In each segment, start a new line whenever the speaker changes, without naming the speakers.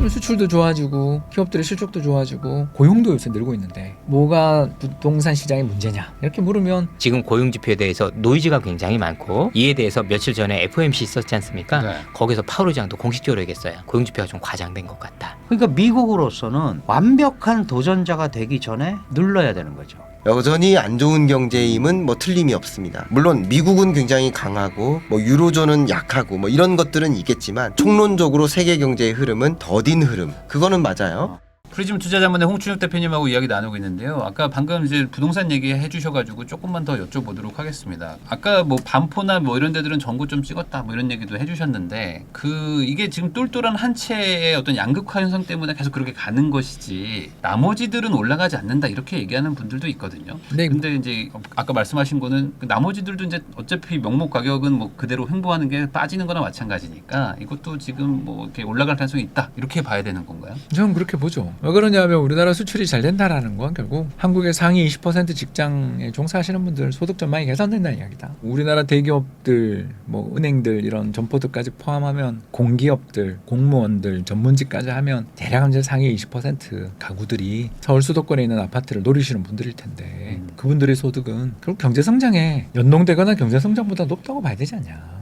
수출도 좋아지고 기업들의 실적도 좋아지고 고용도 요새 늘고 있는데 뭐가 부동산 시장의 문제냐 이렇게 물으면
지금 고용 지표에 대해서 노이즈가 굉장히 많고 이에 대해서 며칠 전에 FOMC 있었지 않습니까?
네.
거기서 파월 의장도 공식적으로 얘기했어요. 고용 지표가 좀 과장된 것 같다.
그러니까 미국으로서는 완벽한 도전자가 되기 전에 눌러야 되는 거죠.
여전히 안 좋은 경제의 힘은 뭐 틀림이 없습니다. 물론 미국은 굉장히 강하고 뭐 유로존은 약하고 뭐 이런 것들은 있겠지만 총론적으로 세계 경제의 흐름은 더딘 흐름. 그거는 맞아요.
프리즘 투자자문의 홍춘욱 대표님하고 이야기 나누고 있는데요. 아까 방금 이제 부동산 얘기해 주셔가지고 조금만 더 여쭤보도록 하겠습니다. 아까 뭐 반포나 뭐 이런 데들은 전고 좀 찍었다 뭐 이런 얘기도 해주셨는데 이게 지금 똘똘한 한 채의 어떤 양극화 현상 때문에 계속 그렇게 가는 것이지 나머지들은 올라가지 않는다 이렇게 얘기하는 분들도 있거든요.
네.
근데 이제 아까 말씀하신 거는 그 나머지들도 이제 어차피 명목 가격은 뭐 그대로 횡보하는 게 빠지는 거나 마찬가지니까 이것도 지금 뭐 이렇게 올라갈 가능성이 있다 이렇게 봐야 되는 건가요?
저는 그렇게 보죠. 왜 그러냐면 우리나라 수출이 잘 된다라는 건 결국 한국의 상위 20% 직장에 종사하시는 분들 소득 전망이 개선된다는 이야기다. 우리나라 대기업들, 뭐 은행들 이런 점포들까지 포함하면 공기업들, 공무원들, 전문직까지 하면 대략 이제 상위 20% 가구들이 서울 수도권에 있는 아파트를 노리시는 분들일 텐데 그분들의 소득은 결국 경제 성장에 연동되거나 경제 성장보다 높다고 봐야 되지 않냐.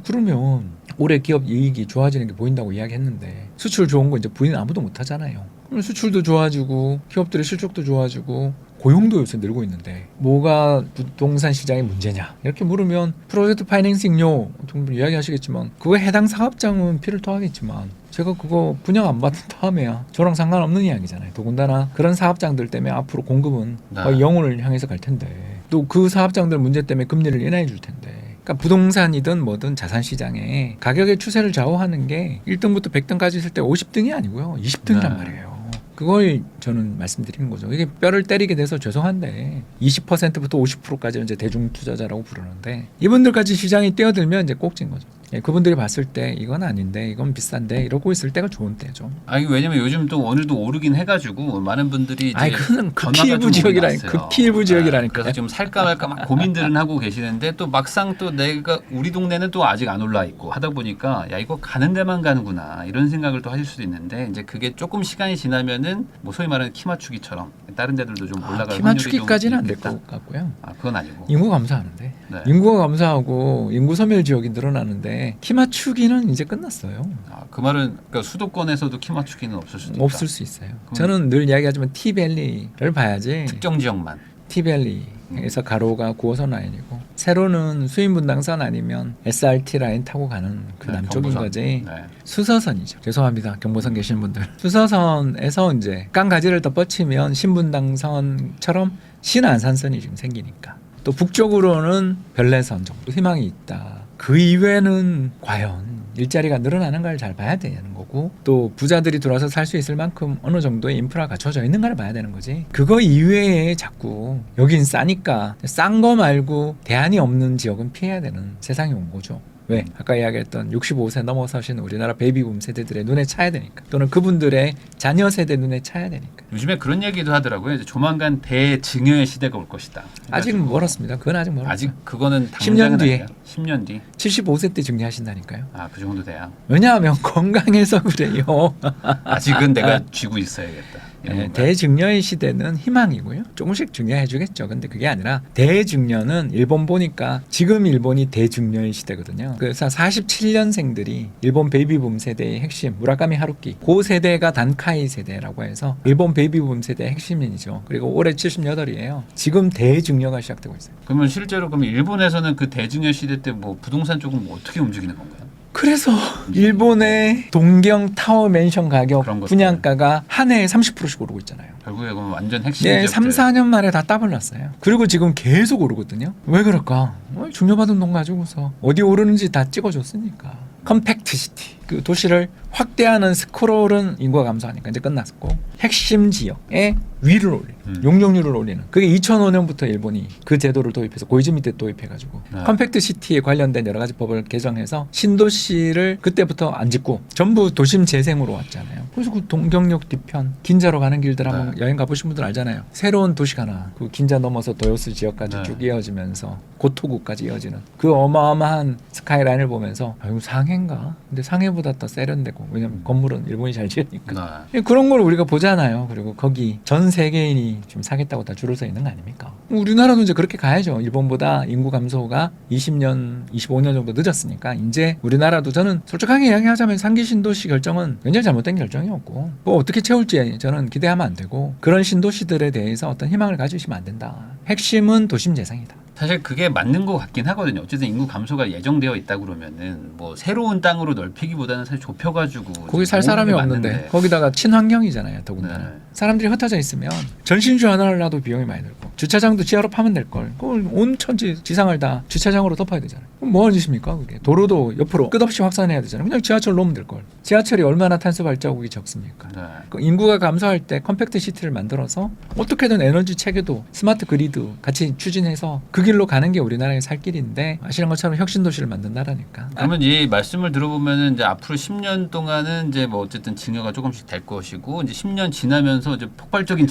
그러면 올해 기업 이익이 좋아지는 게 보인다고 이야기했는데 수출 좋은 거 이제 부인 아무도 못 하잖아요. 그럼 수출도 좋아지고 기업들의 실적도 좋아지고 고용도 요새 늘고 있는데 뭐가 부동산 시장의 문제냐 이렇게 물으면 프로젝트 파이낸싱료 정도 이야기하시겠지만 그거에 해당 사업장은 피를 토하겠지만 제가 그거 분양 안 받은 다음에야 저랑 상관없는 이야기잖아요. 더군다나 그런 사업장들 때문에 앞으로 공급은 거의 영혼을 향해서 갈 텐데 또 그 사업장들 문제 때문에 금리를 인하해 줄 텐데 그러니까 부동산이든 뭐든 자산시장에 가격의 추세를 좌우하는 게 1등부터 100등까지 있을 때 50등이 아니고요. 20등이란 말이에요. 그걸 저는 말씀드리는 거죠. 이게 뼈를 때리게 돼서 죄송한데 20%부터 50%까지 이제 대중 투자자라고 부르는데 이분들까지 시장이 뛰어들면 이제 꼭진 거죠. 예, 그분들이 봤을 때 이건 아닌데 이건 비싼데 이러고 있을 때가 좋은 때죠.
아니 왜냐면 요즘 또 오늘도 오르긴 해가지고 많은 분들이 이제
그는 극히 일부 지역이라니까. 극히 일부 지역이라니까.
그래서 좀 살까 말까 막 고민들은 하고 계시는데 또 막상 또 내가 우리 동네는 또 아직 안 올라 있고 하다 보니까 야 이거 가는 데만 가는구나 이런 생각을 또 하실 수도 있는데 이제 그게 조금 시간이 지나면은 뭐 소위 말하는 키 맞추기처럼 다른 데들도 좀 올라갈
키
확률이
맞추기까지는 안 될
있겠다.
것 같고요.
그건 아니고.
인구 감소하는데
네.
인구가 감소하고 인구 소멸 지역이 늘어나는데 키 맞추기는 이제 끝났어요.
그 말은 그러니까 수도권에서도 키 맞추기는 없을 수도 있다.
없을 수 있어요. 저는 늘 이야기하지만 T밸리를 봐야지.
특정 지역만.
T밸리에서 가로가 9호선 라인이고 세로는 수인분당선 아니면 SRT 라인 타고 가는 그 남쪽인
경부선.
거지.
네.
수서선이죠. 죄송합니다. 경부선 계신 분들. 수서선에서 이제 깡가지를 더 뻗치면 신분당선처럼 신안산선이 지금 생기니까. 또 북쪽으로는 별내선 정도 희망이 있다. 그 이외에는 과연 일자리가 늘어나는 걸 잘 봐야 되는 거고 또 부자들이 들어와서 살 수 있을 만큼 어느 정도의 인프라가 갖춰져 있는 걸 봐야 되는 거지. 그거 이외에 자꾸 여긴 싸니까 싼 거 말고 대안이 없는 지역은 피해야 되는 세상이 온 거죠. 왜? 아까 이야기했던 65세 넘어서신 우리나라 베이비붐 세대들의 눈에 차야 되니까 또는 그분들의 자녀 세대 눈에 차야 되니까.
요즘에 그런 얘기도 하더라고요. 이제 조만간 대증여의 시대가 올 것이다.
아직은 멀었습니다. 그건 아직 멀었어요.
아직 그거는
10년 뒤에.
아니에요. 10년 뒤.
75세 때 증리하신다니까요.
그 정도 돼야.
왜냐하면 건강해서 그래요.
아직은 내가 쥐고 있어야겠다.
네, 대증여의 시대는 희망이고요. 조금씩 증여해 주겠죠. 근데 그게 아니라 대증여는 일본 보니까 지금 일본이 대증여의 시대거든요. 그래서 47년생들이 일본 베이비붐 세대의 핵심 무라카미 하루키 그 세대가 단카이 세대라고 해서 일본 베이비붐 세대의 핵심인이죠. 그리고 올해 78이에요. 지금 대증여가 시작되고 있어요.
그러면 실제로 그럼 일본에서는 그 대증여 시대 때 뭐 부동산 쪽은 뭐 어떻게 움직이는 건가요?
그래서 일본의 동경 타워 맨션 가격
그런 것들.
분양가가 한 해에 30%씩 오르고 있잖아요.
결국에 그럼 완전 핵심
네,
지역들.
3, 4년 만에 다 따블났어요. 그리고 지금 계속 오르거든요. 왜 그럴까? 중요받은 돈 가지고서 어디 오르는지 다 찍어줬으니까. 컴팩트 시티. 그 도시를 확대하는 스크롤은 인구가 감소하니까 이제 끝났고 핵심 지역에 위를 올리는 용적률을 올리는 그게 2005년부터 일본이 그 제도를 도입해서 고이즈미 때 도입해가지고 컴팩트 시티에 관련된 여러 가지 법을 개정해서 신도시를 그때부터 안 짓고 전부 도심 재생으로 왔잖아요. 그래서 그 동경역 뒤편 긴자로 가는 길들 한번 여행 가보신 분들 알잖아요. 새로운 도시가 하나 그 긴자 넘어서 도요스 지역까지 쭉 이어지면서 고토구까지 이어지는 그 어마어마한 스카이라인을 보면서 이거 상해인가? 근데 상해 상해보다 더 세련되고 왜냐면 건물은 일본이 잘 지으니까
네.
그런 걸 우리가 보잖아요. 그리고 거기 전 세계인이 지금 사겠다고 다 줄을 서 있는 거 아닙니까? 우리나라도 이제 그렇게 가야죠. 일본보다 인구 감소가 20년, 25년 정도 늦었으니까 이제 우리나라도 저는 솔직하게 이야기하자면 상기 신도시 결정은 굉장히 잘못된 결정이었고 뭐 어떻게 채울지 저는 기대하면 안 되고 그런 신도시들에 대해서 어떤 희망을 가지시면 안 된다. 핵심은 도심 재생이다.
사실 그게 맞는 것 같긴 하거든요. 어쨌든 인구 감소가 예정되어 있다 그러면은 뭐 새로운 땅으로 넓히기보다는 사실 좁혀가지고
거기 살 사람이 없는데 거기다가 친환경이잖아요. 더군다나
네.
사람들이 흩어져 있으면 전신주 하나를 놔도 비용이 많이 들고 주차장도 지하로 파면 될걸 그걸 온 천지 지상을 다 주차장으로 덮어야 되잖아요. 그럼 뭐 하는 짓입니까 그게. 도로도 옆으로 끝없이 확산해야 되잖아요. 그냥 지하철 놓으면 될걸. 지하철이 얼마나 탄소 발자국이 적습니까?
네.
그 인구가 감소할 때 컴팩트 시티를 만들어서 어떻게든 에너지 체계도 스마트 그리드 같이 추진해서 그 길로 가는 게 우리나라의 살 길인데 아시는 것처럼 혁신 도시를 만든 나라니까.
그러면 이 말씀을 들어보면은 이제 앞으로 10년 동안은 이제 뭐 어쨌든 증여가 조금씩 될 것이고 이제 10년 지나면서 이제 폭발적인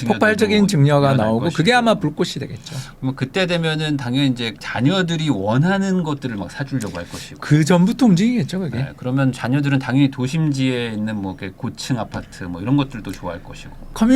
증여가 나오고 그게 아마 불꽃이 되겠죠.
그러면 그때 되면은 당연히 이제 자녀들이 원하는 것들을 막 사주려고 할 것이고.
그 전부터 움직이겠죠 그게.
네, 그러면 자녀들은 당연히 도심지에 있는 뭐 이렇게 고층 아파트 뭐 이런 것들도 좋아할 것이고.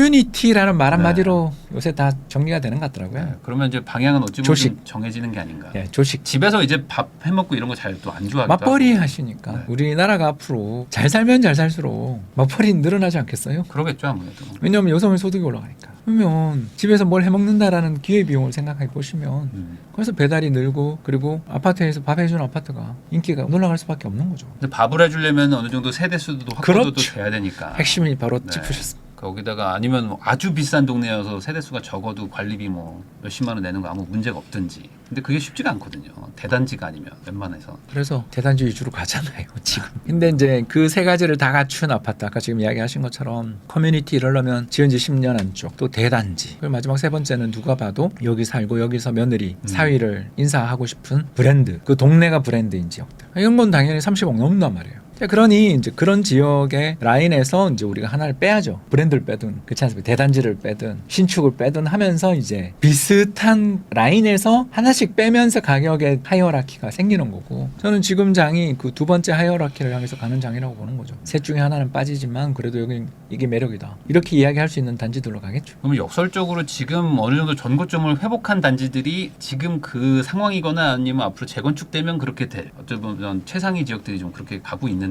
커뮤니티라는 말 한마디로 요새 다 정리가 되는 것 같더라고요.
네, 그러면 이제 방향은 어찌 보면
조식.
좀 정해지는 게 아닌가.
예, 조식.
집에서 이제 밥 해먹고 이런 거 잘 또 안 좋아하기도
맞벌이
하고.
하시니까
네.
우리나라가 앞으로 잘 살면 잘 살수록 맞벌이 늘어나지 않겠어요?
그러겠죠 아무래도.
왜냐하면 여성의 소득이 올라가니까. 그러면 집에서 뭘 해먹는다라는 기회비용을 생각해 보시면 그래서 배달이 늘고 그리고 아파트에서 밥 해주는 아파트가 인기가 올라갈 수밖에 없는 거죠.
근데 밥을 해주려면 어느 정도 세대 수도 확보도 또
그렇죠.
돼야 되니까.
핵심이 바로
네.
짚으셨습니다.
거기다가 아니면 뭐 아주 비싼 동네여서 세대수가 적어도 관리비 뭐 몇십만 원 내는 거 아무 문제가 없든지. 근데 그게 쉽지가 않거든요. 대단지가 아니면 웬만해서.
그래서 대단지 위주로 가잖아요 지금. 근데 이제 그 세 가지를 다 갖춘 아파트 아까 지금 이야기하신 것처럼 커뮤니티 이러려면 지은 지 10년 안쪽 또 대단지 그리고 마지막 세 번째는 누가 봐도 여기 살고 여기서 며느리 사위를 인사하고 싶은 브랜드 그 동네가 브랜드인 지역들 이런 건 당연히 30억 넘는단 말이에요. 자, 그러니 이제 그런 지역의 라인에서 이제 우리가 하나를 빼야죠. 브랜드를 빼든 그렇지 않습니까? 대단지를 빼든 신축을 빼든 하면서 이제 비슷한 라인에서 하나씩 빼면서 가격의 하이어라키가 생기는 거고 저는 지금 장이 그 두 번째 하이어라키를 향해서 가는 장이라고 보는 거죠. 셋 중에 하나는 빠지지만 그래도 여기 이게 매력이다. 이렇게 이야기할 수 있는 단지들로 가겠죠.
그러면 역설적으로 지금 어느 정도 전고점을 회복한 단지들이 지금 그 상황이거나 아니면 앞으로 재건축되면 그렇게 될 어쩌 보면 최상위 지역들이 좀 그렇게 가고 있는데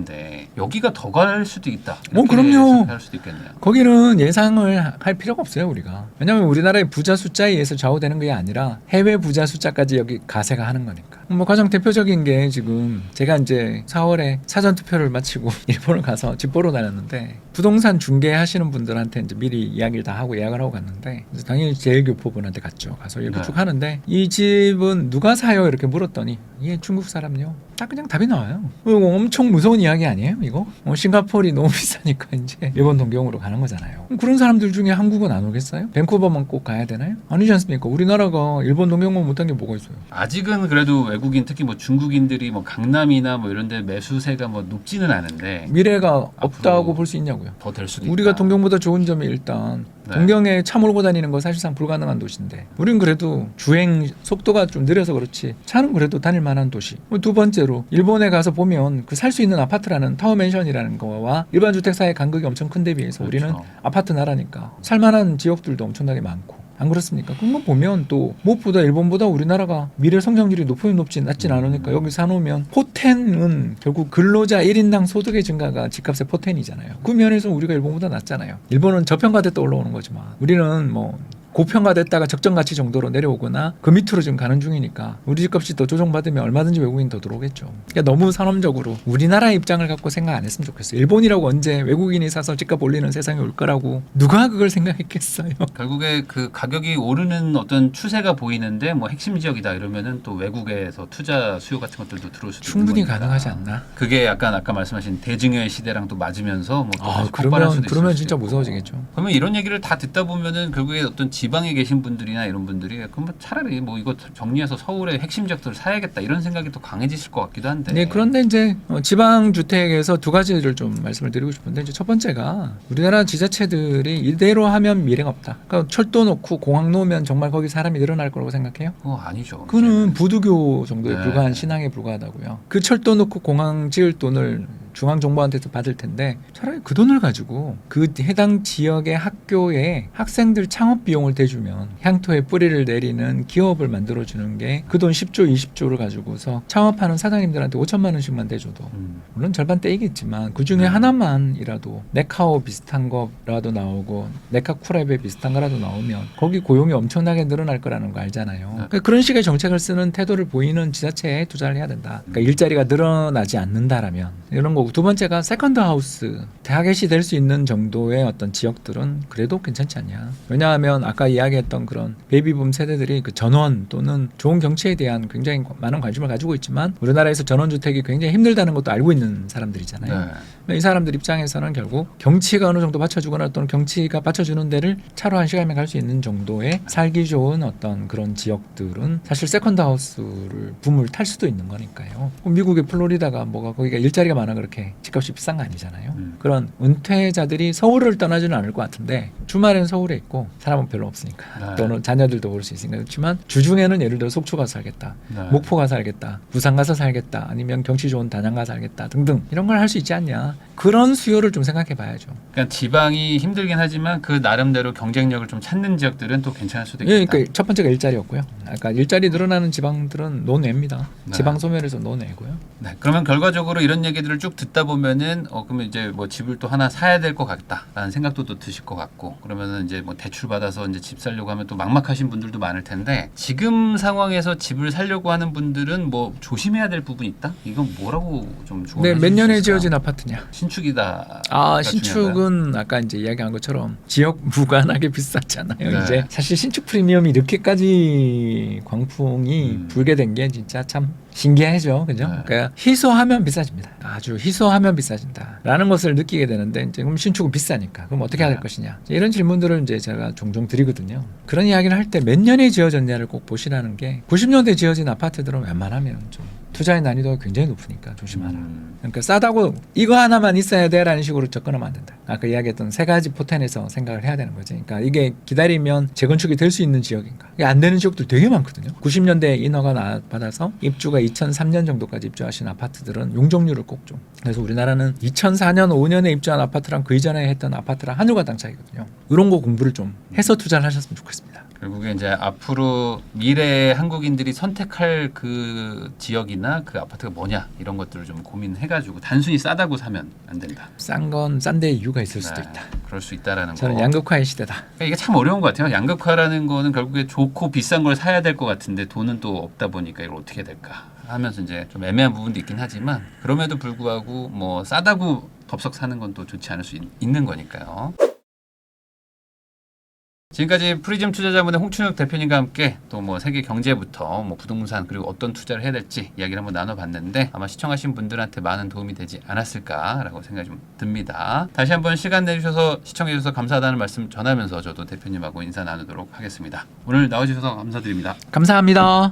여기가 더 갈 수도 있다. 이렇게
그럼요.
생각할 수도 있겠네요.
거기는 예상을 할 필요가 없어요 우리가. 왜냐하면 우리나라의 부자 숫자에 의해서 좌우되는 게 아니라 해외 부자 숫자까지 여기 가세가 하는 거니까. 뭐 가장 대표적인 게 지금 제가 이제 4월에 사전 투표를 마치고 일본을 가서 집 보러 다녔는데 부동산 중개하시는 분들한테 이제 미리 이야기를 다 하고 예약을 하고 갔는데 그래서 당연히 제일교포분한테 갔죠. 가서 이렇게
네.
쭉 하는데 이 집은 누가 사요 이렇게 물었더니 이게 중국 사람요. 딱 그냥 답이 나와요. 이거 엄청 무서운 이야기 아니에요 이거? 싱가포르이 너무 비싸니까 이제 일본 동경으로 가는 거잖아요. 그런 사람들 중에 한국은 안 오겠어요? 밴쿠버만 꼭 가야 되나요? 아니지 않습니까? 우리나라가 일본 동경만 못한 게 뭐가 있어요?
아직은 그래도 외국인 특히 뭐 중국인들이 뭐 강남이나 뭐 이런 데 매수세가 뭐 높지는 않은데
미래가 없다고 볼 수 있냐고요.
더 될 수도
우리가
있다.
동경보다 좋은 점이 일단
네.
동경에 차 몰고 다니는 거 사실상 불가능한 도시인데 우린 그래도 주행 속도가 좀 느려서 그렇지 차는 그래도 다닐 만한 도시. 두 번째로 일본에 가서 보면 그 살 수 있는 아파트라는 타워맨션이라는 거와 일반 주택사의 간극이 엄청 큰 데 비해서
그렇죠.
우리는 아파트 나라니까 살만한 지역들도 엄청나게 많고 안 그렇습니까? 그런 거 보면 또 무엇보다 일본보다 우리나라가 미래 성장률이 낮진 않으니까 여기 사놓으면 포텐은 결국 근로자 1인당 소득의 증가가 집값의 포텐이잖아요. 그 면에서 우리가 일본보다 낫잖아요. 일본은 저평가됐다 올라오는 거지만 우리는 뭐 고평가됐다가 적정 가치 정도로 내려오거나 그 밑으로 지금 가는 중이니까 우리 집값이 더 조정받으면 얼마든지 외국인 더 들어오겠죠. 그러니까 너무 산업적으로 우리나라 입장을 갖고 생각 안 했으면 좋겠어요. 일본이라고 언제 외국인이 사서 집값 올리는 세상이 올 거라고 누가 그걸 생각했겠어요.
결국에 그 가격이 오르는 어떤 추세가 보이는데 뭐 핵심 지역이다 이러면은 또 외국에서 투자 수요 같은 것들도 들어올 수도
충분히
있는 거니까.
가능하지 않나?
그게 약간 아까 말씀하신 대증여의 시대랑 또 맞으면서 뭐 또 다시 폭발할
그러면
수도 있을
그러면
수도
진짜
있고.
무서워지겠죠.
그러면 이런 얘기를 다 듣다 보면은 결국에 어떤 지방에 계신 분들이나 이런 분들이 그럼 뭐 차라리 뭐 이거 정리해서 서울의 핵심 지역들을 사야겠다 이런 생각이 또 강해지실 것 같기도 한데.
네, 그런데 이제 지방 주택에서 두 가지를 좀 말씀을 드리고 싶은데 이제 첫 번째가 우리나라 지자체들이 이대로 하면 미래가 없다. 그러니까 철도 놓고 공항 놓으면 정말 거기 사람이 늘어날 거라고 생각해요?
그거 아니죠.
그거는 부두교 정도에
네.
불과한 신앙에 불과하다고요. 그 철도 놓고 공항 지을 돈을 중앙정부한테서 받을 텐데 차라리 그 돈을 가지고 그 해당 지역의 학교에 학생들 창업 비용을 대주면 향토에 뿌리를 내리는 기업을 만들어주는 게 그 돈 10조 20조를 가지고서 창업하는 사장님들한테 5천만 원씩만 대줘도 물론 절반 떼이겠지만 그중에 하나만이라도 네카오 비슷한 거라도 나오고 네카쿠랩에 비슷한 거라도 나오면 거기 고용이 엄청나게 늘어날 거라는 거 알잖아요. 그러니까 그런 식의 정책을 쓰는 태도를 보이는 지자체에 투자를 해야 된다. 그러니까 일자리가 늘어나지 않는다라면 이런 거고, 두 번째가 세컨드 하우스, 타겟이 될 수 있는 정도의 어떤 지역들은 그래도 괜찮지 않냐. 왜냐하면 아까 이야기했던 그런 베이비붐 세대들이 그 전원 또는 좋은 경치에 대한 굉장히 많은 관심을 가지고 있지만 우리나라에서 전원주택이 굉장히 힘들다는 것도 알고 있는 사람들이잖아요. 이 사람들 입장에서는 결국 경치가 어느 정도 받쳐주거나 또는 경치가 받쳐주는 데를 차로 1시간이면 갈 수 있는 정도의 살기 좋은 어떤 그런 지역들은 사실 세컨드 하우스를 붐을 탈 수도 있는 거니까요. 미국의 플로리다가 뭐가 거기가 일자리가 많아 그렇게 집값이 비싼 거 아니잖아요. 그런 은퇴자들이 서울을 떠나지는 않을 것 같은데 주말에는 서울에 있고 사람은 별로 없으니까 또는 자녀들도 볼 수 있으니까. 그렇지만 주중에는 예를 들어 속초 가서 살겠다, 목포 가서 살겠다, 부산 가서 살겠다, 아니면 경치 좋은 단양 가서 살겠다 등등 이런 걸 할 수 있지 않냐. 그런 수요를 좀 생각해 봐야죠.
그러니까 지방이 힘들긴 하지만 그 나름대로 경쟁력을 좀 찾는 지역들은 또 괜찮을 수도 있겠다.
예, 그러니까 첫 번째가 일자리였고요. 아까 일자리 늘어나는 지방들은 노내입니다. 지방 소멸에서 노내고요.
네, 그러면 결과적으로 이런 얘기들을 쭉 듣다 보면은 그러면 이제 뭐 집을 또 하나 사야 될 것 같다라는 생각도 또 드실 것 같고, 그러면은 이제 뭐 대출 받아서 이제 집 살려고 하면 또 막막하신 분들도 많을 텐데, 지금 상황에서 집을 살려고 하는 분들은 뭐 조심해야 될 부분이 있다? 이건 뭐라고 좀 조언해
네,
주실
몇
수
년에
있을까요?
지어진 아파트냐?
신축이다.
신축은 아까 이제 이야기한 것처럼 지역 무관하게 비쌌잖아요.
네.
이제 사실 신축 프리미엄이 이렇게까지 광풍이 불게 된 게 진짜 참 신기하죠, 그죠?
네.
그러니까 희소하면 비싸집니다. 아주 희소하면 비싸진다라는 것을 느끼게 되는데, 이제 그럼 신축은 비싸니까 그럼 어떻게 해야 될 것이냐? 이런 질문들을 이제 제가 종종 드리거든요. 그런 이야기를 할 때 몇 년에 지어졌냐를 꼭 보시라는 게, 90년대 지어진 아파트들은 웬만하면 좀 투자의 난이도가 굉장히 높으니까 조심하라. 그러니까 싸다고 이거 하나만 있어야 돼라는 식으로 접근하면 안 된다. 아까 이야기했던 세 가지 포텐에서 생각을 해야 되는 거지. 그러니까 이게 기다리면 재건축이 될 수 있는 지역인가? 이게 안 되는 지역들 되게 많거든요. 90년대 인허가 받아서 입주가 2003년 정도까지 입주하신 아파트들은 용적률을 꼭 좀. 그래서 우리나라는 2004년 5년에 입주한 아파트랑 그 이전에 했던 아파트랑 하늘과 땅 차이거든요. 이런 거 공부를 좀 해서 투자를 하셨으면 좋겠습니다.
결국에 이제 앞으로 미래 한국인들이 선택할 그 지역이나 그 아파트가 뭐냐 이런 것들을 좀 고민해가지고 단순히 싸다고 사면 안 된다.
싼 건 싼데 이유가 있을 수도 있다.
그럴 수 있다라는
저는
거.
양극화의 시대다.
그러니까 이게 참 어려운 것 같아요. 양극화라는 거는 결국에 좋고 비싼 걸 사야 될 것 같은데 돈은 또 없다 보니까 이걸 어떻게 해야 될까 하면서 이제 좀 애매한 부분도 있긴 하지만, 그럼에도 불구하고 뭐 싸다고 덥석 사는 건 또 좋지 않을 수 있는 거니까요. 지금까지 프리즘 투자자문의 홍춘욱 대표님과 함께 또 뭐 세계 경제부터 뭐 부동산 그리고 어떤 투자를 해야 될지 이야기를 한번 나눠봤는데, 아마 시청하신 분들한테 많은 도움이 되지 않았을까라고 생각이 좀 듭니다. 다시 한번 시간 내주셔서 시청해주셔서 감사하다는 말씀 전하면서 저도 대표님하고 인사 나누도록 하겠습니다. 오늘 나와주셔서 감사드립니다.
감사합니다.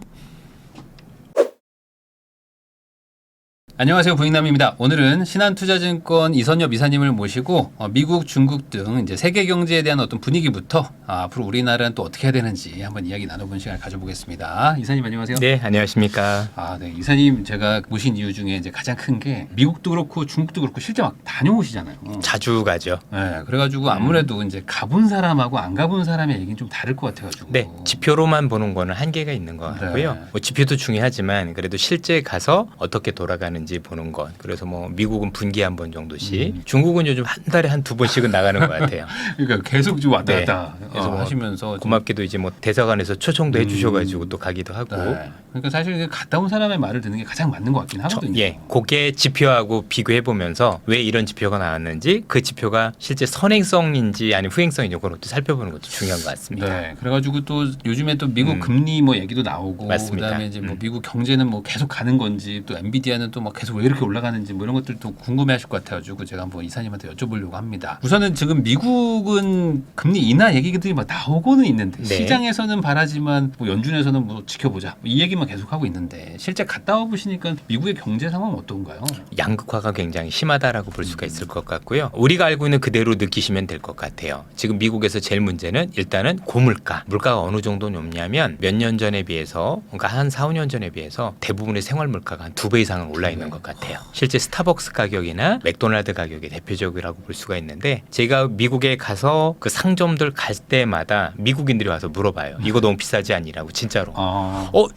안녕하세요, 부익남입니다. 오늘은 신한투자증권 이선엽 이사님을 모시고 미국, 중국 등 이제 세계 경제에 대한 어떤 분위기부터 앞으로 우리나라는 또 어떻게 해야 되는지 한번 이야기 나눠보는 시간을 가져보겠습니다. 이사님 안녕하세요.
네, 안녕하십니까.
네, 이사님 제가 모신 이유 중에 이제 가장 큰 게 미국도 그렇고 중국도 그렇고 실제 막 다녀오시잖아요.
자주 가죠.
네, 그래가지고 아무래도 이제 가본 사람하고 안 가본 사람의 얘기는 좀 다를 것 같아가지고.
네, 지표로만 보는 거는 한계가 있는 것 같고요.
네.
뭐 지표도 중요하지만 그래도 실제 가서 어떻게 돌아가는지 보는 것. 그래서 뭐 미국은 분기에 한 번 정도씩, 중국은 요즘 한 달에 한 두 번씩은 나가는 것 같아요.
그러니까 계속 좀 왔다
네.
갔다
그래서 뭐
하시면서
고맙게도 이제 뭐 대사관에서 초청도 해주셔가지고 또 가기도 하고.
네. 그러니까 사실 갔다 온 사람의 말을 듣는 게 가장 맞는 것 같긴 하거든요.
예, 그게 지표하고 비교해 보면서 왜 이런 지표가 나왔는지, 그 지표가 실제 선행성인지 아니면 후행성인지 그런 것도 살펴보는 것도 중요한 것 같습니다.
네, 그래가지고 또 요즘에 또 미국 금리 뭐 얘기도 나오고,
맞습니다.
그다음에 이제 뭐 미국 경제는 뭐 계속 가는 건지, 또 엔비디아는 또 막 계속 왜 이렇게 올라가는지 뭐 이런 것들도 궁금해하실 것 같아가지고 제가 한번 이사님한테 여쭤보려고 합니다. 우선은 지금 미국은 금리 인하 얘기들이 막 나오고는 있는데,
네.
시장에서는 바라지만 뭐 연준에서는 뭐 지켜보자 이 얘기만 계속 하고 있는데, 실제 갔다 와 보시니까 미국의 경제 상황은 어떤가요?
양극화가 굉장히 심하다라고 볼 수가 있을 것 같고요. 우리가 알고 있는 그대로 느끼시면 될 것 같아요. 지금 미국에서 제일 문제는 일단은 고물가. 물가가 어느 정도 높냐면 몇 년 전에 비해서, 그러니까 한 4, 5년 전에 비해서 대부분의 생활 물가가 한 2배 이상은 올라 있는 있는 것 같아요. 실제 스타벅스 가격이나 맥도날드 가격이 대표적이라고 볼 수가 있는데 제가 미국에 가서 그 상점들 갈 때마다 미국인들이 와서 물어봐요. 이거 너무 비싸지 않니라고 진짜로.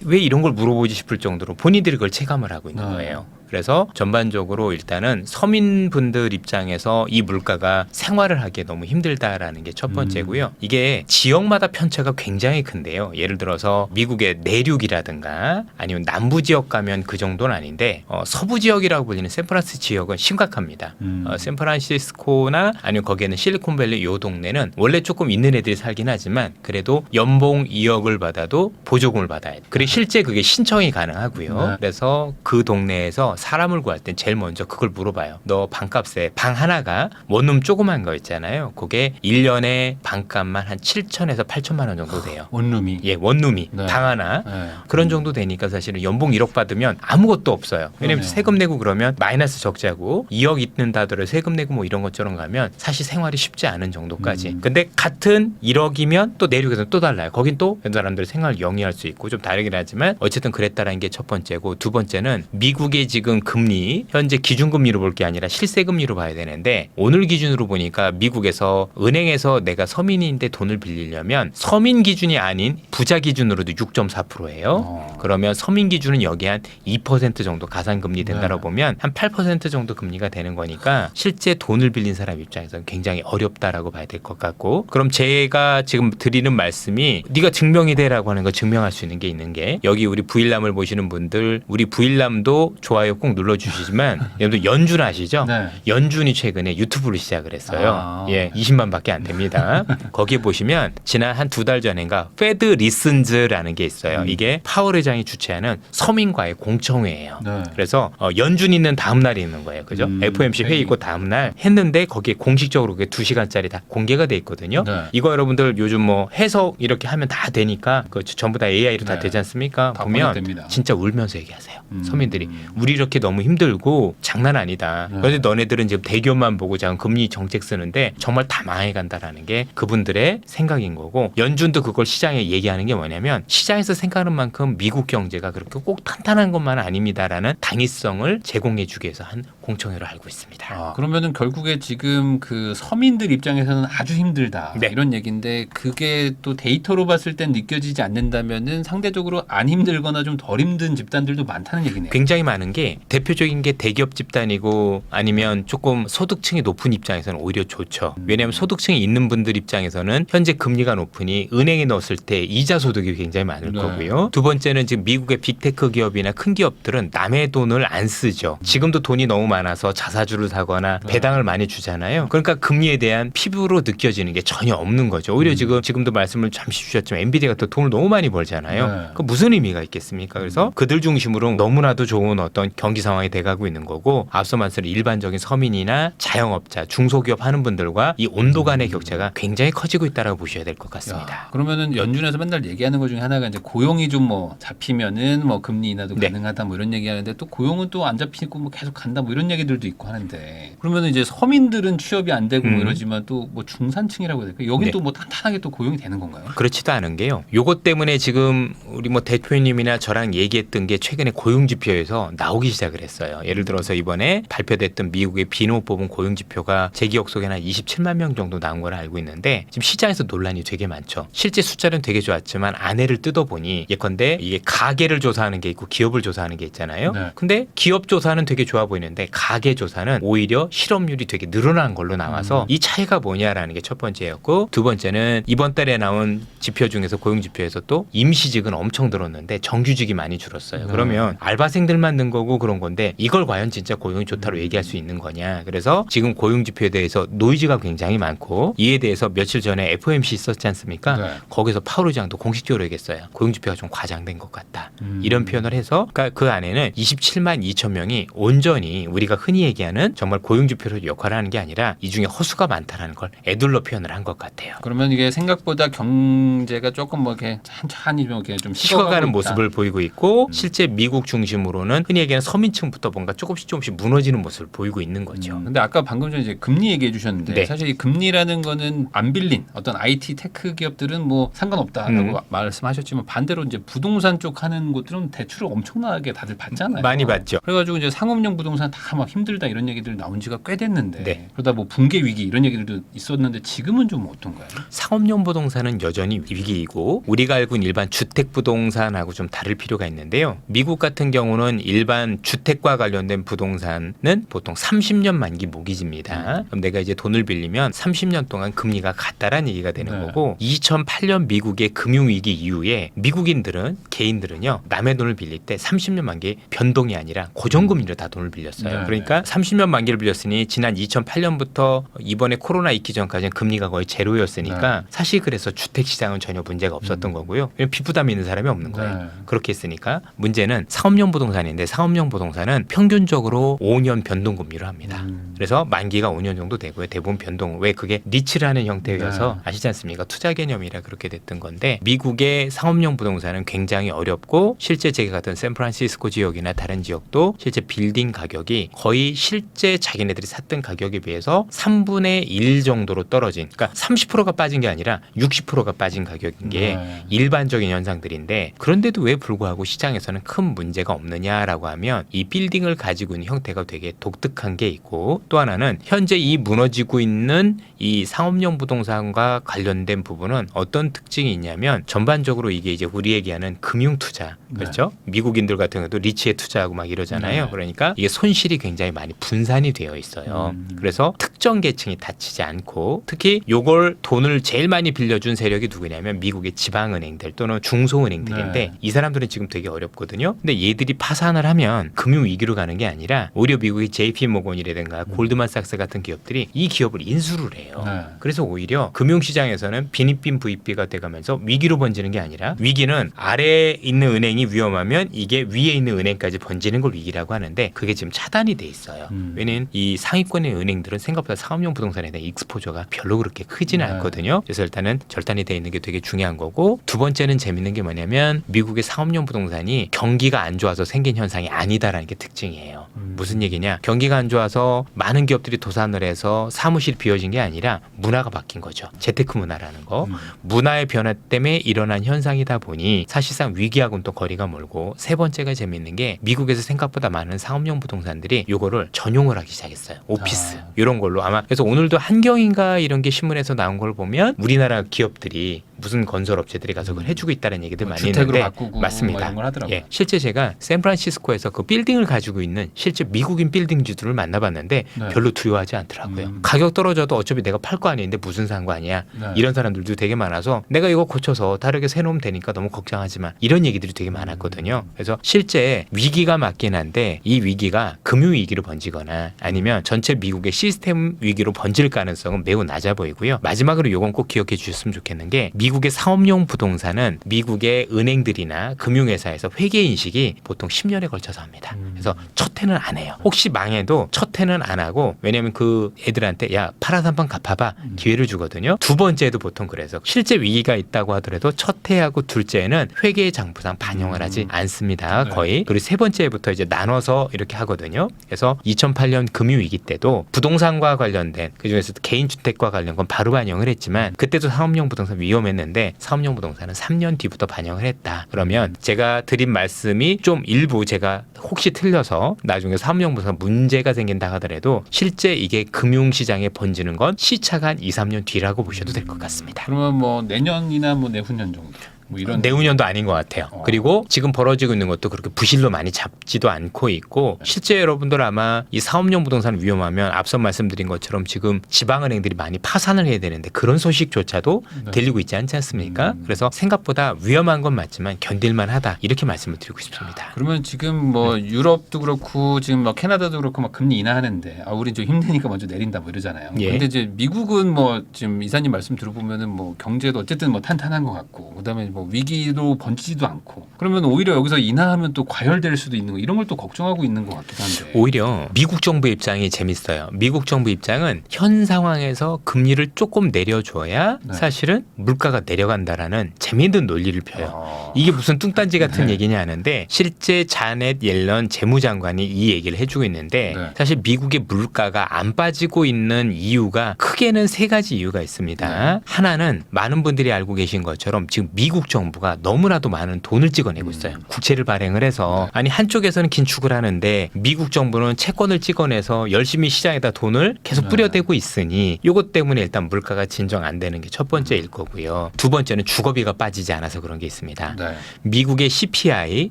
왜 이런 걸 물어보지 싶을 정도로 본인들이 그걸 체감을 하고 있는 거예요. 그래서 전반적으로 일단은 서민분들 입장에서 이 물가가 생활을 하기에 너무 힘들다라는 게 첫 번째고요. 이게 지역마다 편차가 굉장히 큰데요. 예를 들어서 미국의 내륙이라든가 아니면 남부 지역 가면 그 정도는 아닌데 서부 지역이라고 불리는 샌프란시스코 지역은 심각합니다. 샌프란시스코나 아니면 거기에는 실리콘밸리 요 동네는 원래 조금 있는 애들이 살긴 하지만 그래도 연봉 2억을 받아도 보조금을 받아야 돼요. 그리고 실제 그게 신청이 가능하고요.
네.
그래서 그 동네에서 사람을 구할 땐 제일 먼저 그걸 물어봐요. 너 방값에 방 하나가 원룸 조그만 거 있잖아요. 그게 1년에 방값만 한 7천에서 8천만 원 정도 돼요.
원룸이.
예, 원룸이
네.
방 하나
네.
그런 정도 되니까 사실은 연봉 1억 받으면 아무것도 없어요. 왜냐면
그러네요.
세금 내고 그러면 마이너스 적자고 2억 있는다 하더라도 세금 내고 뭐 이런 것처럼 가면 사실 생활이 쉽지 않은 정도까지. 근데 같은 1억이면 또 내륙에서는 또 달라요. 거긴 또 사람들의 생활을 영위할 수 있고 좀 다르긴 하지만 어쨌든 그랬다라는 게 첫 번째고 두 번째는 미국의 지금 금리 현재 기준금리로 볼 게 아니라 실세금리로 봐야 되는데 오늘 기준으로 보니까 미국에서 은행에서 내가 서민인데 돈을 빌리려면 서민 기준이 아닌 부자 기준으로도 6.4%예요. 그러면 서민 기준은 여기 한 2% 정도 가산금리 된다고
네.
보면 한 8% 정도 금리가 되는 거니까 실제 돈을 빌린 사람 입장에서는 굉장히 어렵다라고 봐야 될 것 같고 그럼 제가 지금 드리는 말씀이 네가 증명이 되라고 하는 거 증명할 수 있는 게 있는 게 여기 우리 부일남을 보시는 분들 우리 부일남도 좋아요 꼭 눌러주시지만 여러분들 연준 아시죠?
네.
연준이 최근에 유튜브를 시작을 했어요. 예, 20만밖에 안 됩니다. 거기에 보시면 지난 한 두 달 전인가 페드 리슨즈라는 게 있어요. 이게 파월 의장이 주최하는 서민과의 공청회예요.
네.
그래서 연준 있는 다음 날이 있는 거예요. 그죠? FOMC 회의 있고 다음 날 했는데 거기에 공식적으로 그게 2시간짜리 다 공개가 돼 있거든요.
네.
이거 여러분들 요즘 뭐 해석 이렇게 하면 다 되니까 그 전부 다 AI로 다
네.
되지 않습니까?
다
보면
번역됩니다.
진짜 울면서 얘기하세요. 서민들이 우리 이렇게 너무 힘들고 장난 아니다.
네.
그런데 너네들은 지금 대기업만 보고 지금 금리 정책 쓰는데 정말 다 망해간다라는 게 그분들의 생각인 거고 연준도 그걸 시장에 얘기하는 게 뭐냐면 시장에서 생각하는 만큼 미국 경제가 그렇게 꼭 탄탄한 것만 아닙니다라는 당위성을 제공해주기 위해서 한 공청회로 알고 있습니다.
그러면은 결국에 지금 그 서민들 입장에서는 아주 힘들다
네.
이런 얘기인데 그게 또 데이터로 봤을 땐 느껴지지 않는다면은 상대적으로 안 힘들거나 좀 덜 힘든 집단들도 많다는 얘기네요.
굉장히 많은 게 대표적인 게 대기업 집단이고 아니면 조금 소득층이 높은 입장에서는 오히려 좋죠. 왜냐하면 소득층이 있는 분들 입장에서는 현재 금리가 높으니 은행에 넣었을 때 이자 소득이 굉장히 많을
네.
거고요. 두 번째는 지금 미국의 빅테크 기업이나 큰 기업들은 남의 돈을 안 쓰죠. 지금도 돈이 너무 많아서 자사주를 사거나 배당을 많이 주잖아요. 그러니까 금리에 대한 피부로 느껴지는 게 전혀 없는 거죠. 오히려 지금도 말씀을 잠시 주셨지만 엔비디아가 또 돈을 너무 많이 벌잖아요.
네.
그 무슨 의미가 있겠습니까? 그래서 그들 중심으로 너무나도 좋은 어떤 경기 상황이 돼가고 있는 거고 앞서 말씀드린 일반적인 서민이나 자영업자, 중소기업 하는 분들과 이 온도 간의 격차가 굉장히 커지고 있다라고 보셔야 될 것 같습니다.
그러면은 연준에서 맨날 얘기하는 것 중에 하나가 이제 고용이 좀 뭐 잡히면은 뭐 금리 인하도
네.
가능하다 뭐 이런 얘기하는데 또 고용은 또 안 잡히고 뭐 계속 간다 뭐 이런 얘기들도 있고 하는데 그러면은 이제 서민들은 취업이 안 되고 뭐 이러지만 또 뭐 중산층이라고 해야 될까? 여긴
네.
또 뭐 탄탄하게 또 고용이 되는 건가요?
그렇지도 않은 게요. 요것 때문에 지금 우리 뭐 대표님이나 저랑 얘기했던 게 최근에 고용지표에서 나오기 시작을 했어요. 예를 들어서 이번에 발표됐던 미국의 비농 뽑은 고용지표가 제 기억 속에는 한 27만 명 정도 나온 걸 알고 있는데 지금 시장에서 논란이 되게 많죠. 실제 숫자는 되게 좋았지만 안에를 뜯어보니 예컨대 이게 가계를 조사하는 게 있고 기업을 조사하는 게 있잖아요.
네.
근데 기업 조사는 되게 좋아 보이는데 가계 조사는 오히려 실업률이 되게 늘어난 걸로 나와서 이 차이가 뭐냐라는 게 첫 번째였고 두 번째는 이번 달에 나온 지표 중에서 고용지표에서 또 임시직은 엄청 늘었는데 정규직이 많이 줄었어요. 그러면 알바생들만 는 거고 그런 건데 이걸 과연 진짜 고용이 좋다로 얘기할 수 있는 거냐. 그래서 지금 고용지표에 대해서 노이즈가 굉장히 많고 이에 대해서 며칠 전에 FOMC 있었지 않습니까?
네.
거기서 파월 의장도 공식적으로 얘기했어요. 고용지표가 좀 과장된 것 같다. 이런 표현을 해서 그러니까 그 안에는 27만 2천 명이 온전히 우리가 흔히 얘기하는 정말 고용지표로 역할을 하는 게 아니라 이 중에 허수가 많다는 걸 애둘러 표현을 한 것 같아요.
그러면 이게 생각보다 경제가 조금 뭐 이렇게 천천히 좀 이렇게 좀
식어가는
식어가고 있다.
모습을 보이고 있고 실제 미국 중심으로는 흔히 얘기하는 서민층부터 뭔가 조금씩 무너지는 모습을 보이고 있는 거죠.
근데 아까 방금 전에 이제 금리 얘기해 주셨는데
네.
사실 이 금리라는 거는 안 빌린 어떤 IT 테크 기업들은 뭐 상관없다라고 말씀하셨지만 반대로 이제 부동산 쪽 하는 곳들은 대출을 엄청나게 다들 받잖아요.
많이 받죠.
그래가지고 이제 상업용 부동산 다 막 힘들다 이런 얘기들 나온 지가 꽤 됐는데
네.
그러다 뭐 붕괴 위기 이런 얘기들도 있었는데 지금은 좀 어떤가요?
상업용 부동산은 여전히 위기이고 우리가 알고 있는 일반 주택 부동산하고 좀 다를 필요가 있는데요. 미국 같은 경우는 일반 주택과 관련된 부동산은 보통 30년 만기 모기지입니다. 그럼 내가 이제 돈을 빌리면 30년 동안 금리가 같다라는 얘기가 되는
네.
거고 2008년 미국의 금융위기 이후에 미국인들은 개인들은요 남의 돈을 빌릴 때 30년 만기 변동이 아니라 고정금리로 다 돈을 빌렸어요.
네.
그러니까 30년 만기를 빌렸으니 지난 2008년부터 이번에 코로나 있기 전까지는 금리가 거의 제로였으니까 사실 그래서 주택 시장은 전혀 문제가 없었던 거고요. 왜냐면 빚부담이 있는 사람이 없는 거예요.
네.
그렇게 했으니까 문제는 상업용 부동산인데 상업용 부동산은 평균적으로 5년 변동금리로 합니다. 그래서 만기가 5년 정도 되고요. 대부분 변동. 왜 그게 리츠라는 형태여서
네.
아시지 않습니까? 투자 개념이라 그렇게 됐던 건데 미국의 상업용 부동산은 굉장히 어렵고 실제 제가 갔던 샌프란시스코 지역이나 다른 지역도 실제 빌딩 가격이 거의 실제 자기네들이 샀던 가격에 비해서 3분의 1 정도로 떨어진 그러니까 30%가 빠진 게 아니라 60%가 빠진 가격인 게
네.
일반적인 현상들인데 그런데도 왜 불구하고 시장에서는 큰 문제가 없느냐라고 하면 이 빌딩을 가지고 있는 형태가 되게 독특한 게 있고 또 하나는 현재 이 무너지고 있는 이 상업용 부동산과 관련된 부분은 어떤 특징이 있냐면 전반적으로 이게 이제 우리 얘기하는 금융 투자 그렇죠? 미국인들 같은 경우도 리츠에 투자하고 막 이러잖아요.
네.
그러니까 이게 손실이 굉장히 많이 분산이 되어 있어요. 그래서 특정 계층이 다치지 않고 특히 요걸 돈을 제일 많이 빌려준 세력이 누구냐면 미국의 지방은행들 또는 중소은행들인데
네.
이 사람들은 지금 되게 어렵거든요. 근데 얘들이 파산을 하면 금융 위기로 가는 게 아니라 오히려 미국의 JP 모건이라든가 골드만삭스 같은 기업들이 이 기업을 인수를 해요.
네.
그래서 오히려 금융시장에서는 빈입빈 부입비가 돼가면서 위기로 번지는 게 아니라 위기는 아래에 있는 은행이 위험하면 이게 위에 있는 은행까지 번지는 걸 위기라고 하는데 그게 지금 차단이 돼 있어요. 왜냐면 이 상위권의 은행들은 생각보다 상업용 부동산에 대한 익스포저가 별로 그렇게 크지는
네.
않거든요. 그래서 일단은 절단이 돼 있는 게 되게 중요한 거고 두 번째는 재밌는 게 뭐냐면 미국의 상업용 부동산이 경기가 안 좋아서 생긴 현상이 아니다라는 게 특징이에요. 무슨 얘기냐? 경기가 안 좋아서 많은 기업들이 도산을 해서 사무실이 비어진 게 아니라 문화가 바뀐 거죠. 재테크 문화라는 거. 문화의 변화 때문에 일어난 현상이다 보니 사실상 위기하고는 또 거리가 멀고 세 번째가 재밌는 게 미국에서 생각보다 많은 상업용 부동산들이 요거를 전용을 하기 시작했어요. 오피스 이런 걸로 아마 그래서 오늘도 한경인가 이런 게 신문에서 나온 걸 보면 우리나라 기업들이 무슨 건설 업체들이 가서 그걸 해주고 있다는 얘기들
뭐
많이
주택으로
있는데
바꾸고 뭐
맞습니다.
이런 걸 하더라고요.
예, 실제 제가 샌프란시스코에서 그 빌딩을 가지고 있는 실제 미국인 빌딩주들을 만나봤는데
네.
별로 두려워하지 않더라고요. 가격 떨어져도 어차피 내가 팔 거 아닌데 무슨 상관이야.
네.
이런 사람들도 되게 많아서 내가 이거 고쳐서 다르게 새놓으면 되니까 너무 걱정하지 마. 이런 얘기들이 되게 많았거든요. 그래서 실제 위기가 맞긴 한데 이 위기가 금융위기로 번지거나 아니면 전체 미국의 시스템 위기로 번질 가능성은 매우 낮아 보이고요. 마지막으로 요건 꼭 기억해 주셨으면 좋겠는 게 미국의 상업용 부동산은 미국의 은행들이나 금융회사에서 회계 인식이 보통 10년에 걸쳐서 합니다. 그래서 첫 해는 안 해요. 혹시 망해도 첫 해는 안 하고 왜냐하면 그 애들한테 야 팔아서 한번 갚아봐 기회를 주거든요. 두 번째도 보통 그래서 실제 위기가 있다고 하더라도 첫 해하고 둘째는 회계 장부상 반영을 하지 않습니다.
네.
거의. 그리고 세 번째부터 이제 나눠서 이렇게 하거든요. 그래서 2008년 금융위기 때도 부동산과 관련된 그중에서도 개인주택과 관련 건 바로 반영을 했지만 그때도 상업용 부동산 위험했는데 상업용 부동산은 3년 뒤부터 반영을 했다. 그러면 제가 드린 말씀이 좀 일부 제가 혹시 틀려서 나중에 상업용 부동산 문제가 생긴다 하더라도 실제 이게 금융시장에 번지는 건 시차가 한 2, 3년 뒤라고 보셔도 될 것 같습니다.
그러면 뭐 내년이나 뭐 내후년 정도 뭐 이런
내후년도 아닌 것 같아요. 그리고 지금 벌어지고 있는 것도 그렇게 부실로 많이 잡지도 않고 있고 실제 여러분들 아마 이 사업용 부동산 위험하면 앞서 말씀드린 것처럼 지금 지방은행들이 많이 파산을 해야 되는데 그런 소식조차도
네.
들리고 있지 않지 않습니까? 그래서 생각보다 위험한 건 맞지만 견딜만 하다 이렇게 말씀을 드리고 싶습니다.
그러면 지금 뭐 유럽도 그렇고 지금 뭐 캐나다도 그렇고 막 금리 인하하는데 아 우리 좀 힘드니까 먼저 내린다 뭐 이러잖아요.
예.
근데 이제 미국은 뭐 지금 이사님 말씀 들어보면은 뭐 경제도 어쨌든 뭐 탄탄한 것 같고 그다음에 뭐 위기로 번지지도 않고 그러면 오히려 여기서 인하하면 또 과열될 수도 있는 거 이런 걸 또 걱정하고 있는 것 같기도 한데
오히려 미국 정부 입장이 재밌어요. 미국 정부 입장은 현 상황에서 금리를 조금 내려줘야
네.
사실은 물가가 내려간다라는 재미있는 논리를 펴요. 이게 무슨 뚱딴지 같은
네.
얘기냐 하는데 실제 자넷 옐런 재무장관이 이 얘기를 해주고 있는데
네.
사실 미국의 물가가 안 빠지고 있는 이유가 크게는 세 가지 이유가 있습니다.
네.
하나는 많은 분들이 알고 계신 것처럼 지금 미국 정부가 너무나도 많은 돈을 찍어내고 있어요. 국채를 발행을 해서 아니 한쪽에서는 긴축을 하는데 미국 정부는 채권을 찍어내서 열심히 시장에다 돈을 계속
네.
뿌려대고 있으니 이것 때문에 일단 물가가 진정 안 되는 게 첫 번째일 거고요. 두 번째는 주거비가 빠지지 않아서 그런 게 있습니다.
네.
미국의 CPI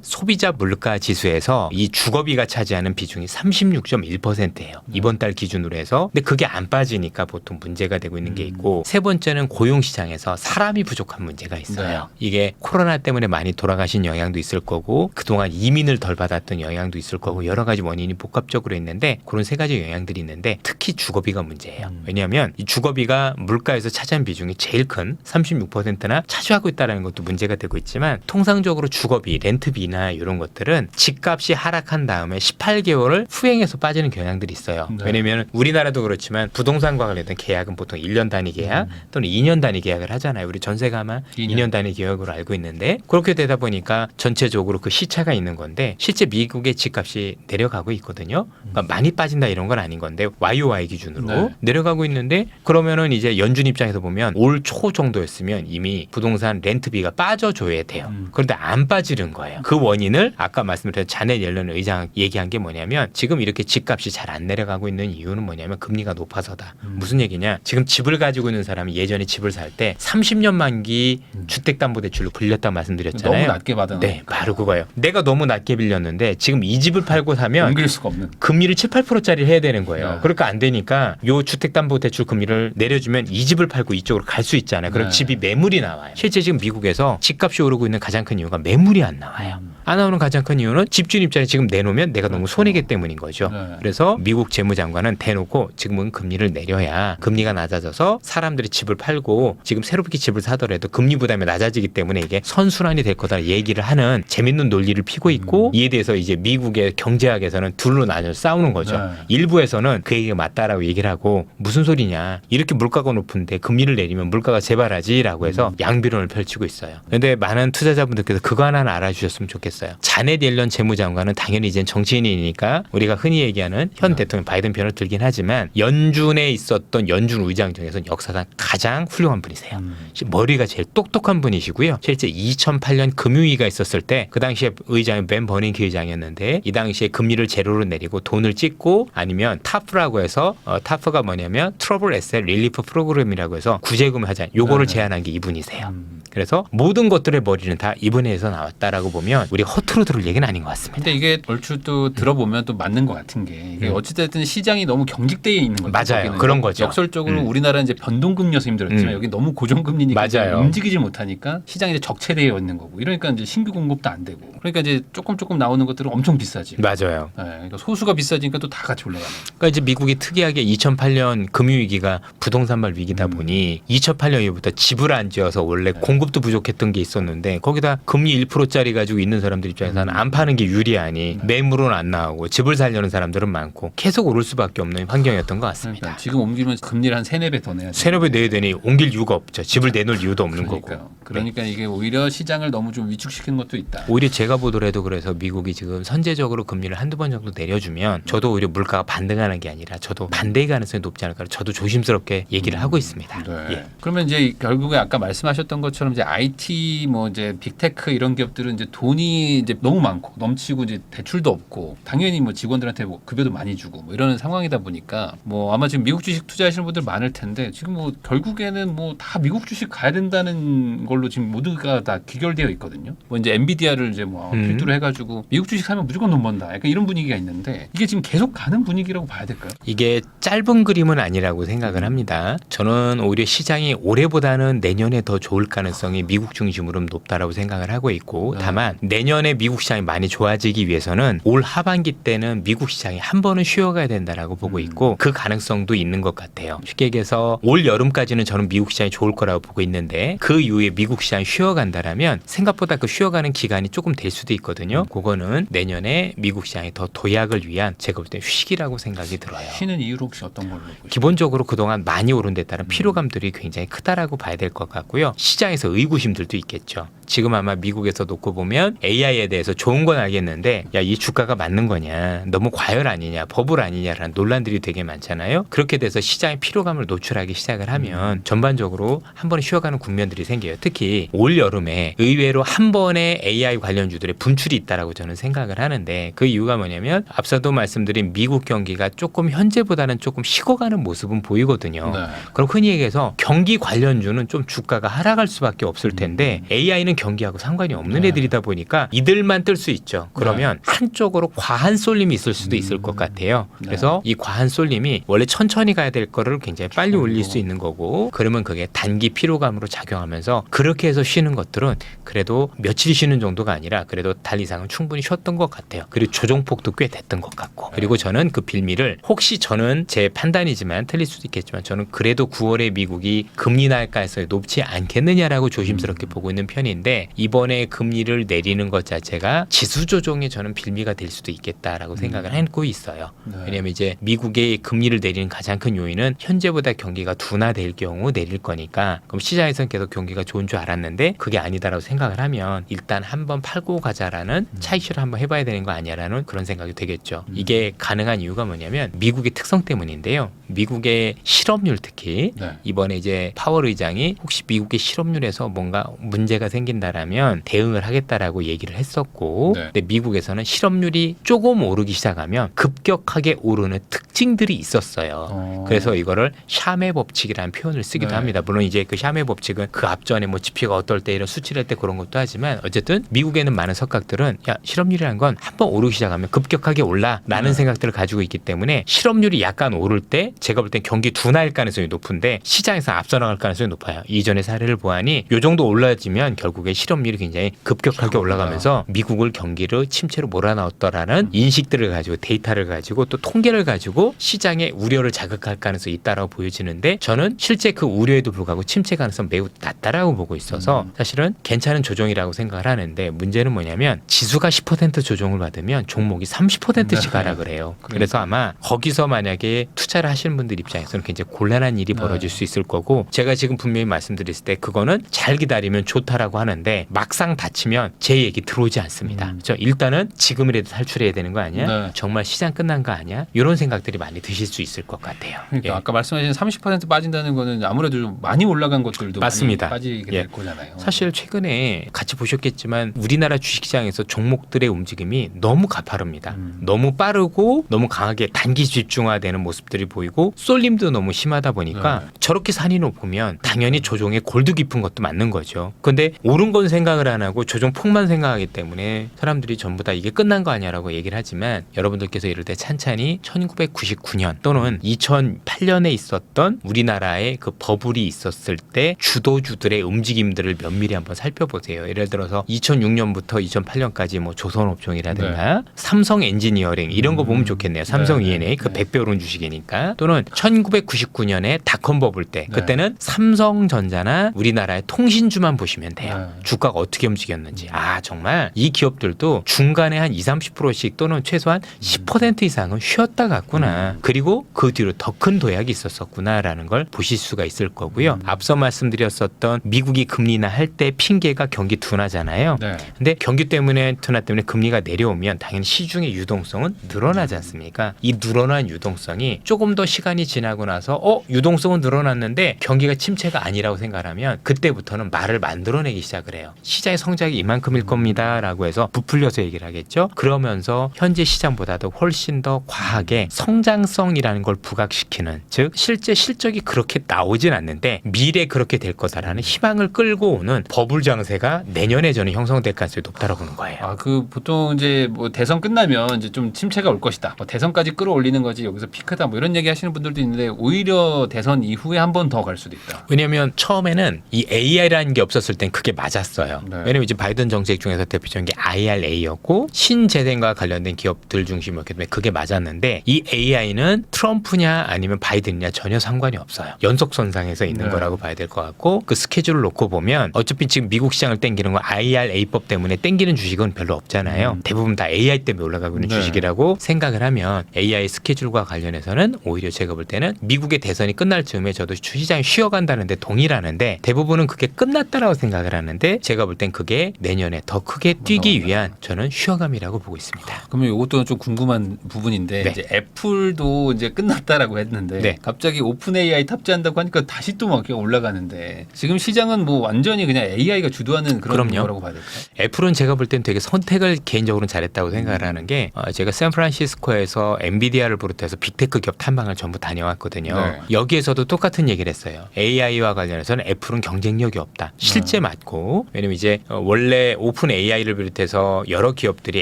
소비자 물가 지수에서 이 주거비가 차지하는 비중이 36.1%예요. 이번 달 기준으로 해서. 근데 그게 안 빠지니까 보통 문제가 되고 있는 게 있고 세 번째는 고용 시장에서 사람이 부족한 문제가 있어요. 이게 코로나 때문에 많이 돌아가신 영향도 있을 거고 그동안 이민을 덜 받았던 영향도 있을 거고 여러 가지 원인이 복합적으로 있는데 그런 세 가지 영향들이 있는데 특히 주거비가 문제예요. 왜냐하면 이 주거비가 물가에서 차지한 비중이 제일 큰 36%나 차지하고 있다는 것도 문제가 되고 있지만 통상적으로 주거비, 렌트비나 이런 것들은 집값이 하락한 다음에 18개월을 후행해서 빠지는 경향들이 있어요.
네.
왜냐하면 우리나라도 그렇지만 부동산과 관련된 계약은 보통 1년 단위 계약 또는 2년 단위 계약을 하잖아요. 우리 전세가 아마 2년 단위 계약으로 알고 있는데 그렇게 되다 보니까 전체적으로 그 시차가 있는 건데 실제 미국의 집값이 내려가고 있거든요. 그러니까 많이 빠진다 이런 건 아닌 건데 YOY 기준으로
네.
내려가고 있는데 그러면은 이제 연준 입장에서 보면 올 초 정도였으면 이미 부동산 렌트비가 빠져줘야 돼요. 그런데 안 빠지는 거예요. 그 원인을 아까 말씀드린 자넷 옐런 의장 얘기한 게 뭐냐면 지금 이렇게 집값이 잘 안 내려가고 있는 이유는 뭐냐면 금리가 높아서다. 무슨 얘기냐? 지금 집을 가지고 있는 사람이 예전에 집을 살 때 30년 만기 주택담보대출로 불렸다고 말씀드렸잖아요.
너무 낮게 받아.
네, 바로 그거예요. 내가 너무 낮게 빌렸는데 지금 이 집을 팔고 사면
옮길 수가 없는.
금리를 7, 8%짜리 해야 되는 거예요.
네.
그러니까 안 되니까 요 주택담보대출 금리를 내려주면 이 집을 팔고 이쪽으로 갈 수 있잖아요. 그럼
네.
집이 매물이 나와요. 실제 지금 미국에서 집값이 오르고 있는 가장 큰 이유가 매물이 안 나와요. 안 나오는 가장 큰 이유는 집주인 입장에 지금 내놓으면 내가 너무 손해기 때문인 거죠.
네.
그래서 미국 재무장관은 대놓고 지금은 금리를 내려야 금리가 낮아져서 사람들이 집을 팔고 지금 새롭게 집을 사더라도 금리 부담이 낮아지기 때문에 이게 선순환이 될 거다 얘기를 하는 재밌는 논리를 피고 있고 이에 대해서 이제 미국의 경제학에서는 둘로 나눠 싸우는 거죠.
네.
일부에서는 그 얘기가 맞다라고 얘기를 하고 무슨 소리냐 이렇게 물가가 높은데 금리를 내리면 물가가 재발하지라고 해서 양비론을 펼치고 있어요. 그런데 많은 투자자분들께서 그거 하나는 알아주셨으면 좋겠어요. 자넷 옐런 재무장관은 당연히 이제 정치인이니까 우리가 흔히 얘기하는 현 대통령 바이든 편을 들긴 하지만 연준에 있었던 연준 의장 중에서는 역사상 가장 훌륭한 분이세요. 머리가 제일 똑똑한 분이시고요. 실제 2008년 금융위기가 있었을 때 그 당시에 의장이 벤 버닝키 의장이었는데 이 당시에 금리를 제로로 내리고 돈을 찍고 아니면 타프라고 해서 타프가 뭐냐면 트러블 에셋 릴리프 프로그램이라고 해서 구제금을 하자. 요거를 제안한 게 이분이세요. 그래서 모든 것들의 머리는 다 이분에서 나왔다라고 보면 우리 허투루 들을 얘기는 아닌 것 같습니다.
근데 이게 얼추 또 들어보면 또 맞는 것 같은 게 이게 어찌됐든 시장이 너무 경직되어 있는 거죠.
맞아요.
거기는.
그런 거죠.
역설적으로 우리나라는 이제 변동금리여서 힘들었지만 여기 너무 고정금리니까 이제
맞아요.
움직이질 못하니까 시장이 이제 적체되어 있는 거고 이러니까 이제 신규 공급도 안 되고 그러니까 이제 조금 나오는 것들은 엄청 비싸지.
맞아요.
네, 그러니까 소수가 비싸지니까 또 다 같이 올라가는.
그러니까 이제 미국이 특이하게 2008년 금융위기가 부동산발 위기다 보니 2008년 이후부터 집을 안 지어서 원래 공급도 부족했던 게 있었는데 거기다 금리 1%짜리 가지고 있는 사람들 입장에서는 안 파는 게 유리하니 매물은 안 나오고 집을 살려는 사람들은 많고 계속 오를 수밖에 없는 환경이었던 것 같습니다.
그러니까 지금 옮기면 금리를 한 3-4배 더 내야 돼.
세너배 내야 되니 옮길 이유가 없죠. 집을 내놓을 이유도 없는 거고.
그러니까 이게 오히려 시장을 너무 좀 위축시키는 것도 있다.
오히려 제가 보더라도 그래서 미국이 지금 선제적으로 금리를 한두 번 정도 내려주면 저도 오히려 물가가 반등하는 게 아니라 저도 반대의 가능성이 높지 않을까 저도 조심스럽게 얘기를 하고 있습니다.
네.
예.
그러면 이제 결국에 아까 말씀하셨던 것처럼 이제 IT 뭐 이제 빅테크 이런 기업들은 이제 돈이 이제 너무 많고 넘치고 이제 대출도 없고 당연히 뭐 직원들한테 뭐 급여도 많이 주고 뭐 이러는 상황이다 보니까 뭐 아마 지금 미국 주식 투자하시는 분들 많을 텐데 지금 뭐 결국에는 뭐 다 미국 주식 가야 된다는 걸로 지금 모두가 다 귀결되어 있거든요. 뭐 이제 엔비디아를 이제 뭐 필두로 해가지고 미국 주식 사면 무조건 돈 번다. 약간 이런 분위기가 있는데 이게 지금 계속 가는 분위기라고 봐야 될까요?
이게 짧은 그림은 아니라고 생각을 합니다. 저는 오히려 시장이 올해보다는 내년에 더 좋을 가능성이 가능성이 미국 중심으로 높다라고 생각을 하고 있고,
네.
다만 내년에 미국 시장이 많이 좋아지기 위해서는 올 하반기 때는 미국 시장이 한 번은 쉬어가야 된다라고 보고 있고, 그 가능성도 있는 것 같아요. 쉽게 얘기해서 올 여름까지는 저는 미국 시장이 좋을 거라고 보고 있는데, 그 이후에 미국 시장이 쉬어간다라면 생각보다 그 쉬어가는 기간이 조금 될 수도 있거든요. 그거는 내년에 미국 시장이 더 도약을 위한 제가 볼 때 휴식이라고 생각이 들어요.
쉬는 이유로 혹시 어떤 걸로 보시나요?
기본적으로 그동안 많이 오른 데 따른 피로감들이 굉장히 크다라고 봐야 될 것 같고요. 시장에서 의구심들도 있겠죠. 지금 아마 미국에서 놓고 보면 AI에 대해서 좋은 건 알겠는데, 야, 이 주가가 맞는 거냐, 너무 과열 아니냐, 버블 아니냐라는 논란들이 되게 많잖아요. 그렇게 돼서 시장의 피로감을 노출하기 시작을 하면 전반적으로 한 번에 쉬어가는 국면들이 생겨요. 특히 올 여름에 의외로 한 번에 AI 관련주들의 분출이 있다라고 저는 생각을 하는데, 그 이유가 뭐냐면 앞서도 말씀드린 미국 경기가 조금 현재보다는 조금 식어가는 모습은 보이거든요.
네.
그럼 흔히 얘기해서 경기 관련주는 좀 주가가 하락할 수밖에 없을 텐데, AI는 경기하고 상관이 없는
네.
애들이다 보니까 이들만 뜰 수 있죠. 그러면 한쪽으로 과한 쏠림이 있을 수도 있을 것 같아요.
네.
그래서 이 과한 쏠림이 원래 천천히 가야 될 거를 굉장히 빨리 올릴 수 있는 거고, 그러면 그게 단기 피로감으로 작용하면서 그렇게 해서 쉬는 것들은 그래도 며칠 쉬는 정도가 아니라 그래도 달 이상은 충분히 쉬었던 것 같아요. 그리고 조정폭도 꽤 됐던 것 같고, 그리고 저는 그 빌미를, 혹시 저는 제 판단이지만 틀릴 수도 있겠지만 저는 그래도 9월에 미국이 금리 날 가능성이 높지 않겠느냐라고 조심스럽게 보고 있는 편인데, 이번에 금리를 내리는 것 자체가 지수 조정에 저는 빌미가 될 수도 있겠다라고 생각을 하고 있어요.
네.
왜냐하면 이제 미국의 금리를 내리는 가장 큰 요인은 현재보다 경기가 둔화될 경우 내릴 거니까, 그럼 시장에서는 계속 경기가 좋은 줄 알았는데 그게 아니다라고 생각을 하면 일단 한번 팔고 가자라는 차익실을 한번 해봐야 되는 거 아니야라는 그런 생각이 되겠죠. 이게 가능한 이유가 뭐냐면 미국의 특성 때문인데요. 미국의 실업률, 특히
네.
이번에 이제 파월 의장이 혹시 미국의 실업률에서 뭔가 문제가 생긴다라면 대응을 하겠다라고 얘기를 했었고,
네.
근데 미국에서는 실업률이 조금 오르기 시작하면 급격하게 오르는 특징들이 있었어요. 그래서 이거를 샤메 법칙이라는 표현을 쓰기도
네.
합니다. 물론 이제 그 샤메 법칙은 그 앞전에 뭐 지표가 어떨 때 이런 수치를 할 때 그런 것도 하지만, 어쨌든 미국에는 많은 석학들은 야, 실업률이라는 건 한번 오르기 시작하면 급격하게 올라라는
네.
생각들을 가지고 있기 때문에 실업률이 약간 오를 때 제가 볼 땐 경기 둔화일 가능성이 높은데 시장에서 앞서 나갈 가능성이 높아요. 이전의 사례를 보아니 이 정도 올라지면 결국에 실업률이 굉장히 급격하게 올라가면서 미국을 경기를 침체로 몰아넣었더라는 인식들을 가지고, 데이터를 가지고 또 통계를 가지고 시장의 우려를 자극할 가능성이 있다라고 보여지는데, 저는 실제 그 우려에도 불구하고 침체 가능성 매우 낮다라고 보고 있어서 사실은 괜찮은 조정이라고 생각을 하는데, 문제는 뭐냐면 지수가 10% 조정을 받으면 종목이 30%씩
네.
하락을 해요. 그래서 아마 거기서 만약에 투자를 하시는 분들 입장에서는 굉장히 곤란한 일이 벌어질 수 있을 거고, 제가 지금 분명히 말씀드렸을 때 그거는 잘 기다리면 좋다라고 하는데 막상 다치면 제 얘기 들어오지 않습니다. 그렇죠? 일단은 지금이라도 탈출해야 되는 거 아니야?
네.
정말 시장 끝난 거 아니야? 이런 생각들이 많이 드실 수 있을 것 같아요.
그러니까
예.
아까 말씀하신 30% 빠진다는 거는 아무래도 좀 많이 올라간 것들도
맞습니다.
많이 빠지게
예.
될 거잖아요.
사실 최근에 같이 보셨겠지만 우리나라 주식시장에서 종목들의 움직임이 너무 가파릅니다. 너무 빠르고 너무 강하게 단기 집중화되는 모습들이 보이고 쏠림도 너무 심하다 보니까
네.
저렇게 산인을 보면 당연히 조종에 골도 깊은 것도 맞는 거죠. 근데 오른 건 생각을 안 하고 조종폭만 생각하기 때문에 사람들이 전부 다 이게 끝난 거 아니야라고 얘기를 하지만, 여러분들께서 이럴 때 찬찬히 1999년 또는 2008년에 있었던 우리나라의 그 버블이 있었을 때 주도주들의 움직임들을 면밀히 한번 살펴보세요. 예를 들어서 2006년부터 2008년까지 뭐 조선업종이라든가 삼성 엔지니어링 이런 거 보면 좋겠네요. 삼성
네.
E&A 그 100배 오른 주식이니까. 또는 1999년에 닷컴 버블 때
네.
그때는 삼성전자나 우리나라의 통신주만 보시면 돼요.
네.
주가가 어떻게 움직였는지. 아, 정말 이 기업들도 중간에 한 20-30%씩 또는 최소한 10% 이상은 쉬었다 갔구나. 그리고 그 뒤로 더 큰 도약이 있었었구나라는 걸 보실 수가 있을 거고요. 앞서 말씀드렸었던 미국이 금리 인하 할 때 핑계가 경기 둔화잖아요.
네.
근데 경기 때문에 둔화 때문에 금리가 내려오면 당연히 시중의 유동성은 늘어나지 않습니까? 이 늘어난 유동성이 조금 더 시간이 지나고 나서 유동성은 늘어났는데 경기가 침체가 아니라고 생각하면 그때부터는 말을 만들어내기 시작을 해요. 시장의 성장이 이만큼일 겁니다라고 해서 부풀려서 얘기를 하겠죠. 그러면서 현재 시장보다도 훨씬 더 과하게 성장성이라는 걸 부각시키는, 즉 실제 실적이 그렇게 나오진 않는데 미래 그렇게 될 거다라는 희망을 끌고 오는 버블 장세가 내년에 저는 형성될 가능성이 높다라고 보는 거예요.
아, 그 보통 이제 뭐 대선 끝나면 이제 좀 침체가 올 것이다. 뭐 대선까지 끌어올리는 거지 여기서 피크다. 뭐 이런 얘기 하시는 하시는 분들도 있는데 오히려 대선 이후에 한 번 더 갈 수도 있다.
왜냐하면 처음에는 이 AI라는 게 없었을 땐 그게 맞았어요.
네.
왜냐하면 이제 바이든 정책 중에서 대표적인 게 IRA였고 신재생과 관련된 기업들 중심이었기 때문에 그게 맞았는데 이 AI는 트럼프냐 아니면 바이든이냐 전혀 상관이 없어요. 연속선상에서 있는
네.
거라고 봐야 될 것 같고 그 스케줄을 놓고 보면 어차피 지금 미국 시장을 땡기는 건 IRA법 때문에 땡기는 주식은 별로 없잖아요. 대부분 다 AI 때문에 올라가고 있는
네.
주식이라고 생각을 하면 AI 스케줄과 관련해서는 오히려 제가 볼 때는 미국의 대선이 끝날 즈음에 저도 시장이 쉬어간다는데 동의하는데 대부분은 그게 끝났다라고 생각을 하는데 제가 볼 땐 그게 내년에 더 크게 뛰기 위한 저는 쉬어감이라고 보고 있습니다.
그러면 이것도 좀 궁금한 부분인데
네.
이제 애플도 이제 끝났다라고 했는데
네.
갑자기 오픈 AI 탑재한다고 하니까 다시 또 막 올라가는데 지금 시장은 뭐 완전히 그냥 AI가 주도하는 그런
그럼요.
거라고 봐야 될까요?
애플은 제가 볼 땐 되게 선택을 개인적으로는 잘했다고 생각을 하는 게 제가 샌프란시스코에서 엔비디아를 비롯해서 빅테크 기업 탐방을 전부 다녀왔거든요.
네.
여기에서도 똑같은 얘기를 했어요. AI와 관련해서는 애플은 경쟁력이 없다. 실제 맞고 왜냐면 이제 원래 오픈 AI를 비롯해서 여러 기업들이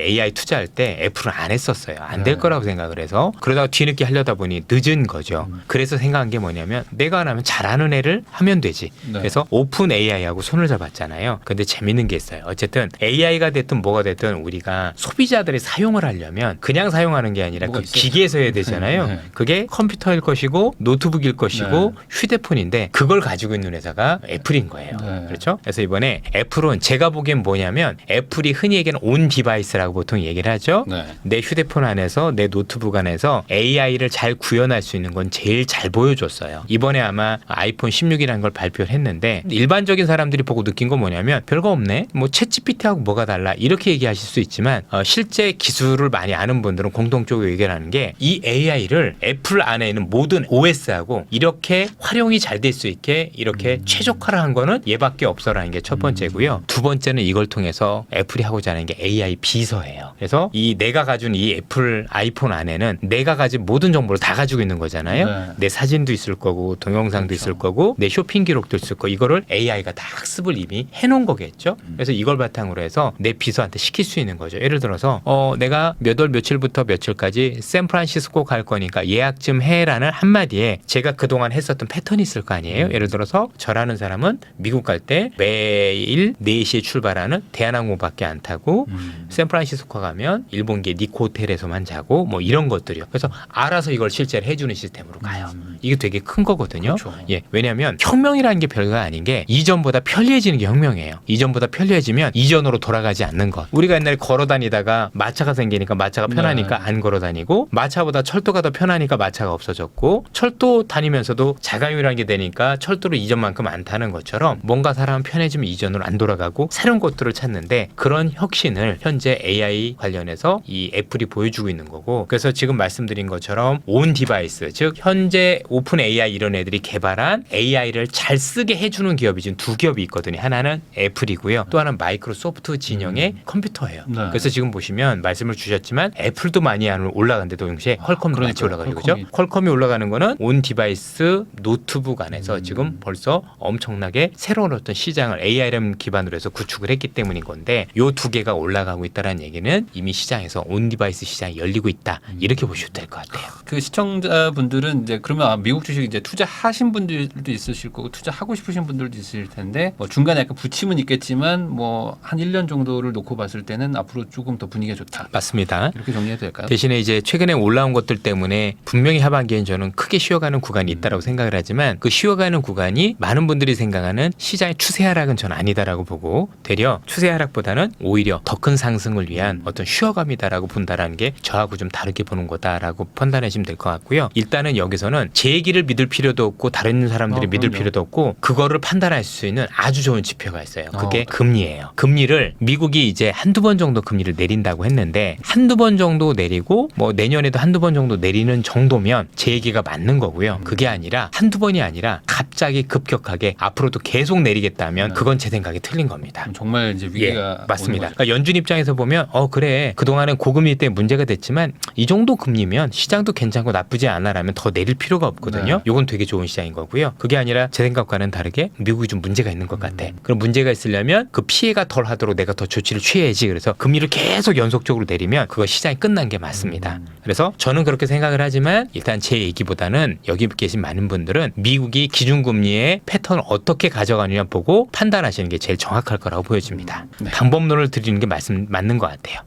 AI 투자할 때 애플은 안 했었어요. 안 될
네.
거라고 생각을 해서 그러다가 뒤늦게 하려다 보니 늦은 거죠. 그래서 생각한 게 뭐냐면 내가 안 하면 잘하는 애를 하면 되지.
네.
그래서 오픈 AI하고 손을 잡았잖아요. 근데 재밌는 게 있어요. 어쨌든 AI가 됐든 뭐가 됐든 우리가 소비자들이 사용을 하려면 그냥 사용하는 게 아니라
뭐가
그
있어요?
기기에서 해야 되잖아요.
네.
그게 컴퓨터일 것이고 노트북일 것이고 휴대폰인데 그걸 가지고 있는 회사가 애플인 거예요.
네.
그렇죠? 그래서 이번에 애플은 제가 보기엔 뭐냐면 애플이 흔히 얘기하는 온 디바이스라고 보통 얘기를 하죠.
네.
내 휴대폰 안에서 내 노트북 안에서 AI를 잘 구현할 수 있는 건 제일 잘 보여줬어요. 이번에 아마 아이폰 16이라는 걸 발표를 했는데 일반적인 사람들이 보고 느낀 건 뭐냐면 별거 없네. 뭐 챗GPT하고 뭐가 달라 이렇게 얘기하실 수 있지만 실제 기술을 많이 아는 분들은 공통적으로 얘기를 하는 게 이 AI를 애플 안에 있는 모든 OS하고 이렇게 활용이 잘 될 수 있게 이렇게 최적화를 한 거는 얘밖에 없어라는 게 첫 번째고요. 두 번째는 이걸 통해서 애플이 하고자 하는 게 AI 비서예요. 그래서 이 내가 가진 이 애플 아이폰 안에는 내가 가진 모든 정보를 다 가지고 있는 거잖아요.
네.
내 사진도 있을 거고 동영상도
그렇죠.
있을 거고 내 쇼핑 기록도 있을 거고 이거를 AI가 다 학습을 이미 해놓은 거겠죠. 그래서 이걸 바탕으로 해서 내 비서한테 시킬 수 있는 거죠. 예를 들어서 내가 몇 월 며칠부터 며칠까지 샌프란시스코 갈 거니까 예약 좀 해라는 한마디에 제가 그동안 했었던 패턴이 있을 거 아니에요. 예를 들어서 저라는 사람은 미국 갈 때 매일 4시에 출발하는 대한항공밖에 안 타고 샌프란시스코 가면 일본계 니코 호텔에서만 자고 뭐 이런 것들이요. 그래서 알아서 이걸 실제로 해주는 시스템으로 가요. 이게 되게 큰 거거든요.
그렇죠.
예, 왜냐하면 혁명이라는 게 별거 아닌 게 이전보다 편리해지는 게 혁명이에요. 이전보다 편리해지면 이전으로 돌아가지 않는 것. 우리가 옛날에 걸어 다니다가 마차가 생기니까 마차가 편하니까
네.
안 걸어 다니고 마차보다 철도가 더 편하니까 마차가 없어졌고 철도 다니면서도 자가용이라는 게 되니까 철도를 이전만큼 안 타는 것처럼 뭔가 사람은 편해지면 이전으로 안 돌아가고 새로운 것들을 찾는데 그런 혁신을 현재 AI 관련해서 이 애플이 보여주고 있는 거고 그래서 지금 말씀드린 것처럼 온 디바이스 즉 현재 오픈 AI 이런 애들이 개발한 AI를 잘 쓰게 해주는 기업이 지금 두 기업이 있거든요. 하나는 애플이고요. 또 하나는 마이크로소프트 진영의 컴퓨터예요.
네.
그래서 지금 보시면 말씀을 주셨지만 애플도 많이 안 올라가는데 동시에 퀄컴도 같이
그러니까요.
올라가죠. 그죠? 퀄컴이 올라가는 거는 온 디바이스 노트북 안에서 지금 벌써 엄청나게 새로운 어떤 시장을 ARM 기반으로 해서 구축을 했기 때문인 건데 요 두 개가 올라가고 있다는 얘기는 이미 시장에서 온 디바이스 시장이 열리고 있다. 이렇게 보셔도 될 것 같아요.
그 시청자분들은 이제 그러면 미국 주식 이제 투자하신 분들도 있으실 거고 투자하고 싶으신 분들도 있을 텐데 뭐 중간에 약간 부침은 있겠지만 뭐 한 1년 정도를 놓고 봤을 때는 앞으로 조금 더 분위기가 좋다.
맞습니다.
이렇게 정리해도 될까요?
대신에 이제 최근에 올라온 것들 때문에 분명히 하반기엔 저는 크게 쉬어가는 구간이 있다라고 생각을 하지만 그 쉬어가는 구간이 많은 분들이 생각하는 시장의 추세 하락은 저는 아니다라고 보고 되려 추세 하락보다는 오히려 더 큰 상승을 위한 어떤 쉬어감이다라고 본다라는 게 저하고 좀 다르게 보는 거다라고 판단하시면 될 것 같고요. 일단은 여기서는 제 얘기를 믿을 필요도 없고 다른 사람들이 믿을
그럼요.
필요도 없고 그거를 판단할 수 있는 아주 좋은 지표가 있어요. 그게
네.
금리예요. 금리를 미국이 이제 한두 번 정도 금리를 내린다고 했는데 한두 번 정도 내리고 뭐 내년에도 한두 번 정도 내리는 정도면 제 얘기가 맞는 거고요. 그게 아니라 한두 번이 아니라 갑자기 급격하게 앞으로도 계속 내리겠다면 그건 제 생각이 틀린 겁니다.
그럼 정말 이제 위기가
예, 맞습니다.
오는 거죠.
그러니까 연준 입장에서 보면 그래 그동안은 고금리 때문에 문제가 됐지만 이 정도 금리면 시장도 괜찮고 나쁘지 않아라면 더 내릴 필요가 없거든요.
네.
이건 되게 좋은 시장인 거고요. 그게 아니라 제 생각과는 다르게 미국이 좀 문제가 있는 것 같아. 그럼 문제가 있으려면 그 피해가 덜 하도록 내가 더 조치를 취해야지. 그래서 금리를 계속 연속적으로 내리면 그거 시장이 끝난 게 맞습니다. 그래서 저는 그렇게 생각을 하지만 일단 일단 제 얘기보다는 여기 계신 많은 분들은 미국이 기준금리의 패턴을 어떻게 가져가느냐 보고 판단하시는 게 제일 정확할 거라고 보여집니다. 방법론을 드리는 게 맞는 것 같아요.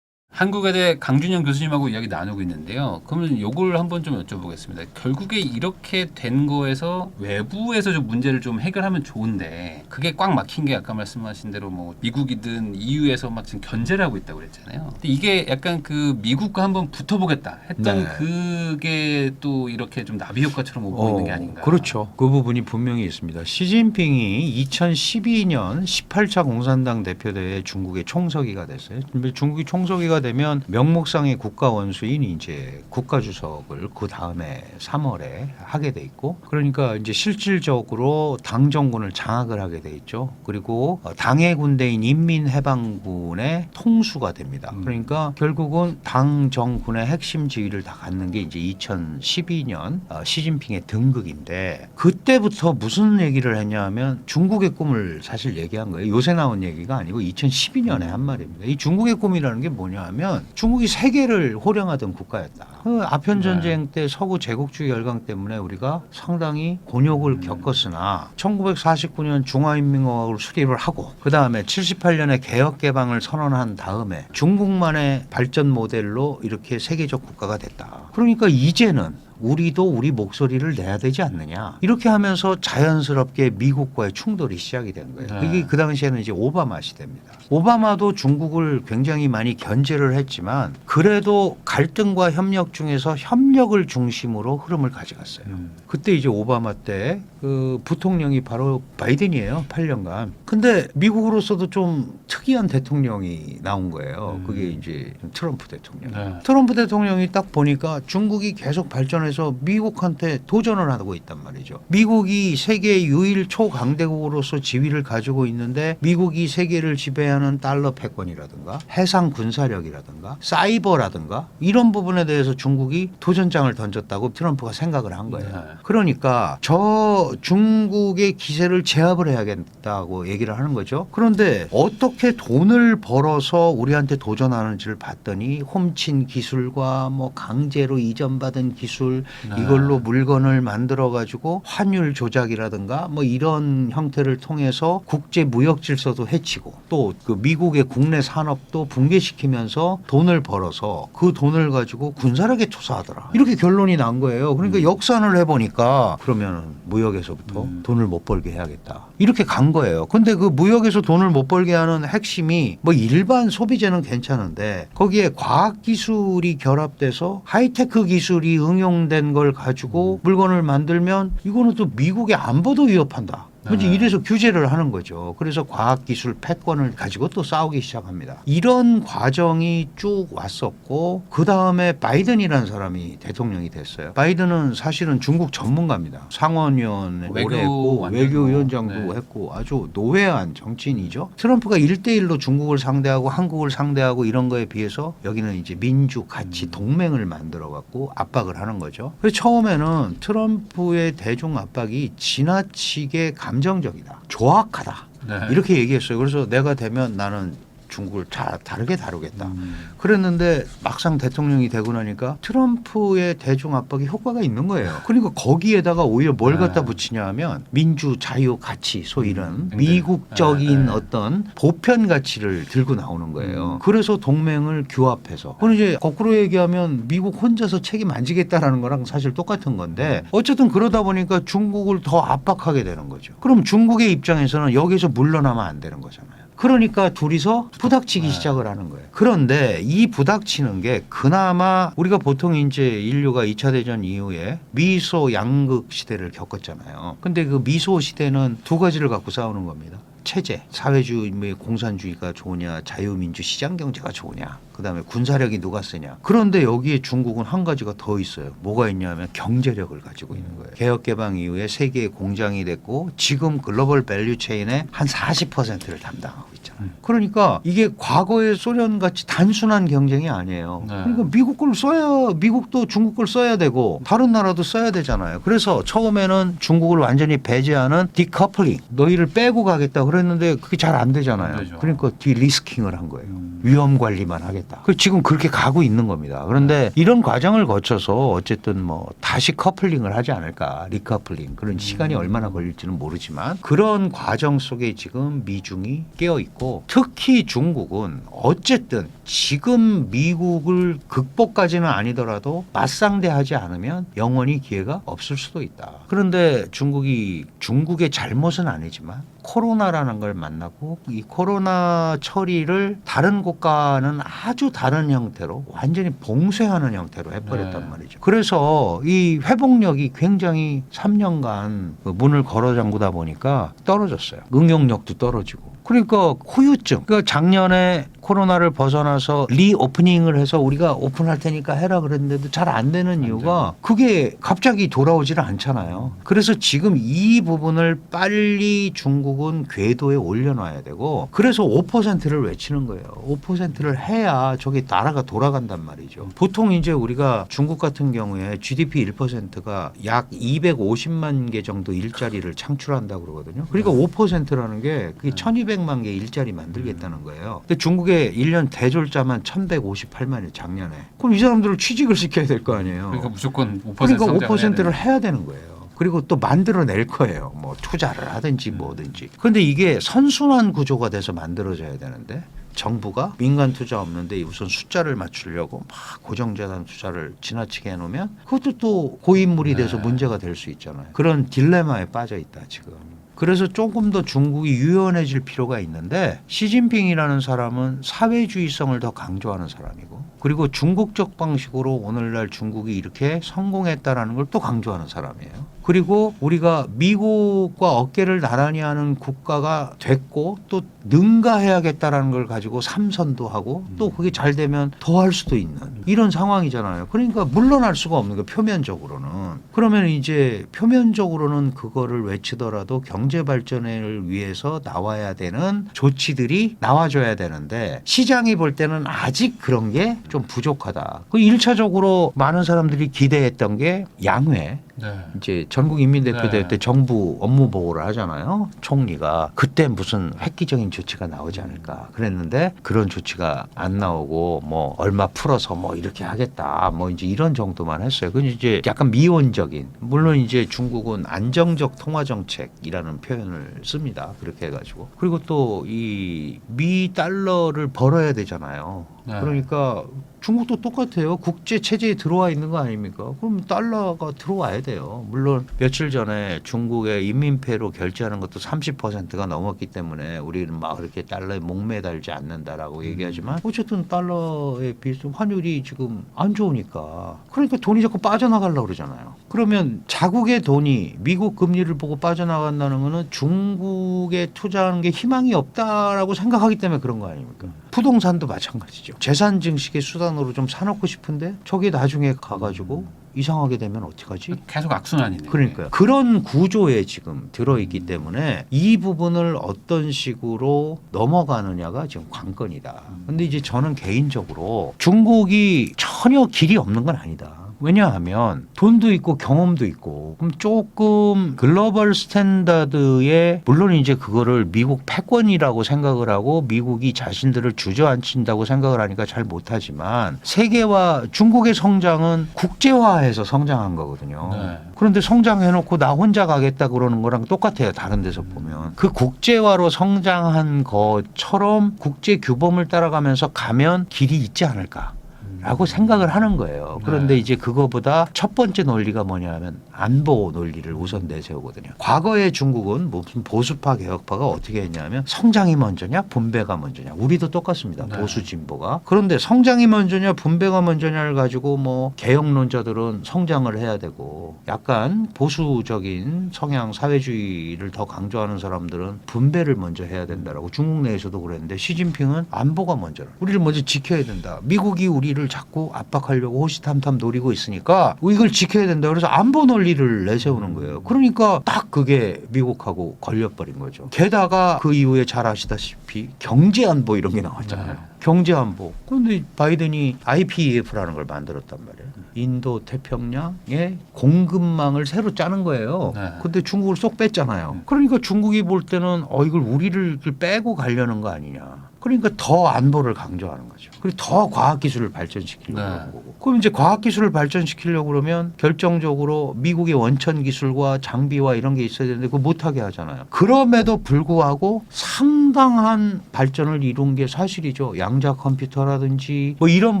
한국외대 강준영 교수님하고 이야기 나누고 있는데요. 그러면 요걸 한번 좀 여쭤보겠습니다. 결국에 이렇게 된 거에서 외부에서 좀 문제를 좀 해결하면 좋은데 그게 꽉 막힌 게 아까 말씀하신 대로 뭐 미국이든 EU에서 막 지금 견제를 하고 있다고 그랬잖아요. 근데 이게 약간 그 미국과 한번 붙어보겠다 했던 그게 또 이렇게 좀 나비 효과처럼 오고 있는 게 아닌가.
그렇죠. 그 부분이 분명히 있습니다. 시진핑이 2012년 18차 공산당 대표대회 중국의 총서기가 됐어요. 중국이 총서기가 되면 명목상의 국가 원수인 이제 국가주석을 그 다음에 3월에 하게 돼 있고, 그러니까 이제 실질적으로 당 정권을 장악을 하게 돼 있죠. 그리고 당해 군대인 인민해방군의 통수가 됩니다. 그러니까 결국은 당 정군의 핵심 지위를 다 갖는 게 이제 2012년 시진핑의 등극인데, 그때부터 무슨 얘기를 했냐면 중국의 꿈을 사실 얘기한 거예요. 요새 나온 얘기가 아니고 2012년에 한 말입니다. 이 중국의 꿈이라는 게 뭐냐면 중국이 세계를 호령하던 국가였다. 그 아편 전쟁 때 서구 제국주의 열강 때문에 우리가 상당히 곤욕을 겪었으나 1949년 중화인민공화국을 수립을 하고 그 다음에 78년에 개혁 개방을 선언한 다음에 중국만의 발전 모델로 이렇게 세계적 국가가 됐다. 그러니까 이제는 우리도 우리 목소리를 내야 되지 않느냐. 이렇게 하면서 자연스럽게 미국과의 충돌이 시작이 된 거예요. 이게 그 당시에는 이제 오바마 시대입니다. 오바마도 중국을 굉장히 많이 견제를 했지만 그래도 갈등과 협력 중에서 협력을 중심으로 흐름을 가져갔어요. 그때 이제 오바마 때 그 부통령이 바로 바이든이에요. 8년간. 근데 미국으로서도 좀 특이한 대통령이 나온 거예요. 그게 이제 트럼프 대통령. 트럼프 대통령이 딱 보니까 중국이 계속 발전해서 미국한테 도전을 하고 있단 말이죠. 미국이 세계 유일 초강대국으로서 지위를 가지고 있는데 미국이 세계를 지배하는 달러 패권이라든가 해상 군사력이라든가 사이버라든가 이런 부분에 대해서 중국이 도전장을 던졌다고 트럼프가 생각을 한 거예요. 그러니까 저 중국의 기세를 제압을 해야겠다고 얘기를 하는 거죠. 그런데 어떻게 돈을 벌어서 우리한테 도전하는지를 봤더니 훔친 기술과 뭐 강제로 이전받은 기술, 이걸로 물건을 만들어 가지고 환율 조작이라든가 뭐 이런 형태를 통해서 국제 무역 질서도 해치고 또 그 미국의 국내 산업도 붕괴시키면서 돈을 벌어서 그 돈을 가지고 군사력에 투사하더라. 이렇게 결론이 난 거예요. 그러니까 역산을 해보니까 그러면 무역에서부터 돈을 못 벌게 해야겠다. 이렇게 간 거예요. 근데 그 무역에서 돈을 못 벌게 하는 핵심이 뭐 일반 소비재는 괜찮은데 거기에 과학기술이 결합돼서 하이테크 기술이 응용된 걸 가지고 물건을 만들면 이거는 또 미국의 안보도 위협한다. 이제 이래서 규제를 하는 거죠. 그래서 과학기술 패권을 가지고 또 싸우기 시작합니다. 이런 과정이 쭉 왔었고 그 다음에 바이든이라는 사람이 대통령이 됐어요. 바이든은 사실은 중국 전문가입니다. 상원의원 오래 했고 외교위원장도 했고 아주 노회한 정치인이죠. 트럼프가 1대1로 중국을 상대하고 한국을 상대하고 이런 거에 비해서 여기는 이제 민주 가치 동맹을 만들어 갖고 압박을 하는 거죠. 그래서 처음에는 트럼프의 대중 압박이 지나치게 감정적이다. 조악하다. 이렇게 얘기했어요. 그래서 내가 되면 나는 중국을 다르게 다루겠다. 그랬는데 막상 대통령이 되고 나니까 트럼프의 대중 압박이 효과가 있는 거예요. 그러니까 거기에다가 오히려 뭘 갖다 붙이냐 하면 민주, 자유, 가치, 소위 이런 미국적인 어떤 보편 가치를 들고 나오는 거예요. 그래서 동맹을 규합해서. 그럼 이제 거꾸로 얘기하면 미국 혼자서 책임 안 지겠다라는 거랑 사실 똑같은 건데 어쨌든 그러다 보니까 중국을 더 압박하게 되는 거죠. 그럼 중국의 입장에서는 여기서 물러나면 안 되는 거잖아요. 그러니까 둘이서 부닥치기 시작을 하는 거예요. 그런데 이 부닥치는 게 그나마 우리가 보통 이제 인류가 2차 대전 이후에 미소 양극 시대를 겪었잖아요. 근데 그 미소 시대는 두 가지를 갖고 싸우는 겁니다. 체제, 사회주의, 공산주의가 좋으냐, 자유민주 시장 경제가 좋으냐, 그다음에 군사력이 누가 쓰냐. 그런데 여기에 중국은 한 가지가 더 있어요. 뭐가 있냐면 경제력을 가지고 있는 거예요. 개혁 개방 이후에 세계의 공장이 됐고 지금 글로벌 밸류 체인의 한 40%를 담당하고 있잖아요. 그러니까 이게 과거의 소련 같이 단순한 경쟁이 아니에요.
네.
그러니까 미국 걸 써야 미국도 중국 걸 써야 되고 다른 나라도 써야 되잖아요. 그래서 처음에는 중국을 완전히 배제하는 디커플링, 너희를 빼고 가겠다 그랬는데 그게 잘 안 되잖아요.
안 되죠.
그러니까 디리스킹을 한 거예요. 위험 관리만 하겠다. 지금 그렇게 가고 있는 겁니다. 그런데 이런 과정을 거쳐서 어쨌든 뭐 다시 커플링을 하지 않을까, 리커플링 그런 시간이 얼마나 걸릴지는 모르지만 그런 과정 속에 지금 미중이 깨어 있고 특히 중국은 어쨌든 지금 미국을 극복까지는 아니더라도 맞상대하지 않으면 영원히 기회가 없을 수도 있다. 그런데 중국의 잘못은 아니지만 코로나라는 걸 만나고 이 코로나 처리를 다른 국가는 아주 다른 형태로 완전히 봉쇄하는 형태로 해버렸단
네.
말이죠. 그래서 이 회복력이 굉장히 3년간 문을 걸어 잠그다 보니까 떨어졌어요. 응용력도 떨어지고. 그러니까 후유증. 그러니까 작년에 코로나를 벗어나서 리오프닝을 해서 우리가 오픈할 테니까 해라 그랬는데도 잘 안 되는 이유가 그게 갑자기 돌아오지를 않잖아요. 그래서 지금 이 부분을 빨리 중국은 궤도에 올려놔야 되고 그래서 5%를 외치는 거예요. 5%를 해야 저기 나라가 돌아간단 말이죠. 보통 이제 우리가 중국 같은 경우에 GDP 1%가 약 250만 개 정도 일자리를 창출한다고 그러거든요. 그러니까 5%라는 게 그게 1200만 개 일자리 만들겠다는 거예요. 근데 중국의 1년 대졸자만 1158만이 작년에. 그럼 이 사람들을 취직을 시켜야 될 거 아니에요.
그러니까 무조건 5%
그러니까
성장을
5%를
해야
해야 되는 거예요. 그리고 또 만들어낼 거예요. 뭐 투자를 하든지 뭐든지. 그런데 이게 선순환 구조가 돼서 만들어져야 되는데 정부가 민간 투자 없는데 우선 숫자를 맞추려고 막 고정자산 투자를 지나치게 해놓으면 그것도 또 고인물이 돼서
네.
문제가 될 수 있잖아요. 그런 딜레마에 빠져 있다 지금. 그래서 조금 더 중국이 유연해질 필요가 있는데 시진핑이라는 사람은 사회주의성을 더 강조하는 사람이고 그리고 중국적 방식으로 오늘날 중국이 이렇게 성공했다라는 걸 또 강조하는 사람이에요. 그리고 우리가 미국과 어깨를 나란히 하는 국가가 됐고 또 능가해야겠다라는 걸 가지고 삼선도 하고 또 그게 잘 되면 더 할 수도 있는 이런 상황이잖아요. 그러니까 물러날 수가 없는 거예요. 표면적으로는. 그러면 이제 표면적으로는 그거를 외치더라도 경제 발전을 위해서 나와야 되는 조치들이 나와줘야 되는데 시장이 볼 때는 아직 그런 게 좀 부족하다. 그 1차적으로 많은 사람들이 기대했던 게 양회.
네.
이제 전국인민대표대회
네.
때 정부 업무 보고를 하잖아요. 총리가 그때 무슨 획기적인 조치가 나오지 않을까 그랬는데 그런 조치가 안 나오고 뭐 얼마 풀어서 뭐 이렇게 하겠다 뭐 이제 이런 정도만 했어요. 그건 이제 약간 미온적인 물론 이제 중국은 안정적 통화 정책이라는 표현을 씁니다. 그렇게 해가지고 그리고 또 이 미 달러를 벌어야 되잖아요.
네.
그러니까 중국도 똑같아요. 국제 체제에 들어와 있는 거 아닙니까? 그럼 달러가 들어와야 돼요. 물론 며칠 전에 중국의 인민폐로 결제하는 것도 30%가 넘었기 때문에 우리는 막 그렇게 달러에 목매달지 않는다라고 얘기하지만 어쨌든 달러에 비해서 환율이 지금 안 좋으니까 그러니까 돈이 자꾸 빠져나가려고 그러잖아요. 그러면 자국의 돈이 미국 금리를 보고 빠져나간다는 거는 중국에 투자하는 게 희망이 없다라고 생각하기 때문에 그런 거 아닙니까? 부동산도 마찬가지죠. 재산 증식의 수단으로 좀 사놓고 싶은데 저게 나중에 가가지고 이상하게 되면 어떡하지?
계속 악순환이네요.
그러니까요. 그런 구조에 지금 들어있기 때문에 이 부분을 어떤 식으로 넘어가느냐가 지금 관건이다. 근데 이제 저는 개인적으로 중국이 전혀 길이 없는 건 아니다. 왜냐하면 돈도 있고 경험도 있고 그럼 조금 글로벌 스탠다드에 물론 이제 그거를 미국 패권이라고 생각을 하고 미국이 자신들을 주저앉힌다고 생각을 하니까 잘 못하지만 세계와 중국의 성장은 국제화해서 성장한 거거든요.
네.
그런데 성장해놓고 나 혼자 가겠다 그러는 거랑 똑같아요. 다른 데서 보면. 그 국제화로 성장한 것처럼 국제 규범을 따라가면서 가면 길이 있지 않을까. 라고 생각을 하는 거예요. 그런데 이제 그거보다 첫 번째 논리가 뭐냐면 안보 논리를 우선 내세우거든요. 과거의 중국은 무슨 보수파 개혁파가 어떻게 했냐면 성장이 먼저냐 분배가 먼저냐. 우리도 똑같습니다.
네.
보수 진보가. 그런데 성장이 먼저냐 분배가 먼저냐를 가지고 뭐 개혁론자들은 성장을 해야 되고 약간 보수적인 성향 사회주의를 더 강조하는 사람들은 분배를 먼저 해야 된다라고 중국 내에서도 그랬는데 시진핑은 안보가 먼저라. 우리를 먼저 지켜야 된다. 미국이 우리를 자꾸 압박하려고 호시탐탐 노리고 있으니까 이걸 지켜야 된다. 그래서 안보 논리를 내세우는 거예요. 그러니까 딱 그게 미국하고 걸려버린 거죠. 게다가 그 이후에 잘 아시다시피 경제 안보 이런 게 나왔잖아요.
네.
경제 안보. 그런데 바이든이 IPEF라는 걸 만들었단 말이에요. 인도 태평양의 공급망을 새로 짜는 거예요.
네.
근데 중국을 쏙 뺐잖아요. 그러니까 중국이 볼 때는 이걸 우리를 빼고 가려는 거 아니냐. 그러니까 더 안보를 강조하는 거죠. 그리고 더 과학기술을 발전시키려고
네.
하는 거고. 그럼 이제 과학기술을 발전시키려고 그러면 결정적으로 미국의 원천 기술과 장비와 이런 게 있어야 되는데 그거 못하게 하잖아요. 그럼에도 불구하고 상당한 발전을 이룬 게 사실이죠. 양자 컴퓨터라든지 뭐 이런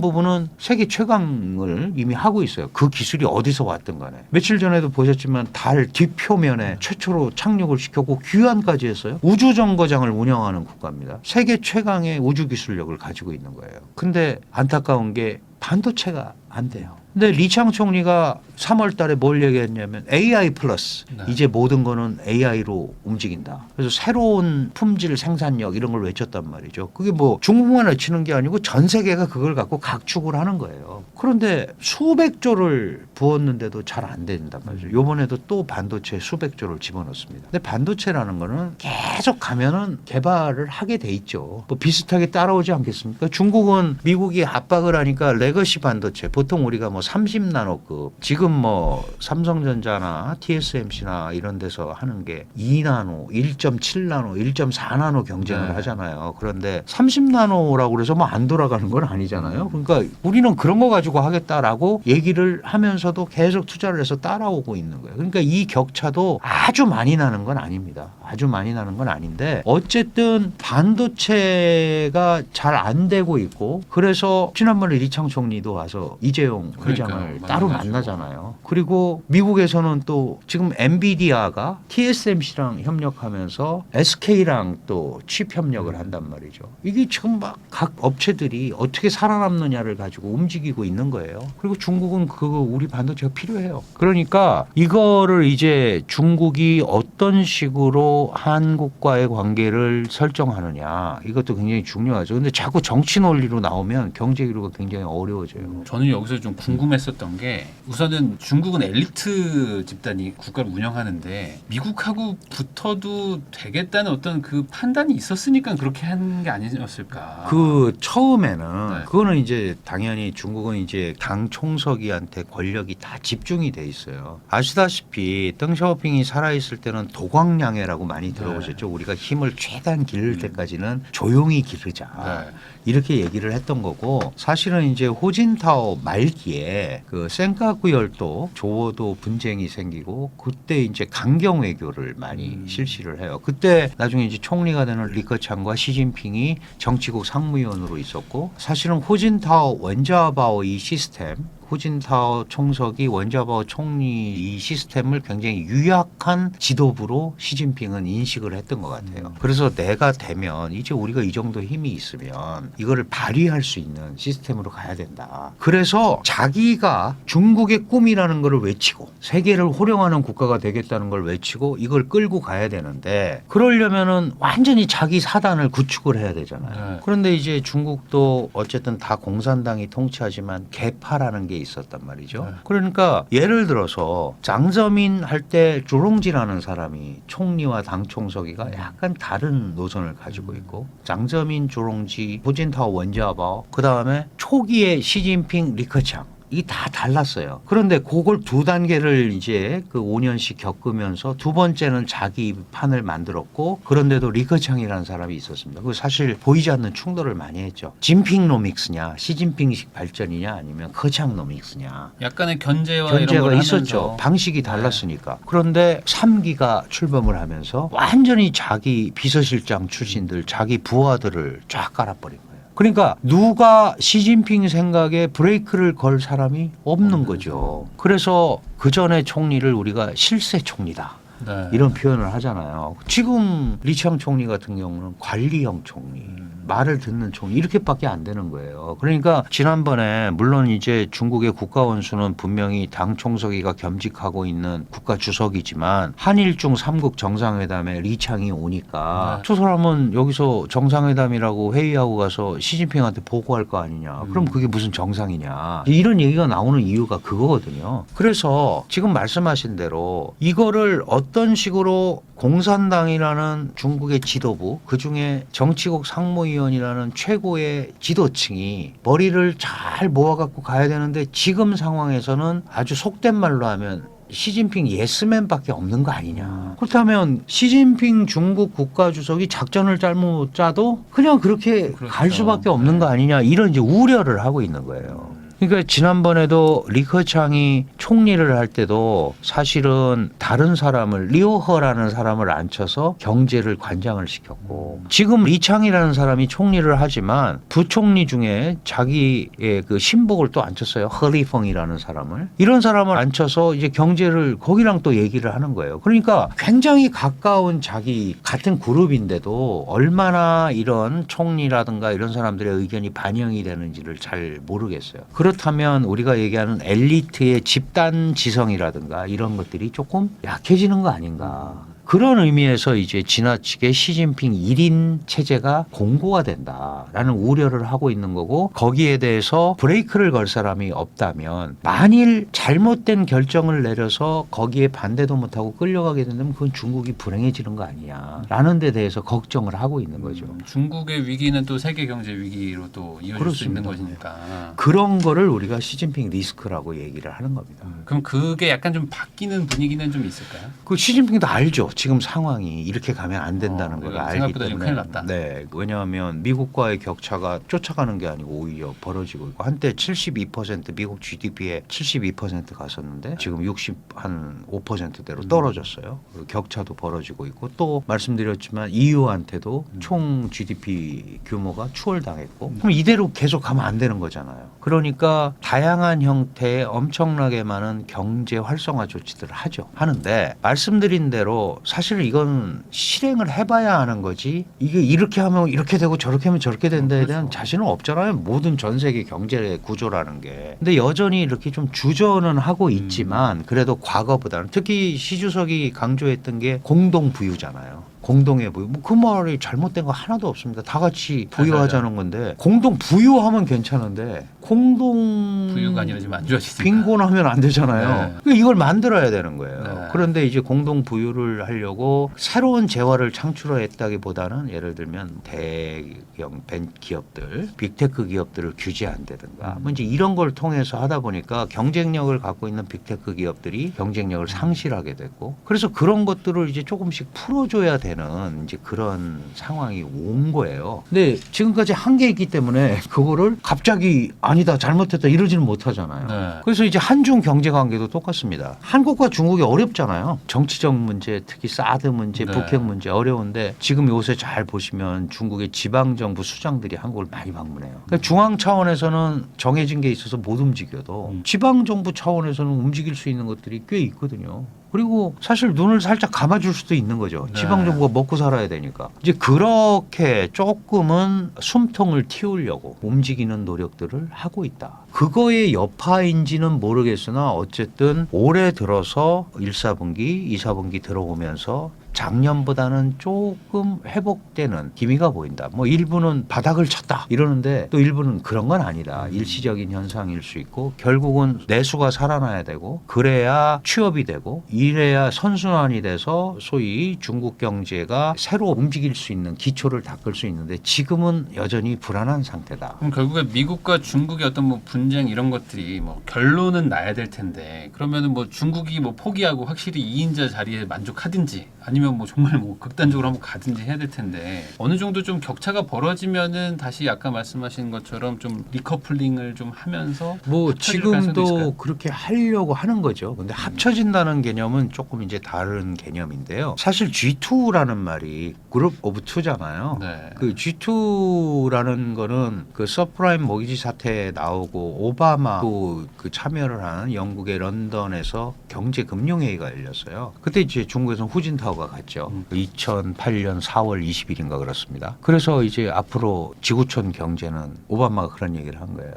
부분은 세계 최강을 이미 하고 있어요. 그 기술이 어디서 왔든 간에. 며칠 전에도 보셨지만 달 뒷표면에 최초로 착륙을 시켰고 귀환까지 했어요. 우주정거장을 운영하는 국가입니다. 세계 최강의 우주 기술력을 가지고 있는 거예요. 근데 안타까운 게 반도체가 안 돼요. 근데 리창 총리가 3월 달에 뭘 얘기했냐면 AI 플러스
네.
이제 모든 거는 AI로 움직인다. 그래서 새로운 품질 생산력 이런 걸 외쳤단 말이죠. 그게 뭐 중국만 외치는 게 아니고 전 세계가 그걸 갖고 각축을 하는 거예요. 그런데 수백 조를 부었는데도 잘 안 된단 말이죠. 이번에도 또 반도체 수백 조를 집어넣습니다. 근데 반도체라는 거는 계속 가면은 개발을 하게 돼 있죠. 뭐 비슷하게 따라오지 않겠습니까? 중국은 미국이 압박을 하니까 레거시 반도체 보통 우리가 뭐 30나노급 지금 뭐 삼성전자나 TSMC나 이런 데서 하는 게 2나노, 1.7나노, 1.4나노 경쟁을
네.
하잖아요. 그런데 30나노라고 그래서 뭐 안 돌아가는 건 아니잖아요. 그러니까 우리는 그런 거 가지고 하겠다라고 얘기를 하면서도 계속 투자를 해서 따라오고 있는 거예요. 그러니까 이 격차도 아주 많이 나는 건 아닙니다. 아주 많이 나는 건 아닌데 어쨌든 반도체가 잘 안 되고 있고 그래서 지난번에 리창 총리도 와서 이재용 회장을
그러니까요.
따로
만나가지고.
만나잖아요. 그리고 미국에서는 또 지금 엔비디아가 TSMC랑 협력하면서 SK랑 또 칩 협력을 한단 말이죠. 이게 지금 막 각 업체들이 어떻게 살아남느냐를 가지고 움직이고 있는 거예요. 그리고 중국은 그거 우리 반도체가 필요해요. 그러니까 이거를 이제 중국이 어떤 식으로 한국과의 관계를 설정하느냐 이것도 굉장히 중요하죠. 근데 자꾸 정치 논리로 나오면 경제 기류가 굉장히 어려워져요.
저는 여기서 좀 궁금했었던 게 우선은 중국은 엘리트 집단이 국가를 운영하는데 미국하고 붙어도 되겠다는 어떤 그 판단이 있었으니까 그렇게 한 게 아니었을까.
그 처음에는
네.
그거는 이제 당연히 중국은 이제 당 총서기한테 권력이 다 집중이 돼 있어요. 아시다시피 덩샤오핑이 살아있을 때는 도광량해라고 많이 들어보셨죠. 우리가 힘을 최대한 기를 때까지는 조용히 기르자.
네.
이렇게 얘기를 했던 거고 사실은 이제 호진타오 말기에 그 센카쿠 열도 조어도 분쟁이 생기고 그때 이제 강경 외교를 많이 실시를 해요. 그때 나중에 이제 총리가 되는 리커창과 시진핑이 정치국 상무위원으로 있었고 사실은 호진타오 원자바오 이 시스템 후진타오 총석이 원자바오 총리 이 시스템을 굉장히 유약한 지도부로 시진핑은 인식을 했던 것 같아요. 그래서 내가 되면 이제 우리가 이 정도 힘이 있으면 이거를 발휘할 수 있는 시스템으로 가야 된다. 그래서 자기가 중국의 꿈이라는 걸 외치고 세계를 호령하는 국가가 되겠다는 걸 외치고 이걸 끌고 가야 되는데 그러려면은 완전히 자기 사단을 구축을 해야 되잖아요.
네.
그런데 이제 중국도 어쨌든 다 공산당이 통치하지만 개파라는 게 있었단 말이죠.
네.
그러니까 예를 들어서 장저민 할 때 조롱지라는 사람이 총리와 당 총서기가 약간 다른 노선을 가지고 있고 장저민, 조롱지, 후진타오, 원자바오 그다음에 초기에 시진핑, 리커창 이게 다 달랐어요. 그런데 그걸 두 단계를 이제 그 5년씩 겪으면서 두 번째는 자기 판을 만들었고 그런데도 리커창이라는 사람이 있었습니다. 그 사실 보이지 않는 충돌을 많이 했죠. 진핑노믹스냐 시진핑식 발전이냐 아니면 커창노믹스냐
약간의 견제와 이런
견제가
걸
있었죠.
하면서.
방식이 달랐으니까. 그런데 3기가 출범을 하면서 완전히 자기 비서실장 출신들 자기 부하들을 쫙 깔아버린 거예요. 그러니까 누가 시진핑 생각에 브레이크를 걸 사람이 없는 거죠. 그래서 그 전에 총리를 우리가 실세 총리다.
네.
이런 표현을 하잖아요. 지금 리창 총리 같은 경우는 관리형 총리, 말을 듣는 총리 이렇게밖에 안 되는 거예요. 그러니까 지난번에 물론 이제 중국의 국가 원수는 분명히 당 총서기가 겸직하고 있는 국가 주석이지만 한일중 3국 정상회담에 리창이 오니까
네.
저 사람은 여기서 정상회담이라고 회의하고 가서 시진핑한테 보고할 거 아니냐. 그럼 그게 무슨 정상이냐. 이런 얘기가 나오는 이유가 그거거든요. 그래서 지금 말씀하신 대로 이거를 어떤 식으로 공산당이라는 중국의 지도부 그중에 정치국 상무위원이라는 최고의 지도층이 머리를 잘 모아갖고 가야 되는데 지금 상황에서는 아주 속된 말로 하면 시진핑 예스맨밖에 없는 거 아니냐. 그렇다면 시진핑 중국 국가주석이 작전을 잘못 짜도 그냥 그렇게
그렇죠.
갈 수밖에 없는 거 아니냐. 이런 이제 우려를 하고 있는 거예요. 그러니까 지난번에도 리커창이 총리를 할 때도 사실은 다른 사람을 리오허라는 사람을 앉혀서 경제를 관장을 시켰고 지금 리창이라는 사람이 총리를 하지만 부총리 중에 자기의 그 신복을 또 앉혔어요. 허리펑이라는 사람을. 이런 사람을 앉혀서 이제 경제를 거기랑 또 얘기를 하는 거예요. 그러니까 굉장히 가까운 자기 같은 그룹인데도 얼마나 이런 총리라든가 이런 사람들의 의견이 반영이 되는지를 잘 모르겠어요. 그렇다면 우리가 얘기하는 엘리트의 집단 지성이라든가 이런 것들이 조금 약해지는 거 아닌가. 그런 의미에서 이제 지나치게 시진핑 1인 체제가 공고가 된다라는 우려를 하고 있는 거고 거기에 대해서 브레이크를 걸 사람이 없다면 만일 잘못된 결정을 내려서 거기에 반대도 못하고 끌려가게 된다면 그건 중국이 불행해지는 거 아니냐라는 데 대해서 걱정을 하고 있는 거죠.
중국의 위기는 또 세계 경제 위기로 또 이어질 수 있는 것이니까.
그런 거를 우리가 시진핑 리스크라고 얘기를 하는 겁니다.
그럼 그게 약간 좀 바뀌는 분위기는 좀 있을까요?
그 시진핑도 알죠. 지금 상황이 이렇게 가면 안 된다는 걸
이거
알기
생각보다 지금
때문에.
큰일 났다.
네. 왜냐하면 미국과의 격차가 쫓아가는 게 아니고 오히려 벌어지고 있고 한때 72% 미국 GDP에 72% 갔었는데 지금 65%대로 떨어졌어요. 그리고 격차도 벌어지고 있고 또 말씀드렸지만 EU한테도 총 GDP 규모가 추월당했고 그럼 이대로 계속 가면 안 되는 거잖아요. 그러니까 다양한 형태의 엄청나게 많은 경제 활성화 조치들을 하는데 말씀드린 대로 사실 이건 실행을 해봐야 하는 거지 이게 이렇게 하면 이렇게 되고 저렇게 하면 저렇게 된다에 대한 자신은 없잖아요. 모든 전 세계 경제 구조라는 게. 근데 여전히 이렇게 좀 주저는 하고 있지만 그래도 과거보다는 특히 시 주석이 강조했던 게 공동부유잖아요. 공동의 부유. 뭐 그 말이 잘못된 거 하나도 없습니다. 다 같이 부유하자는 건데 공동 부유하면 괜찮은데 공동
부유가 아니라 지금 안 좋아지니까.
빈곤하면 안 되잖아요.
네.
그러니까 이걸 만들어야 되는 거예요.
네.
그런데 이제 공동 부유를 하려고 새로운 재화를 창출했다기보다는 예를 들면 대형 기업들, 빅테크 기업들을 규제한다든가 뭐 이제 이런 걸 통해서 하다 보니까 경쟁력을 갖고 있는 빅테크 기업들이 경쟁력을 상실하게 됐고 그래서 그런 것들을 이제 조금씩 풀어줘야 되는 이제 그런 상황이 온 거예요. 근데 지금까지 한 게 있기 때문에 그거를 갑자기 아니다 잘못했다 이러지는 못하잖아요.
네.
그래서 이제 한중 경제 관계도 똑같습니다. 한국과 중국이 어렵잖아요. 정치적 문제, 특히 사드 문제,
네.
북핵 문제 어려운데 지금 요새 잘 보시면 중국의 지방 정부 수장들이 한국을 많이 방문해요. 그러니까 중앙 차원에서는 정해진 게 있어서 못 움직여도 지방 정부 차원에서는 움직일 수 있는 것들이 꽤 있거든요. 그리고 사실 눈을 살짝 감아줄 수도 있는 거죠.
네.
지방정부가 먹고 살아야 되니까. 이제 그렇게 조금은 숨통을 틔우려고 움직이는 노력들을 하고 있다. 그거의 여파인지는 모르겠으나 어쨌든 올해 들어서 1, 4분기, 2, 4분기 들어오면서 작년보다는 조금 회복되는 기미가 보인다. 뭐 일부는 바닥을 쳤다 이러는데 또 일부는 그런 건 아니다. 일시적인 현상일 수 있고 결국은 내수가 살아나야 되고 그래야 취업이 되고 이래야 선순환이 돼서 소위 중국 경제가 새로 움직일 수 있는 기초를 닦을 수 있는데 지금은 여전히 불안한 상태다.
그럼 결국에 미국과 중국의 어떤 뭐 분쟁 이런 것들이 뭐 결론은 나야 될 텐데 그러면은 뭐 중국이 뭐 포기하고 확실히 2인자 자리에 만족하든지 아니면 아니면 뭐 정말 뭐 극단적으로 한번 가든지 해야 될 텐데 어느 정도 좀 격차가 벌어지면은 다시 아까 말씀하신 것처럼 좀 리커플링을 좀 하면서
뭐
합쳐질 가능성도 있을까요?
지금도 그렇게 하려고 하는 거죠. 근데 합쳐진다는 개념은 조금 이제 다른 개념인데요. 사실 G2라는 말이 그룹 오브 투잖아요.
네.
그 G2라는 거는 그 서프라임 모기지 사태에 나오고 오바마도 그 참여를 한 영국의 런던에서 경제금융회의가 열렸어요. 그때 이제 중국에서는 후진타오가 갔죠. 2008년 4월 20일인가 그렇습니다. 그래서 이제 앞으로 지구촌 경제는 오바마가 그런 얘기를 한 거예요.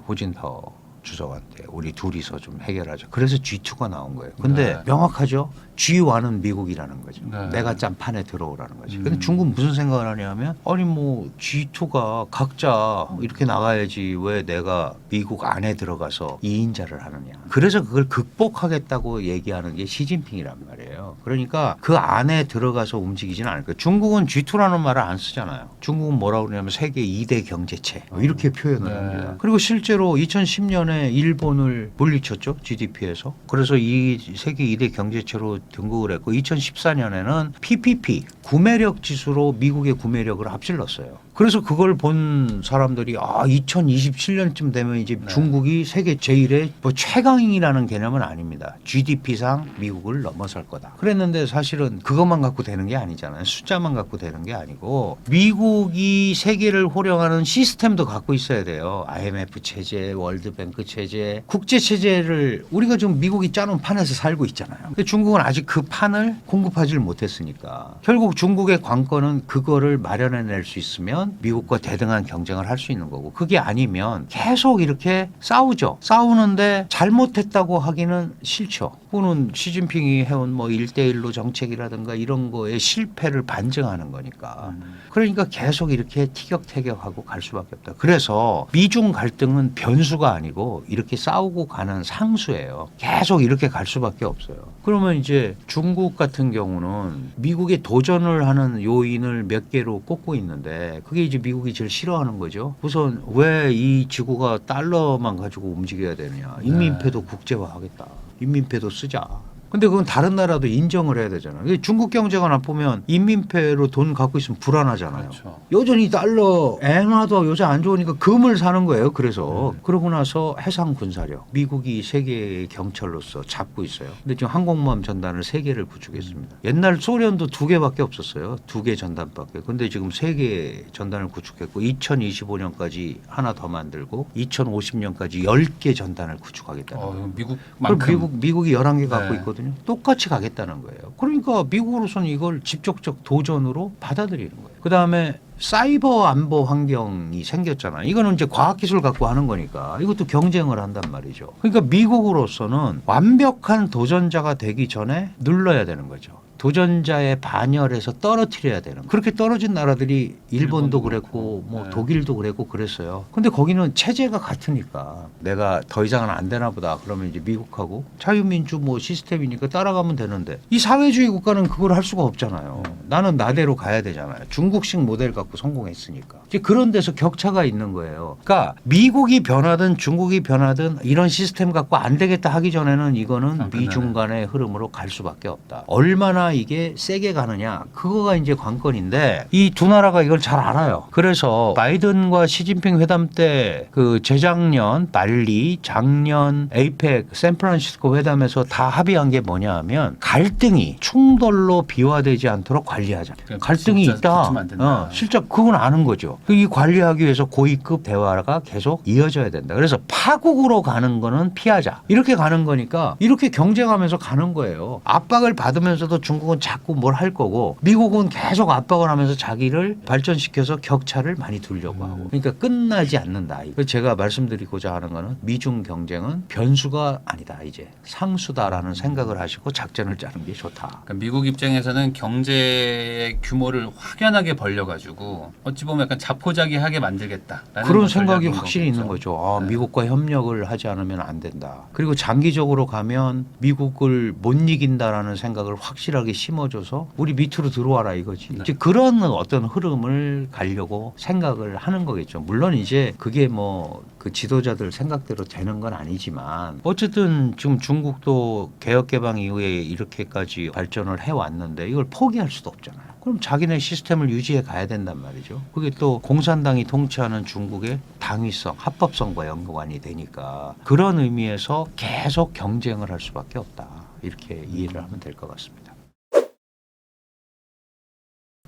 후진타오 주석한테 우리 둘이서 좀 해결하자. 그래서 G2가 나온 거예요. 근데
네.
명확하죠. G1은 미국이라는 거죠.
네.
내가 짠 판에 들어오라는 거죠. 근데 중국은 무슨 생각을 하냐면 아니 뭐 G2가 각자 이렇게 나가야지 왜 내가 미국 안에 들어가서 2인자를 하느냐. 그래서 그걸 극복하겠다고 얘기하는 게 시진핑이란 말이에요. 그러니까 그 안에 들어가서 움직이지는 않을 거예요. 중국은 G2라는 말을 안 쓰잖아요. 중국은 뭐라고 그러냐면 세계 2대 경제체 이렇게 표현을
네.
합니다. 그리고 실제로 2010년에 일본을 물리쳤죠. GDP에서. 그래서 이 세계 2대 경제체로 등극을 했고 2014년에는 PPP 구매력 지수로 미국의 구매력을 앞질렀어요. 그래서 그걸 본 사람들이 2027년쯤 되면 이제
네.
중국이 세계 제1의 뭐 최강이라는 개념은 아닙니다. GDP상 미국을 넘어설 거다. 그랬는데 사실은 그것만 갖고 되는 게 아니잖아요. 숫자만 갖고 되는 게 아니고 미국이 세계를 호령하는 시스템도 갖고 있어야 돼요. IMF 체제, 월드뱅크 체제, 국제 체제를 우리가 지금 미국이 짜놓은 판에서 살고 있잖아요. 근데 중국은 아직 그 판을 공급하지를 못했으니까 결국 중국의 관건은 그거를 마련해낼 수 있으면 미국과 대등한 경쟁을 할 수 있는 거고 그게 아니면 계속 이렇게 싸우죠. 싸우는데 잘못했다고 하기는 싫죠. 그거는 시진핑이 해온 뭐 1대1로 정책이라든가 이런 거에 실패를 반증하는 거니까. 그러니까 계속 이렇게 티격태격하고 갈 수밖에 없다. 그래서 미중 갈등은 변수가 아니고 이렇게 싸우고 가는 상수예요. 계속 이렇게 갈 수밖에 없어요. 그러면 이제 중국 같은 경우는 미국에 도전을 하는 요인을 몇 개로 꼽고 있는데 그게 이제 미국이 제일 싫어하는 거죠. 우선 왜 이 지구가 달러만 가지고 움직여야 되느냐. 인민폐도 국제화하겠다. 인민폐도 쓰자. 근데 그건 다른 나라도 인정을 해야 되잖아요. 중국 경제가 나쁘면 인민폐로 돈 갖고 있으면 불안하잖아요.
그렇죠.
여전히 달러 엔화도 요새 안 좋으니까 금을 사는 거예요. 그래서 그러고 나서 해상 군사력 미국이 세계의 경찰로서 잡고 있어요. 근데 지금 항공모함 전단을 3개를 구축했습니다. 옛날 소련도 2개밖에 없었어요. 2개 전단밖에. 근데 지금 3개 전단을 구축했고 2025년까지 하나 더 만들고 2050년까지 10개 전단을 구축하겠다는 거예요.
미국만큼
미국이 11개 갖고
네.
있거든요. 똑같이 가겠다는 거예요. 그러니까 미국으로서는 이걸 직접적 도전으로 받아들이는 거예요. 그다음에 사이버 안보 환경이 생겼잖아요. 이거는 이제 과학기술 갖고 하는 거니까 이것도 경쟁을 한단 말이죠. 그러니까 미국으로서는 완벽한 도전자가 되기 전에 눌러야 되는 거죠. 도전자의 반열에서 떨어뜨려야 되는. 그렇게 떨어진 나라들이 일본도 그랬고 뭐
네.
독일도 그랬고 그랬어요. 근데 거기는 체제가 같으니까 내가 더 이상은 안 되나 보다. 그러면 이제 미국하고 자유민주 뭐 시스템이니까 따라가면 되는데 이 사회주의 국가는 그걸 할 수가 없잖아요. 나는 나대로 가야 되잖아요. 중국식 모델 갖고 성공했으니까. 이제 그런 데서 격차가 있는 거예요. 그러니까 미국이 변하든 중국이 변하든 이런 시스템 갖고 안 되겠다 하기 전에는 이거는 미중 간의 흐름으로 갈 수밖에 없다. 얼마나 이게 세게 가느냐 그거가 이제 관건인데 이 두 나라가 이걸 잘 알아요. 그래서 바이든과 시진핑 회담 때 그 재작년 발리 작년 에이펙 샌프란시스코 회담에서 다 합의한 게 뭐냐 하면 갈등이 충돌로 비화되지 않도록 관리하자.
그러니까
갈등이
진짜
있다.
붙으면 안 된다.
실제 그건 아는 거죠. 이 관리하기 위해서 고위급 대화가 계속 이어져야 된다. 그래서 파국으로 가는 거는 피하자. 이렇게 가는 거니까 이렇게 경쟁하면서 가는 거예요. 압박을 받으면서도 중국은 자꾸 뭘 할 거고 미국은 계속 압박을 하면서 자기를 발전시켜서 격차를 많이 두려고 하고 그러니까 끝나지 않는다. 그래서 제가 말씀드리고자 하는 거는 미중 경쟁은 변수가 아니다. 이제 상수다라는 생각을 하시고 작전을 짜는 게 좋다.
그러니까 미국 입장에서는 경제의 규모를 확연하게 벌려가지고 어찌 보면 약간 자포자기하게 만들겠다라는
그런
뭐
생각이
전략인
확실히
거겠죠.
있는 거죠.
네.
미국과 협력을 하지 않으면 안 된다. 그리고 장기적으로 가면 미국을 못 이긴다라는 생각을 확실하게 심어줘서 우리 밑으로 들어와라 이거지.
네.
이제 그런 어떤 흐름을 가려고 생각을 하는 거겠죠. 물론 이제 그게 뭐 그 지도자들 생각대로 되는 건 아니지만 어쨌든 지금 중국도 개혁 개방 이후에 이렇게까지 발전을 해왔는데 이걸 포기할 수도 없잖아요. 그럼 자기네 시스템을 유지해 가야 된단 말이죠. 그게 또 공산당이 통치하는 중국의 당위성, 합법성과 연관이 되니까 그런 의미에서 계속 경쟁을 할 수밖에 없다. 이렇게 이해를 하면 될 것 같습니다.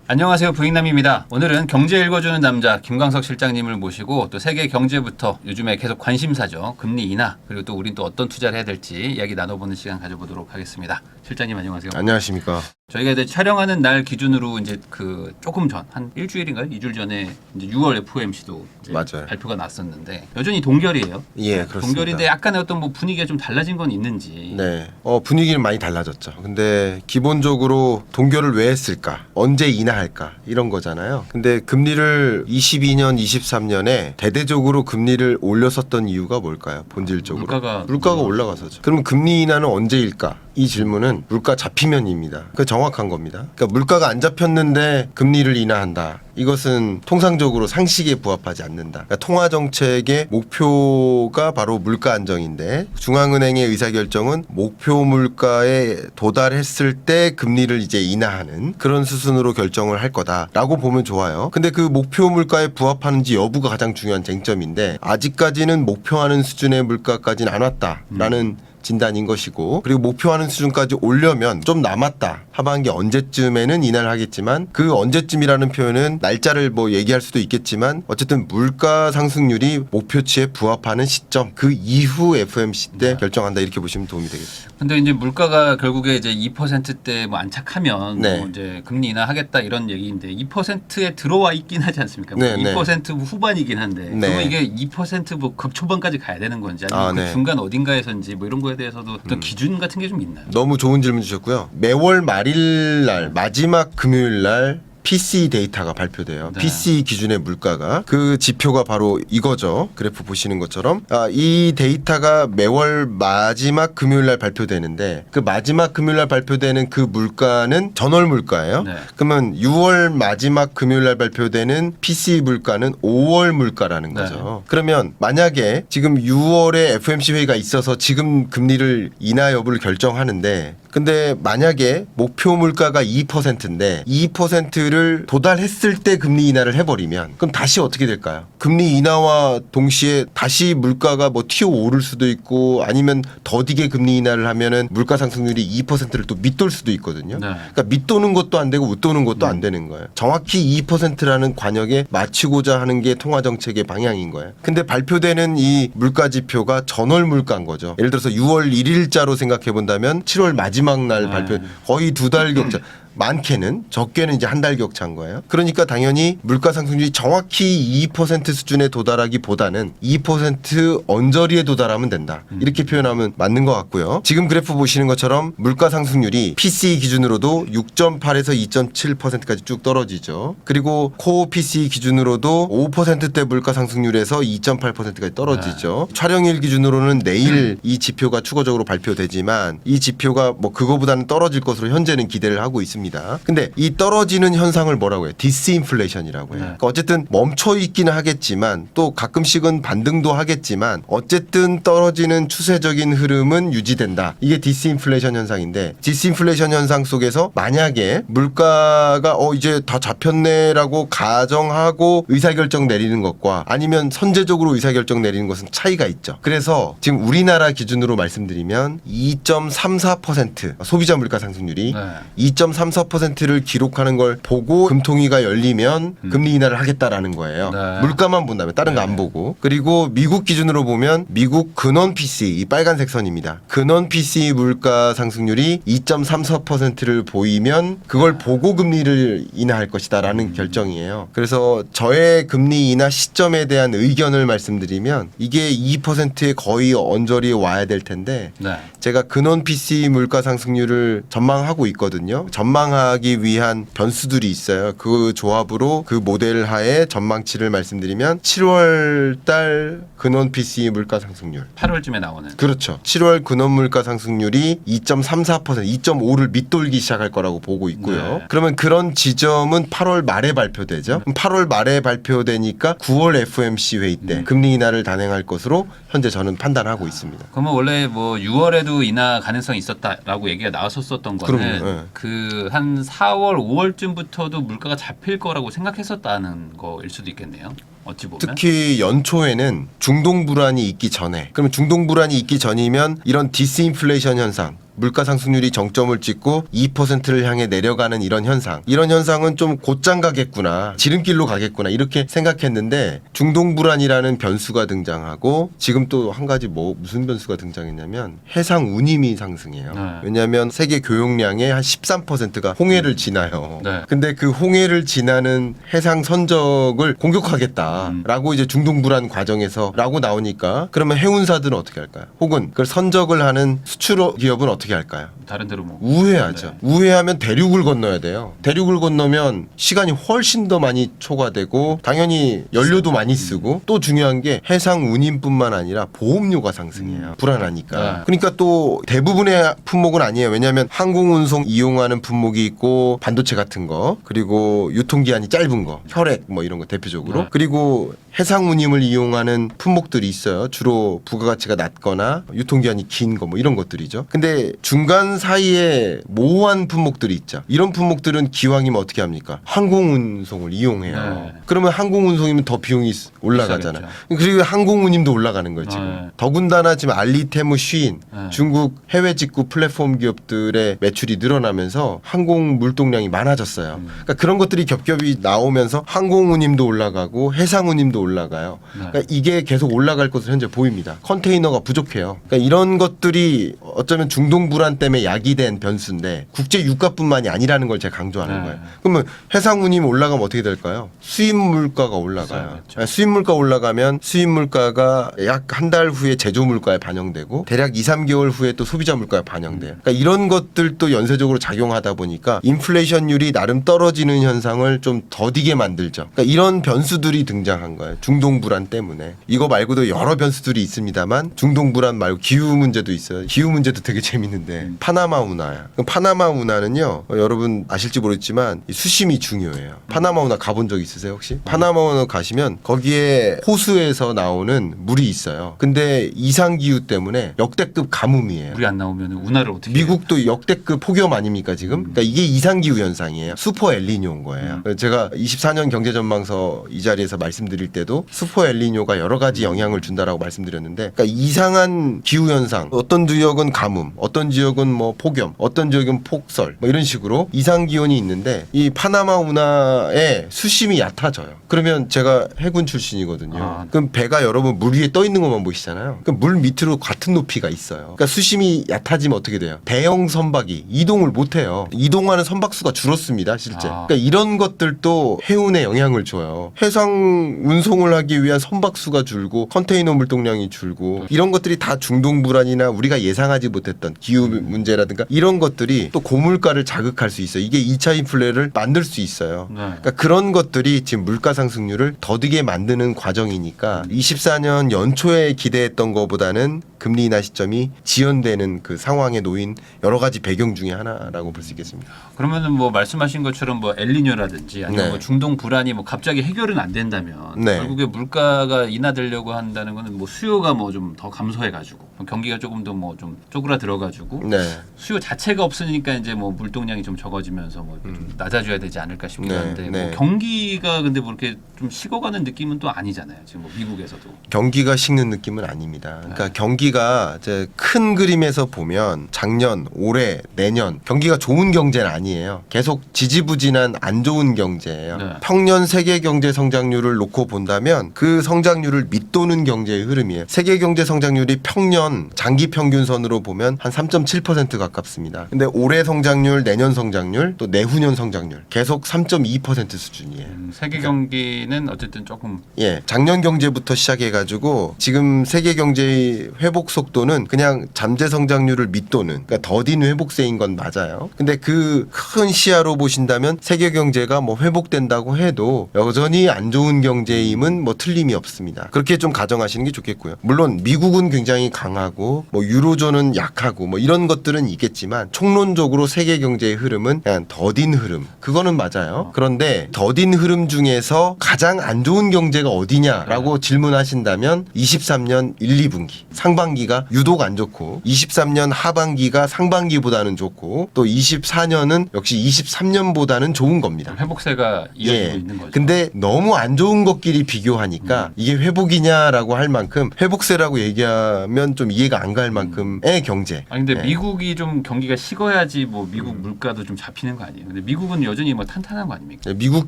안녕하세요, 부익남입니다. 오늘은 경제 읽어주는 남자 김광석 실장님을 모시고 또 세계 경제부터 요즘에 계속 관심사죠. 금리 인하 그리고 또 우린 또 어떤 투자를 해야 될지 이야기 나눠보는 시간 가져보도록 하겠습니다. 실장님 안녕하세요.
안녕하십니까.
저희가 이제 촬영하는 날 기준으로 이제 그 조금 전 한 일주일인가요? 2주일 전에 이제 6월 FOMC도 이제
맞아요.
발표가 났었는데 여전히 동결이에요.
예, 그렇습니다.
동결인데 약간의 어떤 뭐 분위기가 좀 달라진 건 있는지.
네, 분위기는 많이 달라졌죠. 근데 기본적으로 동결을 왜 했을까? 언제 인하할까? 이런 거잖아요. 근데 금리를 22년, 23년에 대대적으로 금리를 올렸었던 이유가 뭘까요? 본질적으로. 물가가 올라가서죠. 그럼 금리 인하는 언제일까? 이 질문은 물가 잡히면입니다. 그 정확한 겁니다. 그러니까 물가가 안 잡혔는데 금리를 인하한다. 이것은 통상적으로 상식에 부합하지 않는다. 그러니까 통화 정책의 목표가 바로 물가 안정인데 중앙은행의 의사결정은 목표 물가에 도달했을 때 금리를 이제 인하하는 그런 수순으로 결정을 할 거다라고 보면 좋아요. 근데 그 목표 물가에 부합하는지 여부가 가장 중요한 쟁점인데 아직까지는 목표하는 수준의 물가까지는 안 왔다라는 진단인 것이고 그리고 목표하는 수준까지 오려면 좀 남았다. 하반기 언제쯤에는 인하를 하겠지만 그 언제쯤이라는 표현은 날짜를 뭐 얘기할 수도 있겠지만 어쨌든 물가 상승률이 목표치에 부합하는 시점 그 이후 FOMC 때 결정한다 이렇게 보시면 도움이 되겠죠.
근데 이제 물가가 결국에 이제 2%대 뭐 안착하면
네.
뭐 이제 금리 인하하겠다 이런 얘기인데 2%에 들어와 있긴 하지 않습니까? 뭐
네, 네.
2% 후반이긴 한데
네.
그러면 이게 2%뭐 극초반까지 가야 되는 건지 아니면 그
네.
중간 어딘가에서인지 뭐 이런 거에 대해서도 어떤 기준 같은 게 좀 있나요?
너무 좋은 질문 주셨고요. 매월 말일 날 마지막 금요일 날 PCE 데이터가 발표돼요.
네.
PCE 기준의 물가가 그 지표가 바로 이거죠. 그래프 보시는 것처럼 이 데이터가 매월 마지막 금요일 날 발표되는데 그 마지막 금요일 날 발표되는 그 물가는 전월 물가예요.
네.
그러면 6월 마지막 금요일 날 발표되는 PCE 물가는 5월 물가라는
네.
거죠. 그러면 만약에 지금 6월에 FOMC 회의가 있어서 지금 금리를 인하 여부를 결정하는데 근데 만약에 목표 물가가 2%인데 2%를 도달했을 때 금리 인하를 해버리면 그럼 다시 어떻게 될까요? 금리 인하와 동시에 다시 물가가 뭐 튀어 오를 수도 있고 아니면 더디게 금리 인하를 하면은 물가 상승률이 2%를 또 밑돌 수도 있거든요.
네.
그러니까 밑도는 것도 안 되고 웃도는 것도 안 되는 거예요. 정확히 2%라는 관역에 맞추고자 하는 게 통화정책의 방향인 거예요. 근데 발표되는 이 물가 지표가 전월 물가인 거죠. 예를 들어서 6월 1일자로 생각해 본다면 7월 마지막 날 발표 거의 2달 격차. 많게는 적게는 이제 한 달 격차인 거예요. 그러니까 당연히 물가 상승률이 정확히 2% 수준에 도달하기보다는 2% 언저리에 도달하면 된다. 이렇게 표현하면 맞는 것 같고요. 지금 그래프 보시는 것처럼 물가 상승률이 PCE 기준으로도 6.8에서 2.7%까지 쭉 떨어지죠. 그리고 코어 PCE 기준으로도 5%대 물가 상승률에서 2.8%까지 떨어지죠. 촬영일 기준으로는 내일 이 지표가 추가적으로 발표되지만 이 지표가 뭐 그거보다는 떨어질 것으로 현재는 기대를 하고 있습니다. 근데 이 떨어지는 현상을 뭐라고 해요? 디스인플레이션이라고 해요. 그러니까 어쨌든 멈춰 있기는 하겠지만 또 가끔씩은 반등도 하겠지만 어쨌든 떨어지는 추세적인 흐름은 유지된다. 이게 디스인플레이션 현상인데 디스인플레이션 현상 속에서 만약에 물가가 이제 다 잡혔네라고 가정하고 의사결정 내리는 것과 아니면 선제적으로 의사결정 내리는 것은 차이가 있죠. 그래서 지금 우리나라 기준으로 말씀드리면 2.34% 소비자 물가 상승률이 2.34%를 기록하는 걸 보고 금통위가 열리면 금리 인하를 하겠다라는 거예요.
네.
물가만 본다면 다른 거 안 보고. 그리고 미국 기준으로 보면 미국 근원 PCE 이 빨간색 선입니다. 근원 PCE 물가 상승률이 2.34%를 보이면 그걸 보고 금리를 인하할 것이다라는 결정이에요. 그래서 저의 금리 인하 시점에 대한 의견을 말씀드리면 이게 2%에 거의 언저리에 와야 될 텐데
네.
제가 근원 PCE 물가 상승률을 전망하고 있거든요. 전망 전망하기 위한 변수들이 있어요. 그 조합으로 그 모델 하에 전망치를 말씀드리면 7월 달 근원 PCE 물가 상승률
8월쯤에 나오는.
그렇죠. 7월 근원 물가 상승률이 2.34%, 2.5를 밑돌기 시작할 거라고 보고 있고요.
네.
그러면 그런 지점은 8월 말에 발표되죠. 그럼 8월 말에 발표되니까 9월 FOMC 회의 때 금리 인하를 단행할 것으로 현재 저는 판단하고 있습니다.
그러면 원래 뭐 6월에도 인하 가능성이 있었다라고 얘기가 나왔었던 거는
그럼요, 예.
그 한 4월, 5월쯤부터도 물가가 잡힐 거라고 생각했었다는 거일 수도 있겠네요. 어찌 보면.
특히 연초에는 중동 불안이 있기 전에 그러면 중동 불안이 있기 전이면 이런 디스인플레이션 현상 물가 상승률이 정점을 찍고 2%를 향해 내려가는 이런 현상은 좀 곧장 가겠구나 지름길로 가겠구나 이렇게 생각했는데 중동 불안이라는 변수가 등장하고 지금 또 한 가지 무슨 변수가 등장했냐면 해상 운임이 상승해요.
네.
왜냐하면 세계 교역량의 한 13%가 홍해를 지나요.
네.
근데 그 홍해를 지나는 해상 선적을 공격하겠다라고 이제 중동 불안 과정에서라고 나오니까 그러면 해운사들은 어떻게 할까요? 혹은 그걸 선적을 하는 수출 기업은 어떻게 할까요?
다른 데로 뭐
우회하죠.
네.
우회하면 대륙을 건너야 돼요. 대륙을 건너면 시간이 훨씬 더 많이 초과되고 당연히 연료도 많이 쓰고 또 중요한 게 해상 운임뿐만 아니라 보험료가 상승해요. 불안하니까.
네.
그러니까 또 대부분의 품목은 아니에요. 왜냐하면 항공운송 이용하는 품목이 있고 반도체 같은 거 그리고 유통기한이 짧은 거 혈액 뭐 이런 거 대표적으로
네.
그리고 해상 운임을 이용하는 품목들이 있어요. 주로 부가가치가 낮거나 유통기한이 긴 거 뭐 이런 것들이죠. 근데 중간 사이에 모호한 품목들이 있죠. 이런 품목들은 기왕이면 어떻게 합니까? 항공운송을 이용해요.
네.
그러면 항공운송이면 더 비용이 올라가잖아요. 그리고 항공운임도 올라가는 거예요 지금.
네.
더군다나 지금 알리테무, 쉬인,
네.
중국 해외 직구 플랫폼 기업들의 매출이 늘어나면서 항공 물동량이 많아졌어요. 그러니까 그런 것들이 겹겹이 나오면서 항공운임도 올라가고 해상운임도 올라가요.
네.
그러니까 이게 계속 올라갈 것으로 현재 보입니다. 컨테이너가 부족해요. 그러니까 이런 것들이 어쩌면 중동 불안 때문에 야기된 변수인데 국제 유가뿐만이 아니라는 걸 제가 강조하는
네.
거예요. 그러면 해상운임 올라가면 어떻게 될까요? 수입 물가가 올라가요.
그렇죠.
수입 물가 올라가면 수입 물가가 약 한 달 후에 제조 물가에 반영되고 대략 2, 3개월 후에 또 소비자 물가에 반영돼요. 그러니까 이런 것들도 연쇄적으로 작용하다 보니까 인플레이션율이 나름 떨어지는 현상을 좀 더디게 만들죠. 그러니까 이런 변수들이 등장한 거예요. 중동 불안 때문에. 이거 말고도 여러 변수들이 있습니다만 중동 불안 말고 기후 문제도 있어요. 기후 문제도 되게 재밌는데 파나마 운하야. 그럼 파나마 운하는요. 여러분 아실지 모르겠지만 이 수심이 중요해요. 파나마 운하 가본 적 있으세요 혹시? 파나마 운하 가시면 거기에 호수에서 나오는 물이 있어요. 근데 이상 기후 때문에 역대급 가뭄이에요.
물이 안 나오면 운하를 어떻게 해요?
미국도 역대급 폭염 아닙니까 지금? 그러니까 이게 이상기후 현상이에요. 슈퍼 엘니뇨인 거예요. 제가 24년 경제전망서 이 자리에서 말씀드릴 때도 슈퍼 엘니뇨가 여러 가지 영향을 준다라고 말씀드렸는데 그러니까 이상한 기후 현상 어떤 지역은 가뭄 어떤 지역은 뭐 폭염 어떤 지역은 폭설 뭐 이런 식으로 이상 기온이 있는데 이 파나마 운하의 수심이 얕아져요. 그러면 제가 해군 출신이거든요.
아.
그럼 배가 여러분 물 위에 떠 있는 것만 보시잖아요. 그럼 물 밑으로 같은 높이가 있어요. 그러니까 수심이 얕아지면 어떻게 돼요? 대형 선박이 이동을 못 해요. 이동하는 선박수가 줄었습니다, 실제.
아.
그러니까 이런 것들도 해운에 영향을 줘요. 해상 운송을 하기 위한 선박수가 줄고 컨테이너 물동량이 줄고 이런 것들이 다 중동 불안이나 우리가 예상하지 못했던 기후 문제라든가 이런 것들이 또 고물가를 자극할 수 있어요. 이게 2차 인플레를 만들 수 있어요.
네.
그러니까 그런 것들이 지금 물가 상승률을 더디게 만드는 과정이니까 24년 연초에 기대했던 것보다는 금리 인하 시점이 지연되는 그 상황에 놓인 여러 가지 배경 중에 하나라고 볼 수 있겠습니다.
그러면은 뭐 말씀하신 것처럼 뭐 엘니뇨라든지 아니면
네.
뭐 중동 불안이 뭐 갑자기 해결은 안 된다면
네.
결국에 물가가 인하되려고 한다는 거는 뭐 수요가 뭐 좀 더 감소해가지고 경기가 조금 더 뭐 좀 쪼그라들어가지고
네.
수요 자체가 없으니까 이제 뭐 물동량이 좀 적어지면서 뭐 좀 낮아져야 되지 않을까 싶긴
네,
한데
네.
뭐 경기가 근데 뭐 이렇게 좀 식어가는 느낌은 또 아니잖아요. 지금 뭐 미국에서도.
경기가 식는 느낌은 아닙니다. 그러니까 경기가 이제 큰 그림에서 보면 작년, 올해, 내년 경기가 좋은 경제는 아니에요. 계속 지지부진한 안 좋은 경제예요.
네.
평년 세계 경제 성장률을 놓고 본다면 그 성장률을 밑도는 경제의 흐름이에요. 세계 경제 성장률이 평년 장기 평균선으로 보면 한 3.7% 가깝습니다. 근데 올해 성장률, 내년 성장률, 또 내후년 성장률 계속 3.2% 수준이에요.
세계 경기는 어쨌든 조금
예, 작년 경제부터 시작해가지고 지금 세계 경제의 회복 속도는 그냥 잠재 성장률을 밑도는, 그러니까 더딘 회복세인 건 맞아요. 근데 그 큰 시야로 보신다면 세계 경제가 뭐 회복된다고 해도 여전히 안 좋은 경제임은 뭐 틀림이 없습니다. 그렇게 좀 가정하시는 게 좋겠고요. 물론 미국은 굉장히 강하고 뭐 유로존은 약하고 뭐 이런 것들은 있겠지만 총론적으로 세계 경제의 흐름은 그냥 더딘 흐름. 그거는 맞아요. 그런데 더딘 흐름 중에서 가장 안 좋은 경제가 어디냐라고 질문하신다면 23년 1, 2분기 상반기가 유독 안 좋고 23년 하반기가 상반기보다는 좋고 또 24년은 역시 23년보다는 좋은 겁니다.
회복세가 이어지고
예.
있는 거죠.
근데 너무 안 좋은 것끼리 비교하니까 이게 회복이냐라고 할 만큼 회복세라고 얘기하면 좀 이해가 안 갈 만큼의 경제.
아니 근데
예.
미국이 좀 경기가 식어야지 뭐 미국 물가도 좀 잡히는 거 아니에요? 근데 미국은 여전히 뭐 탄탄한 거 아닙니까?
미국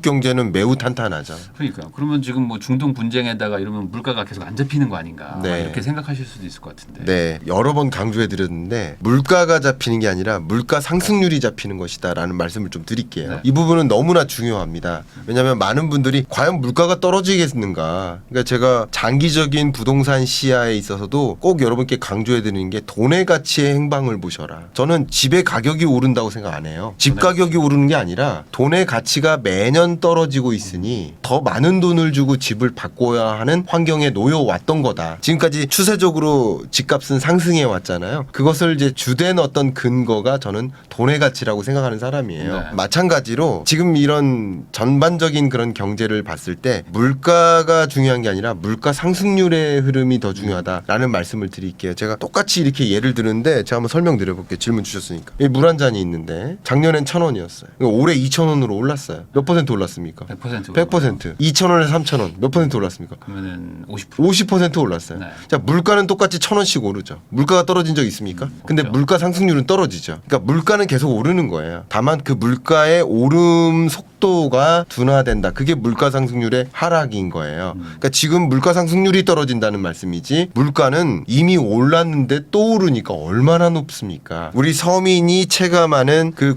경제는 매우 탄탄하죠.
그러니까 그러면 지금 뭐 중동 분쟁에다가 이러면 물가가 계속 안 잡히는 거 아닌가
네.
이렇게 생각하실 수도 있을 것 같은데.
네, 여러 번 강조해 드렸는데 물가가 잡히는 게 아니라 물가 상승률이 잡히는 것이다라는 말씀을 좀 드릴게요.
네.
이 부분은 너무나 중요합니다. 왜냐하면 많은 분들이 과연 물가가 떨어지겠는가? 그러니까 제가 장기적인 부동산 시야에 있어서도 꼭 여러분께 강조해 드리는 게 돈의 가치의 행방을 보셔라. 저는 집의 가격이 오른다고 생각 안 해요. 집 가격이 오르는 게 아니라 돈의 가치가 매년 떨어지고 있으니 더 많은 돈을 주고 집을 바꿔야 하는 환경에 놓여 왔던 거다. 지금까지 추세적으로 집값은 상승해 왔잖아요. 그것을 이제 주된 어떤 근거가 저는 돈의 가치라고 생각하는 사람이에요.
네.
마찬가지로 지금 이런 전반적인 그런 경제를 봤을 때 물가가 중요한 게 아니라 물가 상승률의 흐름이 더 중요하다라는 말씀을 드릴게요. 제가 똑같이 이렇게 예를 드는데 제가 한번 설명드려볼게요. 질문 주셨으니까. 물 한 잔이 있는데 작년엔 1,000원이었어요. 올해 2,000원으로 올랐어요. 몇 퍼센트 올랐습니까?
100%.
100%. 2,000원에서 3,000원. 몇 퍼센트 올랐습니까?
그러면은 50%.
50% 올랐어요.
네.
자, 물가는 똑같이 1,000원씩 오르죠. 물가가 떨어진 적 있습니까? 근데
없죠.
물가 상승률은 떨어지죠. 그러니까 물가는 계속 오르는 거예요. 다만 그 물가의 오름 속도가 둔화된다. 그게 물가 상승률의 하락인 거예요. 그러니까 지금 물가 상승률이 떨어진다는 말씀이지 물가는 이미 올랐는데 또 오르니까 얼마나 높습니까? 우리 서민이 체감하는 그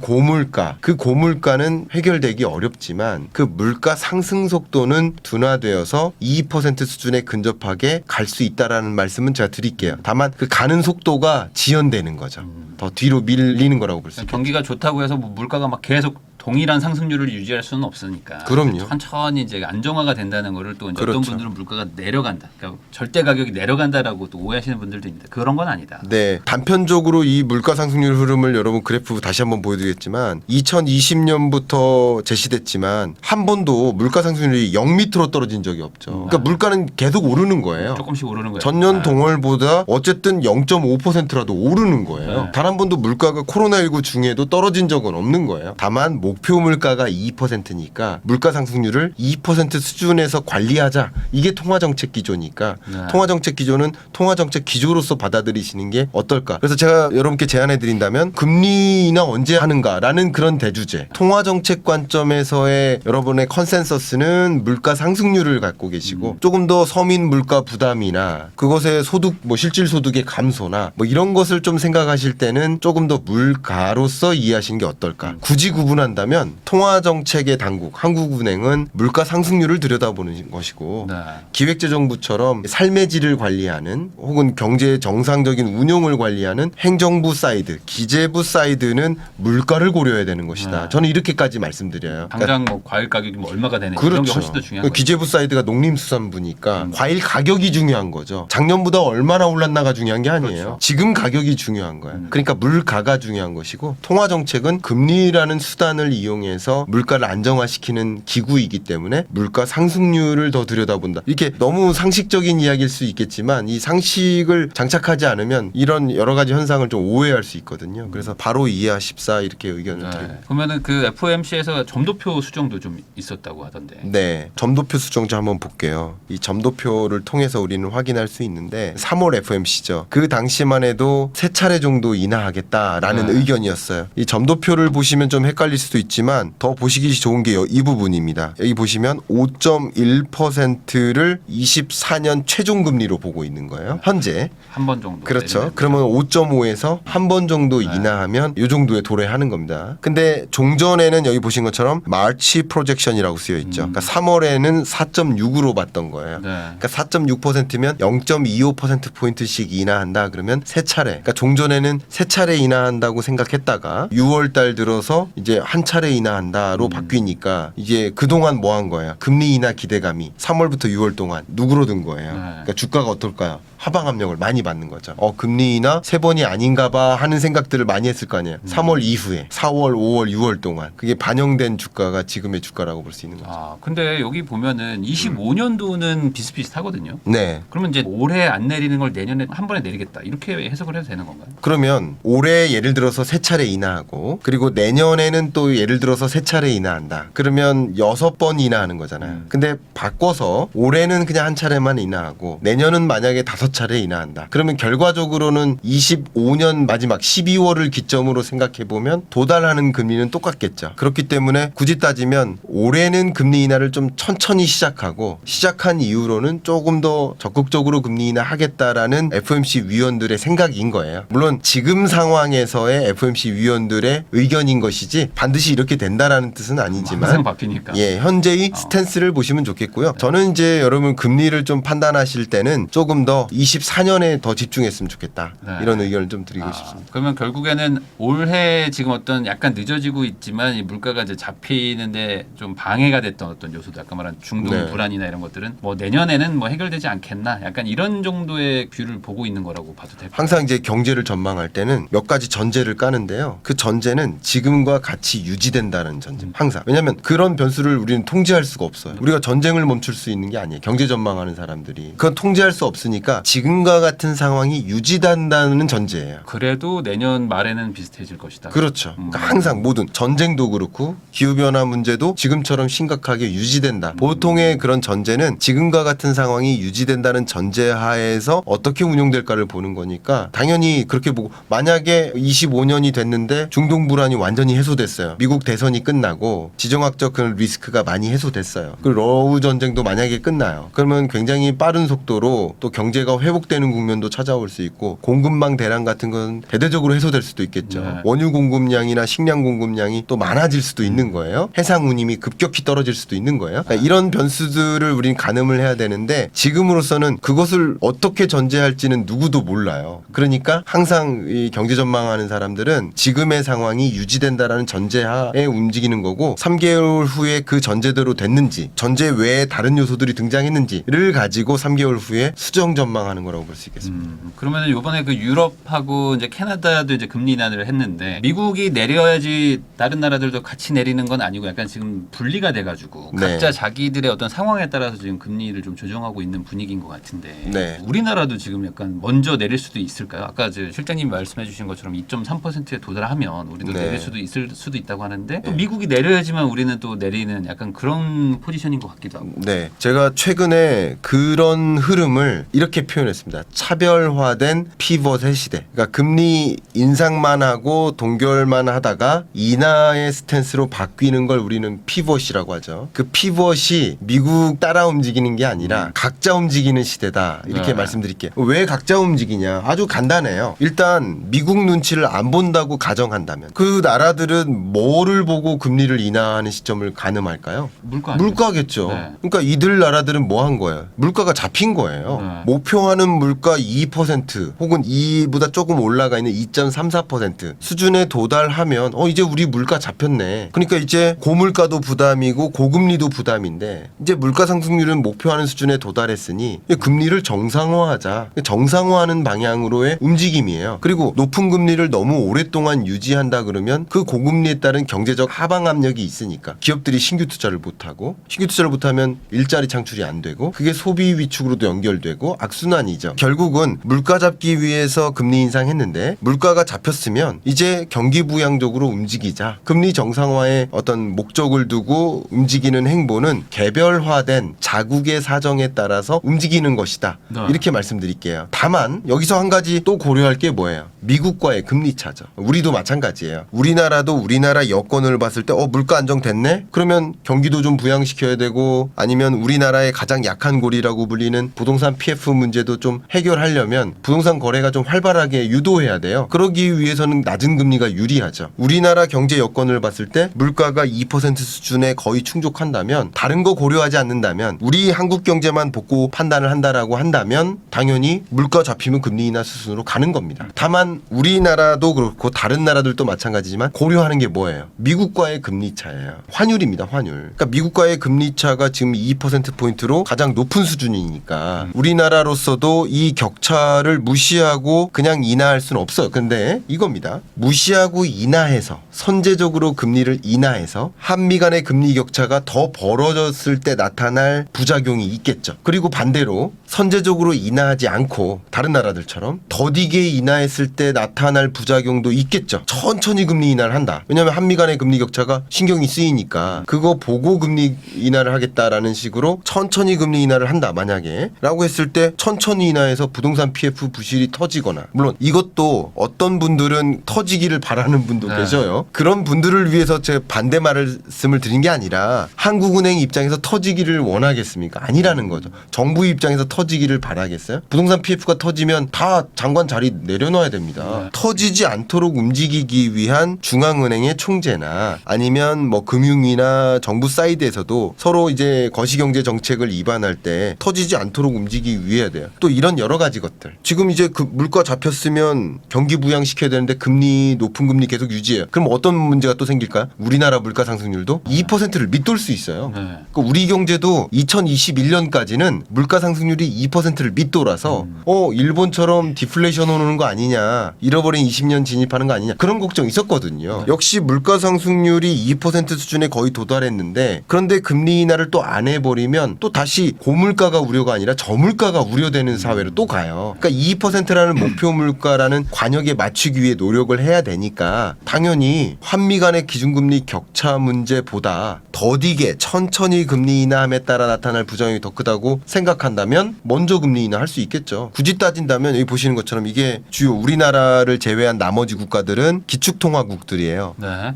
고물가는 해결되기 어렵지만 그 물가 상승 속도는 둔화되어서 2% 수준에 근접하게 갈 수 있다라는 말씀은 제가 드릴게요. 다만 그 가는 속도가 지연되는 거죠. 더 뒤로 밀리는 거라고 볼 수 있겠죠.
경기가 좋다고 해서 뭐 물가가 막 계속 동일한 상승률을 유지할 수는 없으니까.
그럼요.
천천히 이제 안정화가 된다는 거를 또 이제 어떤
그렇죠.
분들은 물가가 내려간다. 그러니까 절대 가격이 내려간다라고 또 오해하시는 분들도 있는데 그런 건 아니다.
네, 단편적으로 이 물가 상승률 흐름을 여러분 그래프 다시 한번 보여드리겠지만 2020년부터 제시됐지만 한 번도 물가 상승률이 0m로 떨어진 적이 없죠. 그러니까 물가는 계속 오르는 거예요.
조금씩 오르는 거예요.
전년
아.
동월보다 어쨌든 0.5%라도 오르는 거예요.
네.
단 한 번도 물가가 코로나19 중에도 떨어진 적은 없는 거예요. 다만 목표 물가가 2%니까 물가 상승률을 2% 수준에서 관리하자. 이게 통화정책 기조니까
네.
통화정책 기조는 통화정책 기조로서 받아들이시는 게 어떨까. 그래서 제가 여러분께 제안해 드린다면 금리 인하 언제 하는가라는 그런 대주제. 통화정책 관점에서의 여러분의 컨센서스는 물가 상승률을 갖고 계시고 조금 더 서민 물가 부담이나 그것의 소득 뭐 실질 소득의 감소나 뭐 이런 것을 좀 생각하실 때는 조금 더 물가로서 이해하시는 게 어떨까. 굳이 구분한다면 통화정책의 당국 한국은행은 물가 상승률을 들여다보는 것이고
네.
기획재정부처럼 삶의 질을 관리하는 혹은 경제의 정상적인 운용을 관리하는 행정부 사이드, 기재부 사이드는 물가를 고려해야 되는 것이다.
네.
저는 이렇게까지 말씀드려요.
당장 뭐 과일 가격이 뭐 얼마가 되는 이런 게
그렇죠.
훨씬 더 중요한 거죠.
기재부 사이드가 농림수산부니까 과일 가격이 중요한 거죠. 작년보다 얼마나 올랐나가 중요한 게 아니에요.
그렇죠.
지금 가격이 중요한 거예요. 그러니까 물가가 중요한 것이고 통화정책은 금리라는 수단을 이용해서 물가를 안정화시키는 기구이기 때문에 물가 상승률을 더 들여다본다. 이렇게 너무 상식적인 이야기일 수 있겠지만 이 상식을 장착하지 않으면 이런 여러 가지 현상을 좀 오해할 수 있거든요. 그래서 바로 이해하십사 이렇게 의견을 드립니다.
네. 그러면은 그 FOMC에서 점도표 수정도 좀 있었다고 하던데.
네, 점도표 수정자 한번 볼게요. 이 점도표를 통해서 우리는 확인할 수 있는데 3월 FOMC죠. 그 당시만 해도 3차례 정도 인하하겠다라는
네.
의견이었어요. 이 점도표를 보시면 좀 헷갈릴 수도 있지만 더 보시기 좋은 게 이 부분입니다. 여기 보시면 5.1%를 24년 최종금리로 보고 있는 거예요. 현재.
한 번 정도.
그렇죠.
내리면.
그러면 5.5에서 한 번 정도 인하하면 이 정도에 도래하는 겁니다. 근데 종전에는 여기 보신 것처럼 마치 프로젝션이라고 쓰여 있죠. 그러니까 3월에는 4.6으로 봤던 거예요.
네.
그러니까 4.6%면 0.25%포인트씩 인하한다 그러면 세 차례. 그러니까 종전에는 세 차례 인하한다고 생각했다가 6월 달 들어서 이제 한 차례 인하한다로 바뀌니까 이제 그동안 뭐 한 거예요? 금리 인하 기대감이 3월부터 6월 동안 누그러든 거예요.
네.
그러니까 주가가 어떨까요? 하방 압력을 많이 받는 거죠. 금리 인하 세 번이 아닌가 봐 하는 생각들을 많이 했을 거 아니에요. 3월 이후에 4월, 5월, 6월 동안 그게 반영된 주가가 지금의 주가라고 볼 수 있는 거죠.
아, 근데 여기 보면은 25년도는 비슷비슷하거든요.
네.
그러면 이제 올해 안 내리는 걸 내년에 한 번에 내리겠다. 이렇게 해석을 해도 되는 건가요?
그러면 올해 예를 들어서 세 차례 인하하고 그리고 내년에는 또 예를 들어서 세 차례 인하한다. 그러면 6번 인하하는 거잖아요. 근데 바꿔서 올해는 그냥 한 차례만 인하하고 내년은 만약에 5차례 인하한다. 그러면 결과적으로는 25년 마지막 12월을 기점으로 생각해 보면 도달하는 금리는 똑같겠죠. 그렇기 때문에 굳이 따지면 올해는 금리 인하를 좀 천천히 시작하고 시작한 이후로는 조금 더 적극적으로 금리 인하 하겠다라는 FOMC 위원들의 생각인 거예요. 물론 지금 상황에서의 FOMC 위원들의 의견인 것이지 반드시 이렇게 된다라는 뜻은
항상
아니지만
바뀌니까.
예, 현재의 스탠스를 보시면 좋겠고요. 저는 이제 여러분 금리를 좀 판단하실 때는 조금 더 24년에 더 집중했으면 좋겠다.
네.
이런 의견을 좀 드리고 싶습니다.
그러면 결국에는 올해 지금 어떤 약간 늦어지고 있지만 이 물가가 이제 잡히는데 좀 방해가 됐던 어떤 요소도 아까 말한 중동
네.
불안이나 이런 것들은 뭐 내년에는 뭐 해결되지 않겠나 약간 이런 정도의 뷰를 보고 있는 거라고 봐도 될까요?
항상 이제 경제를 전망할 때는 몇 가지 전제를 까는데요. 그 전제는 지금과 같이 유지된다는 전제. 항상. 왜냐하면 그런 변수를 우리는 통제할 수가 없어요. 우리가 전쟁을 멈출 수 있는 게 아니에요. 경제 전망하는 사람들이. 그건 통제할 수 없으니까 지금과 같은 상황이 유지된다는 전제예요.
그래도 내년 말에는 비슷해질 것이다.
그렇죠. 그러니까 항상 모든 전쟁도 그렇고 기후변화 문제도 지금처럼 심각하게 유지된다. 보통의 그런 전제는 지금과 같은 상황이 유지된다는 전제하에서 어떻게 운용될까를 보는 거니까 당연히 그렇게 보고 만약에 25년이 됐는데 중동 불안이 완전히 해소됐어요. 미국 대선이 끝나고 지정학적 그런 리스크가 많이 해소됐어요. 그리고 러우 전쟁도 만약에 끝나요. 그러면 굉장히 빠른 속도로 또 경제가 회복되는 국면도 찾아올 수 있고 공급망 대란 같은 건 대대적으로 해소될 수도 있겠죠.
네.
원유 공급량이나 식량 공급량이 또 많아질 수도 있는 거예요. 해상 운임이 급격히 떨어질 수도 있는 거예요. 그러니까 이런 변수들을 우리는 가늠을 해야 되는데 지금으로서는 그것을 어떻게 전제할지는 누구도 몰라요. 그러니까 항상 이 경제 전망하는 사람들은 지금의 상황이 유지된다라는 전제하에 움직이는 거고 3개월 후에 그 전제대로 됐는지 전제 외에 다른 요소들이 등장했는지를 가지고 3개월 후에 수정 전망하는 거라고 볼 수 있겠습니다.
그러면 이번에 그 유럽하고 이제 캐나다도 이제 금리 인하를 했는데 미국이 내려야지 다른 나라들도 같이 내리는 건 아니고 약간 지금 분리가 돼가지고
네.
각자 자기들의 어떤 상황에 따라서 지금 금리를 좀 조정하고 있는 분위기인 것 같은데
네.
우리나라도 지금 약간 먼저 내릴 수도 있을까요? 아까 이제 실장님이 말씀해주신 것처럼 2.3%에 도달하면 우리도
네.
내릴 수도 있을 수도 있다고 하는데 또 미국이 내려야지만 우리는 또 내리는 약간 그런 포지션인 것 같기도 하고.
네. 제가 최근에 그런 흐름을 이렇게 표현했습니다. 차별화된 피벗의 시대. 그러니까 금리 인상만 하고 동결만 하다가 인하의 스탠스로 바뀌는 걸 우리는 피벗이라고 하죠. 그 피벗이 미국 따라 움직이는 게 아니라 각자 움직이는 시대다. 이렇게
네.
말씀드릴게요. 왜 각자 움직이냐? 아주 간단해요. 일단 미국 눈치를 안 본다고 가정한다면 그 나라들은 뭐를 보고 금리를 인하하는 시점을 가늠할까요?
물가 아니에요?
물가겠죠.
네.
그러니까 이들 나라들은 뭐 한 거예요? 물가가 잡힌 거예요.
네.
목표하는 물가 2% 혹은 이보다 조금 올라가 있는 2.34% 수준에 도달하면 이제 우리 물가 잡혔네. 그러니까 이제 고물가도 부담이고 고금리도 부담인데 이제 물가 상승률은 목표하는 수준에 도달했으니 금리를 정상화하자. 정상화하는 방향으로의 움직임이에요. 그리고 높은 금리를 너무 오랫동안 유지한다 그러면 그 고금리에 따른 경제적 하방 압력이 있으니까 기업들이 신규 투자를 못하고 신규 투자를 못하면 일자리 창출이 안 되고 그게 소비 위축으로도 연결되고 악순환이죠. 결국은 물가 잡기 위해서 금리 인상했는데 물가가 잡혔으면 이제 경기 부양적으로 움직이자. 금리 정상화의 어떤 목적을 두고 움직이는 행보는 개별화된 자국의 사정에 따라서 움직이는 것이다.
네.
이렇게 말씀드릴게요. 다만 여기서 한 가지 또 고려할 게 뭐예요? 미국과의 금리 차죠. 우리도 마찬가지예요. 우리나라도 우리나라 경제 여건을 봤을 때 물가 안정됐네? 그러면 경기도 좀 부양시켜야 되고 아니면 우리나라의 가장 약한 고리라고 불리는 부동산 PF 문제도 좀 해결하려면 부동산 거래가 좀 활발하게 유도해야 돼요. 그러기 위해서는 낮은 금리가 유리하죠. 우리나라 경제 여건을 봤을 때 물가가 2% 수준에 거의 충족한다면 다른 거 고려하지 않는다면 우리 한국 경제만 보고 판단을 한다라고 한다면 당연히 물가 잡히면 금리 인하 수순으로 가는 겁니다. 다만 우리나라도 그렇고 다른 나라들도 마찬가지지만 고려하는 게 뭐예요? 미국과의 금리 차예요. 환율입니다. 환율. 그러니까 미국과의 금리 차가 지금 2%포인트로 가장 높은 수준이니까 우리나라로서도 이 격차를 무시하고 그냥 인하할 수는 없어요. 근데 이겁니다. 무시하고 인하해서 선제적으로 금리를 인하해서 한미 간의 금리 격차가 더 벌어졌을 때 나타날 부작용이 있겠죠. 그리고 반대로 선제적으로 인하하지 않고 다른 나라들처럼 더디게 인하했을 때 나타날 부작용도 있겠죠. 천천히 금리 인하를 한다. 왜냐하면 한미 간의 금리 격차가 신경이 쓰이니까 그거 보고 금리 인하를 하겠다라는 식으로 천천히 금리 인하를 한다. 만약에 라고 했을 때 천천히 인하해서 부동산 PF 부실이 터지거나 물론 이것도 어떤 분들은 터지기를 바라는 분도 계셔요. 그런 분들을 위해서 제가 반대 말씀을 드린 게 아니라 한국은행 입장에서 터지기를 원하겠습니까? 아니라는 거죠. 정부 입장에서 터지기를 바라겠어요? 부동산 PF가 터지면 다 장관 자리 내려놔야 됩니다. 터지지 않도록 움직이기 위한 중앙은행의 총재나 아니면 뭐 금융이나 정부 사이드에서도 서로 이제 거시경제 정책을 입안할 때 터지지 않도록 움직이기 위해야 돼요. 또 이런 여러 가지 것들. 지금 이제 그 물가 잡혔으면 경기 부양시켜야 되는데 금리 높은 금리 계속 유지해요. 그럼 어떤 문제가 또 생길까요? 우리나라 물가 상승률도 2%를 밑돌 수 있어요. 그러니까 우리 경제도 2021년까지는 물가 상승률이 2%를 밑돌아서 일본처럼 디플레이션 오는 거 아니냐, 잃어버린 20년 진입하는 거 아니냐 그런 걱정 있었거든요. 역시 물가 상승률이 2% 수준에 거의 도달했는데 그런데 금리 인하를 또 안 해버리면 또 다시 고물가가 우려가 아니라 저물가가 우려되는 사회로 또 가요. 그러니까 2%라는 목표 물가라는 관역에 맞추기 위해 노력을 해야 되니까 당연히 환미 간의 기준금리 격차 문제보다 더디게 천천히 금리 인하함에 따라 나타날 부작용이 더 크다고 생각한다면 먼저 금리 인하할 수 있겠죠. 굳이 따진다면 여기 보시는 것처럼 이게 주요 우리나라를 제외한 나머지 국가들은 기축통화국들이에요.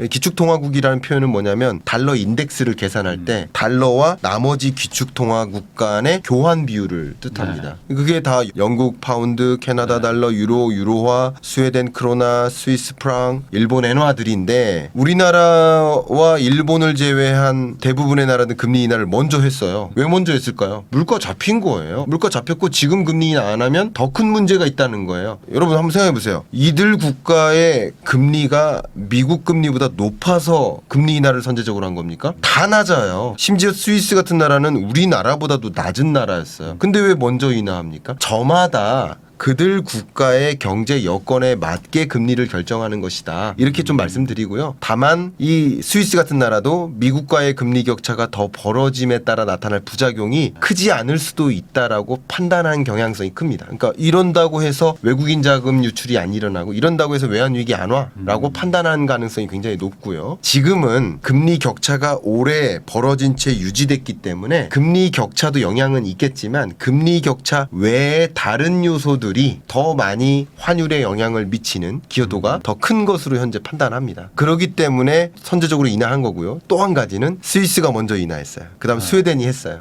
기축통화국이라는 표현은 뭐냐면 달러 인덱스를 계산할 때 달러와 나머지 기축통화국 간의 교환 비율을 뜻합니다. 그게 다 영국 파운드, 캐나다 달러, 유로화, 스웨덴 크로나, 스위스 프랑, 일본 엔화들인데 우리나라와 일본을 제외한 대부분의 나라는 금리 인하를 먼저 했어요. 왜 먼저 했을까요? 물가 잡힌 거예요. 물가 잡혔고 지금 금리 인하 안 하면 더 큰 문제가 있다는 거예요. 여러분 한번 생각해 보세요. 이들 국가의 금리가 미국 금리보다 높아서 금리 인하를 선제적으로 한 겁니까? 다 낮아요. 심지어 스위스 같은 나라는 우리나라보다도 낮은 나라였어요. 근데 왜 먼저 인하합니까? 저마다 그들 국가의 경제 여건에 맞게 금리를 결정하는 것이다. 이렇게 좀 말씀드리고요. 다만 이 스위스 같은 나라도 미국과의 금리 격차가 더 벌어짐에 따라 나타날 부작용이 크지 않을 수도 있다라고 판단한 경향성이 큽니다. 그러니까 이런다고 해서 외국인 자금 유출이 안 일어나고 이런다고 해서 외환 위기 안 와라고 판단하는 가능성이 굉장히 높고요. 지금은 금리 격차가 오래 벌어진 채 유지됐기 때문에 금리 격차도 영향은 있겠지만 금리 격차 외에 다른 요소들이 더 많이 환율에 영향을 미치는 기여도가 더 큰 것으로 현재 판단합니다. 그렇기 때문에 선제적으로 인하한 거고요. 또 한 가지는 스위스가 먼저 인하했어요. 그다음 스웨덴이 했어요.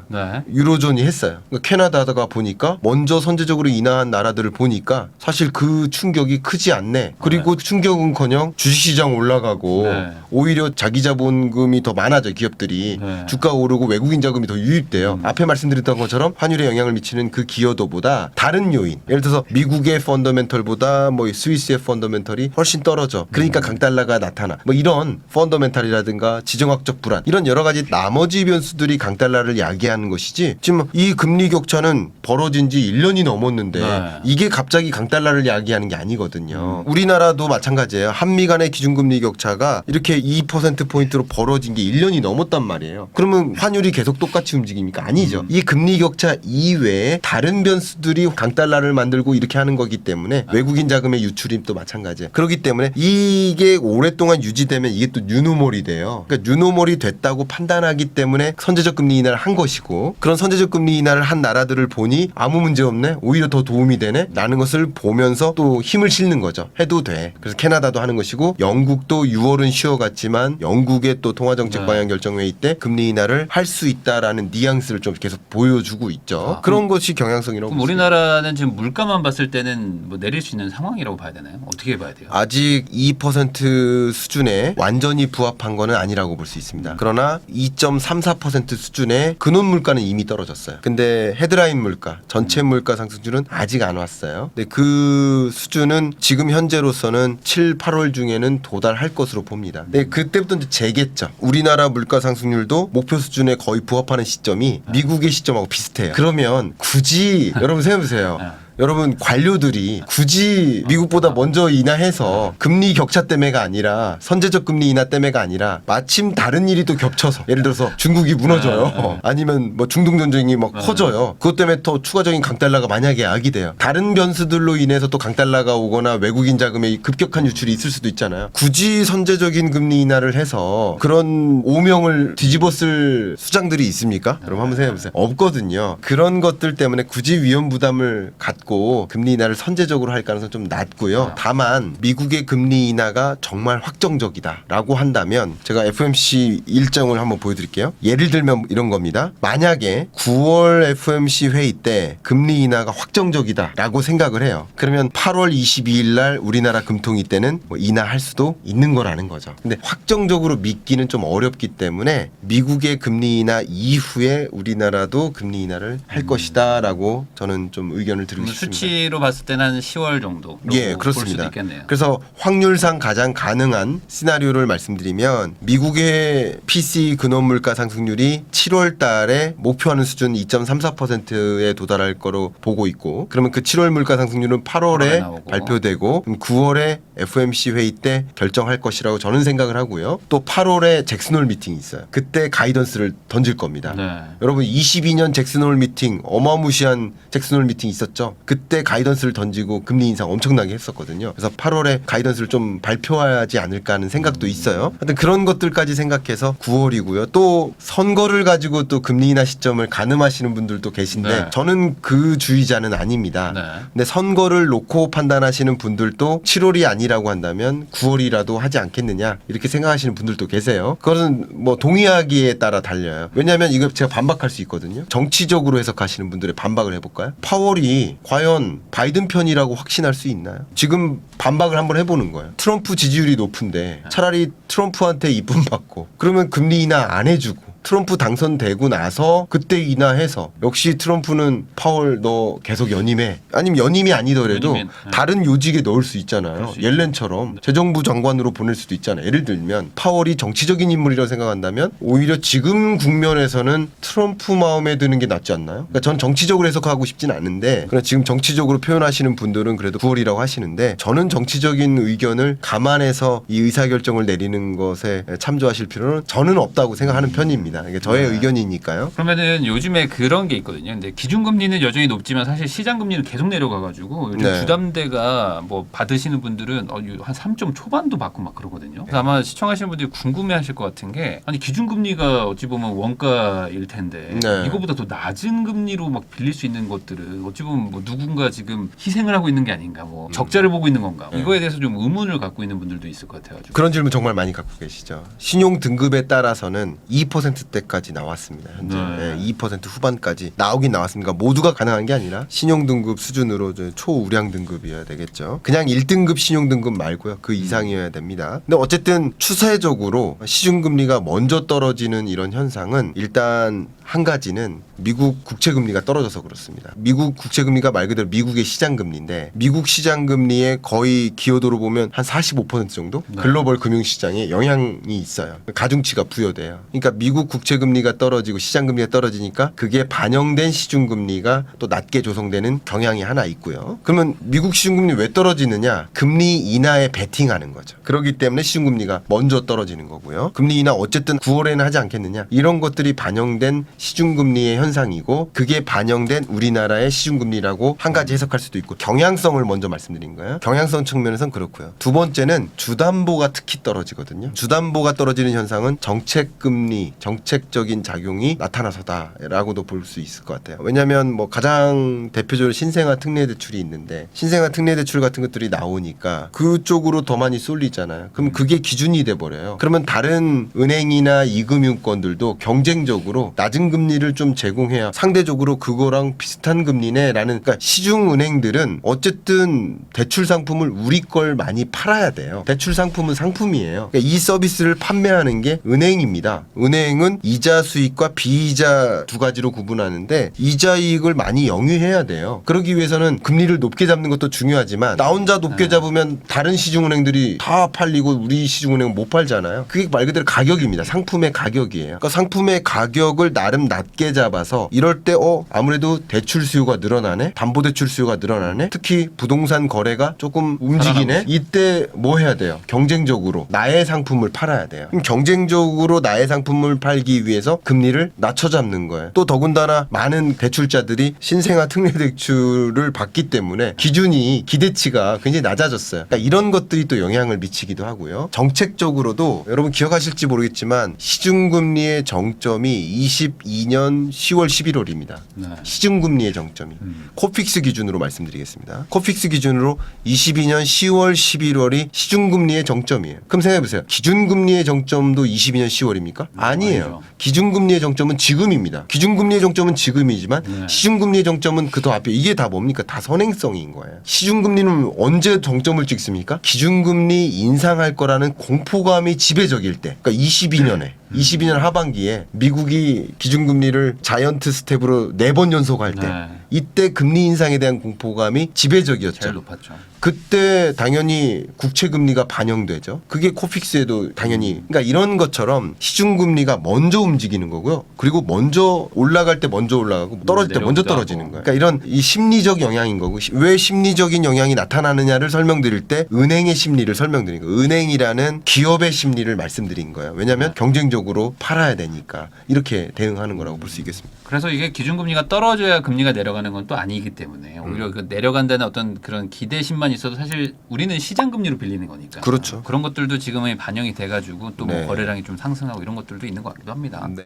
유로존이 했어요. 그러니까 캐나다가 보니까 먼저 선제적으로 인하한 나라들을 보니까 사실 그 충격이 크지 않네. 그리고 충격은커녕 주식시장 올라가고 오히려 자기 자본금이 더 많아져 기업들이 주가 오르고 외국인 자금이 더 유입돼요. 앞에 말씀드렸던 것처럼 환율에 영향을 미치는 그 기여도보다 다른 요인 예를 들어서 미국의 펀더멘털보다 뭐 스위스의 펀더멘털이 훨씬 떨어져. 그러니까 강달러가 나타나. 뭐 이런 펀더멘털이라든가 지정학적 불안 이런 여러 가지 나머지 변수들이 강달러를 야기하는 것이지 지금 이 금리 격차는 벌어진 지 1년이 넘었는데 이게 갑자기 강달러를 야기하는 게 아니거든요. 우리나라도 마찬가지예요. 한미 간의 기준금리 격차가 이렇게 2%포인트로 벌어진 게 1년이 넘었단 말이에요. 그러면 환율이 계속 똑같이 움직입니까? 아니죠. 이 금리 격차 이외에 다른 변수들이 강달러를 만들고 만들고 이렇게 하는 거기 때문에 외국인 자금의 유출이 또 마찬가지예요. 그렇기 때문에 이게 오랫동안 유지되면 이게 또 뉴노멀이 돼요. 그러니까 뉴노멀이 됐다고 판단하기 때문에 선제적 금리 인하를 한 것이고 그런 선제적 금리 인하를 한 나라들을 보니 아무 문제 없네. 오히려 더 도움이 되네. 라는 것을 보면서 또 힘을 실는 거죠. 해도 돼. 그래서 캐나다도 하는 것이고 영국도 6월은 쉬어갔지만 영국의 또 통화정책 방향 결정회의 때 금리 인하를 할 수 있다라는 뉘앙스를 좀 계속 보여주고 있죠. 그런 것이 경향성이라고
그럼
볼 수 있습니다.
우리나라는 지금 물가만 봤을 때는 뭐 내릴 수 있는 상황이라고 봐야 되나요? 어떻게 봐야 돼요?
아직 2% 수준에 완전히 부합한 거는 아니라고 볼 수 있습니다. 그러나 2.34% 수준의 근원 물가는 이미 떨어졌어요. 근데 헤드라인 물가, 전체 물가 상승률은 아직 안 왔어요. 근데 그 수준은 지금 현재로서는 7, 8월 중에는 도달할 것으로 봅니다. 근데 그때부터 이제 재겠죠. 우리나라 물가 상승률도 목표 수준에 거의 부합하는 시점이 미국의 시점하고 비슷해요. 그러면 굳이 여러분 생각해보세요. 여러분 관료들이 굳이 미국보다 먼저 인하해서 금리 격차 때문에가 아니라 선제적 금리 인하 때문에가 아니라 마침 다른 일이 또 겹쳐서 예를 들어서 중국이 무너져요. 아니면 뭐 중동 전쟁이 막 커져요. 그것 때문에 더 추가적인 강달러가 만약에 악이 돼요. 다른 변수들로 인해서 또 강달러가 오거나 외국인 자금의 급격한 유출이 있을 수도 있잖아요. 굳이 선제적인 금리 인하를 해서 그런 오명을 뒤집어쓸 수장들이 있습니까? 여러분 한번 생각해보세요. 없거든요. 그런 것들 때문에 굳이 위험 부담을 갖고 금리 인하를 선제적으로 할 가능성은 좀 낮고요. 다만 미국의 금리 인하가 정말 확정적이다라고 한다면 제가 FOMC 일정을 한번 보여드릴게요. 예를 들면 이런 겁니다. 만약에 9월 FOMC 회의 때 금리 인하가 확정적이다라고 생각을 해요. 그러면 8월 22일 날 우리나라 금통위 때는 뭐 인하할 수도 있는 거라는 거죠. 근데 확정적으로 믿기는 좀 어렵기 때문에 미국의 금리 인하 이후에 우리나라도 금리 인하를 할 것이다라고 저는 좀 의견을 드리고 싶습니다.
수치로 봤을 때는 한 10월 정도.
예,
볼 수도
그렇습니다.
있겠네요.
그래서 확률상 가장 가능한 시나리오를 말씀드리면 미국의 PC 근원 물가 상승률이 7월 달에 목표하는 수준 2.34%에 도달할 거로 보고 있고 그러면 그 7월 물가 상승률은 8월에
나오고.
발표되고 그럼 9월에 FOMC 회의 때 결정할 것이라고 저는 생각을 하고요. 또 8월에 잭슨홀 미팅이 있어요. 그때 가이던스를 던질 겁니다.
네.
여러분 22년 잭슨홀 미팅 어마무시한 잭슨홀 미팅 있었죠. 그때 가이던스를 던지고 금리 인상 엄청나게 했었거든요. 그래서 8월에 가이던스를 좀 발표하지 않을까 하는 생각도 있어요. 하여튼 그런 것들까지 생각해서 9월이고요. 또 선거를 가지고 또 금리 인하 시점을 가늠하시는 분들도 계신데
네.
저는 그 주의자는 아닙니다.
네.
근데 선거를 놓고 판단하시는 분들도 7월이 아니라고 한다면 9월이라도 하지 않겠느냐 이렇게 생각하시는 분들도 계세요. 그것은 뭐 동의하기에 따라 달려요. 왜냐하면 이거 제가 반박할 수 있거든요. 정치적으로 해석하시는 분들의 반박을 해볼까요? 파월이 과연 바이든 편이라고 확신할 수 있나요? 지금 반박을 한번 해보는 거예요. 트럼프 지지율이 높은데 차라리 트럼프한테 이쁨 받고 그러면 금리 인하 안 해주고 트럼프 당선되고 나서 그때 인하해서 역시 트럼프는 파월 너 계속 연임해. 아니면 연임이 아니더라도
연임엔,
다른 요직에 넣을 수 있잖아요.
그럴 수 있죠.
옐렌처럼 재정부 장관으로 보낼 수도 있잖아요. 예를 들면 파월이 정치적인 인물이라고 생각한다면 오히려 지금 국면에서는 트럼프 마음에 드는 게 낫지 않나요? 그러니까 전 정치적으로 해석하고 싶진 않은데 그러나 지금 정치적으로 표현하시는 분들은 그래도 9월이라고 하시는데 저는 정치적인 의견을 감안해서 이 의사결정을 내리는 것에 참조하실 필요는 저는 없다고 생각하는 편입니다. 이게 저의 의견이니까요.
그러면은 요즘에 그런 게 있거든요. 근데 기준금리는 여전히 높지만 사실 시장금리는 계속 내려가가지고 요즘
네.
주담대가 뭐 받으시는 분들은 한 3점 초반도 받고 막 그러거든요. 그래서 아마 시청하시는 분들이 궁금해하실 것 같은 게 아니 기준금리가 어찌 보면 원가일 텐데
네.
이거보다 더 낮은 금리로 막 빌릴 수 있는 것들은 어찌 보면 뭐 누군가 지금 희생을 하고 있는 게 아닌가, 뭐 적자를 보고 있는 건가, 이거에 대해서 좀 의문을 갖고 있는 분들도 있을 것 같아가지고.
그런 질문 정말 많이 갖고 계시죠. 신용 등급에 따라서는 2%대까지 나왔습니다. 현재
네.
2% 후반까지 나오긴 나왔습니다. 모두가 가능한 게 아니라 신용 등급 수준으로 초우량 등급이어야 되겠죠. 그냥 1등급 신용 등급 말고요. 그 이상이어야 됩니다. 근데 어쨌든 추세적으로 시중금리가 먼저 떨어지는 이런 현상은 일단 한 가지는 미국 국채금리가 떨어져서 그렇습니다. 미국 국채금리가 말 그대로 미국의 시장금리인데 미국 시장금리의 거의 기여도로 보면 한 45% 정도 글로벌 금융시장에 영향이 있어요. 가중치가 부여돼요. 그러니까 미국 국채금리가 떨어지고 시장금리가 떨어지니까 그게 반영된 시중금리가 또 낮게 조성되는 경향이 하나 있고요. 그러면 미국 시중금리 왜 떨어지느냐? 금리 인하에 베팅하는 거죠. 그렇기 때문에 시중금리가 먼저 떨어지는 거고요. 금리 인하 어쨌든 9월에는 하지 않겠느냐? 이런 것들이 반영된 시중금리의 현상이고 그게 반영된 우리나라의 시중금리라고 한 가지 해석할 수도 있고 경향성을 먼저 말씀드린 거예요. 경향성 측면에서는 그렇고요. 두 번째는 주담보가 특히 떨어지거든요. 주담보가 떨어지는 현상은 정책금리, 정책적인 작용이 나타나서다라고도 볼 수 있을 것 같아요. 왜냐하면 뭐 가장 대표적으로 신생아 특례 대출이 있는데 신생아 특례 대출 같은 것들이 나오니까 그쪽으로 더 많이 쏠리잖아요. 그럼 그게 기준이 돼 버려요. 그러면 다른 은행이나 이금융권들도 경쟁적으로 낮은 금리를 좀 제공해야 상대적으로 그거랑 비슷한 금리네라는 그러니까 시중 은행들은 어쨌든 대출 상품을 우리 걸 많이 팔아야 돼요. 대출 상품은 상품이에요. 그러니까 이 서비스를 판매하는 게 은행입니다. 은행은 이자 수익과 비이자 두 가지로 구분하는데 이자 이익을 많이 영위해야 돼요. 그러기 위해서는 금리를 높게 잡는 것도 중요하지만 나 혼자 높게 잡으면 다른 시중은행들이 다 팔리고 우리 시중은행은 못 팔잖아요. 그게 말 그대로 가격입니다. 상품의 가격이에요. 그러니까 상품의 가격을 나름 낮게 잡아서 이럴 때 아무래도 대출 수요가 늘어나네. 담보대출 수요가 늘어나네. 특히 부동산 거래가 조금 움직이네. 이때 뭐 해야 돼요? 경쟁적으로 나의 상품을 팔아야 돼요. 그럼 경쟁적으로 나의 상품을 팔기 위해서 금리를 낮춰 잡는 거예요. 또 더군다나 많은 대출자들이 신생아 특례 대출을 받기 때문에 기준이 기대치가 굉장히 낮아졌어요. 그러니까 이런 것들이 또 영향을 미치기도 하고요. 정책적으로도 여러분 기억하실지 모르겠지만 시중금리의 정점이 22년 10월 11월입니다.
네.
시중금리의 정점이. 코픽스 기준으로 말씀드리겠습니다. 코픽스 기준으로 22년 10월 11월이 시중금리의 정점이에요. 그럼 생각해보세요. 기준금리의 정점도 22년 10월입니까? 아니에요.
아니죠.
기준금리의 정점은 지금입니다. 기준금리의 정점은 지금이지만
네.
시중금리의 정점은 그 더 앞에 이게 다 뭡니까? 다 선행성인 거예요. 시중금리는 언제 정점을 찍습니까? 기준금리 인상할 거라는 공포감이 지배적일 때. 그러니까 22년에 하반기에 미국이 기준금리를 자이언트 스텝으로 4번 연속할 때
네.
이때 금리 인상에 대한 공포감이 지배적이었죠.
제일 높았죠.
그때 당연히 국채 금리가 반영되죠. 그게 코픽스에도 당연히 그러니까 이런 것처럼 시중 금리가 먼저 움직이는 거고요. 그리고 먼저 올라갈 때 먼저 올라가고 떨어질 때 먼저
내려오기도
떨어지는
하고.
거예요. 그러니까 이런 이 심리적 영향인 거고 왜 심리적인 영향이 나타나느냐를 설명드릴 때 은행의 심리를 설명드린 거예요. 은행이라는 기업의 심리를 말씀드린 거예요. 왜냐하면 경쟁적으로 팔아야 되니까 이렇게 대응하는 거라고 볼 수 있겠습니다.
그래서 이게 기준금리가 떨어져야 금리가 내려가는 건 또 아니기 때문에 오히려 그 내려간다는 어떤 그런 기대심만 있어도 사실 우리는 시장금리로 빌리는 거니까.
그렇죠.
그런 것들도 지금은 반영이 돼가지고 또 뭐
네.
거래량이 좀 상승하고 이런 것들도 있는 것 같기도 합니다.
네.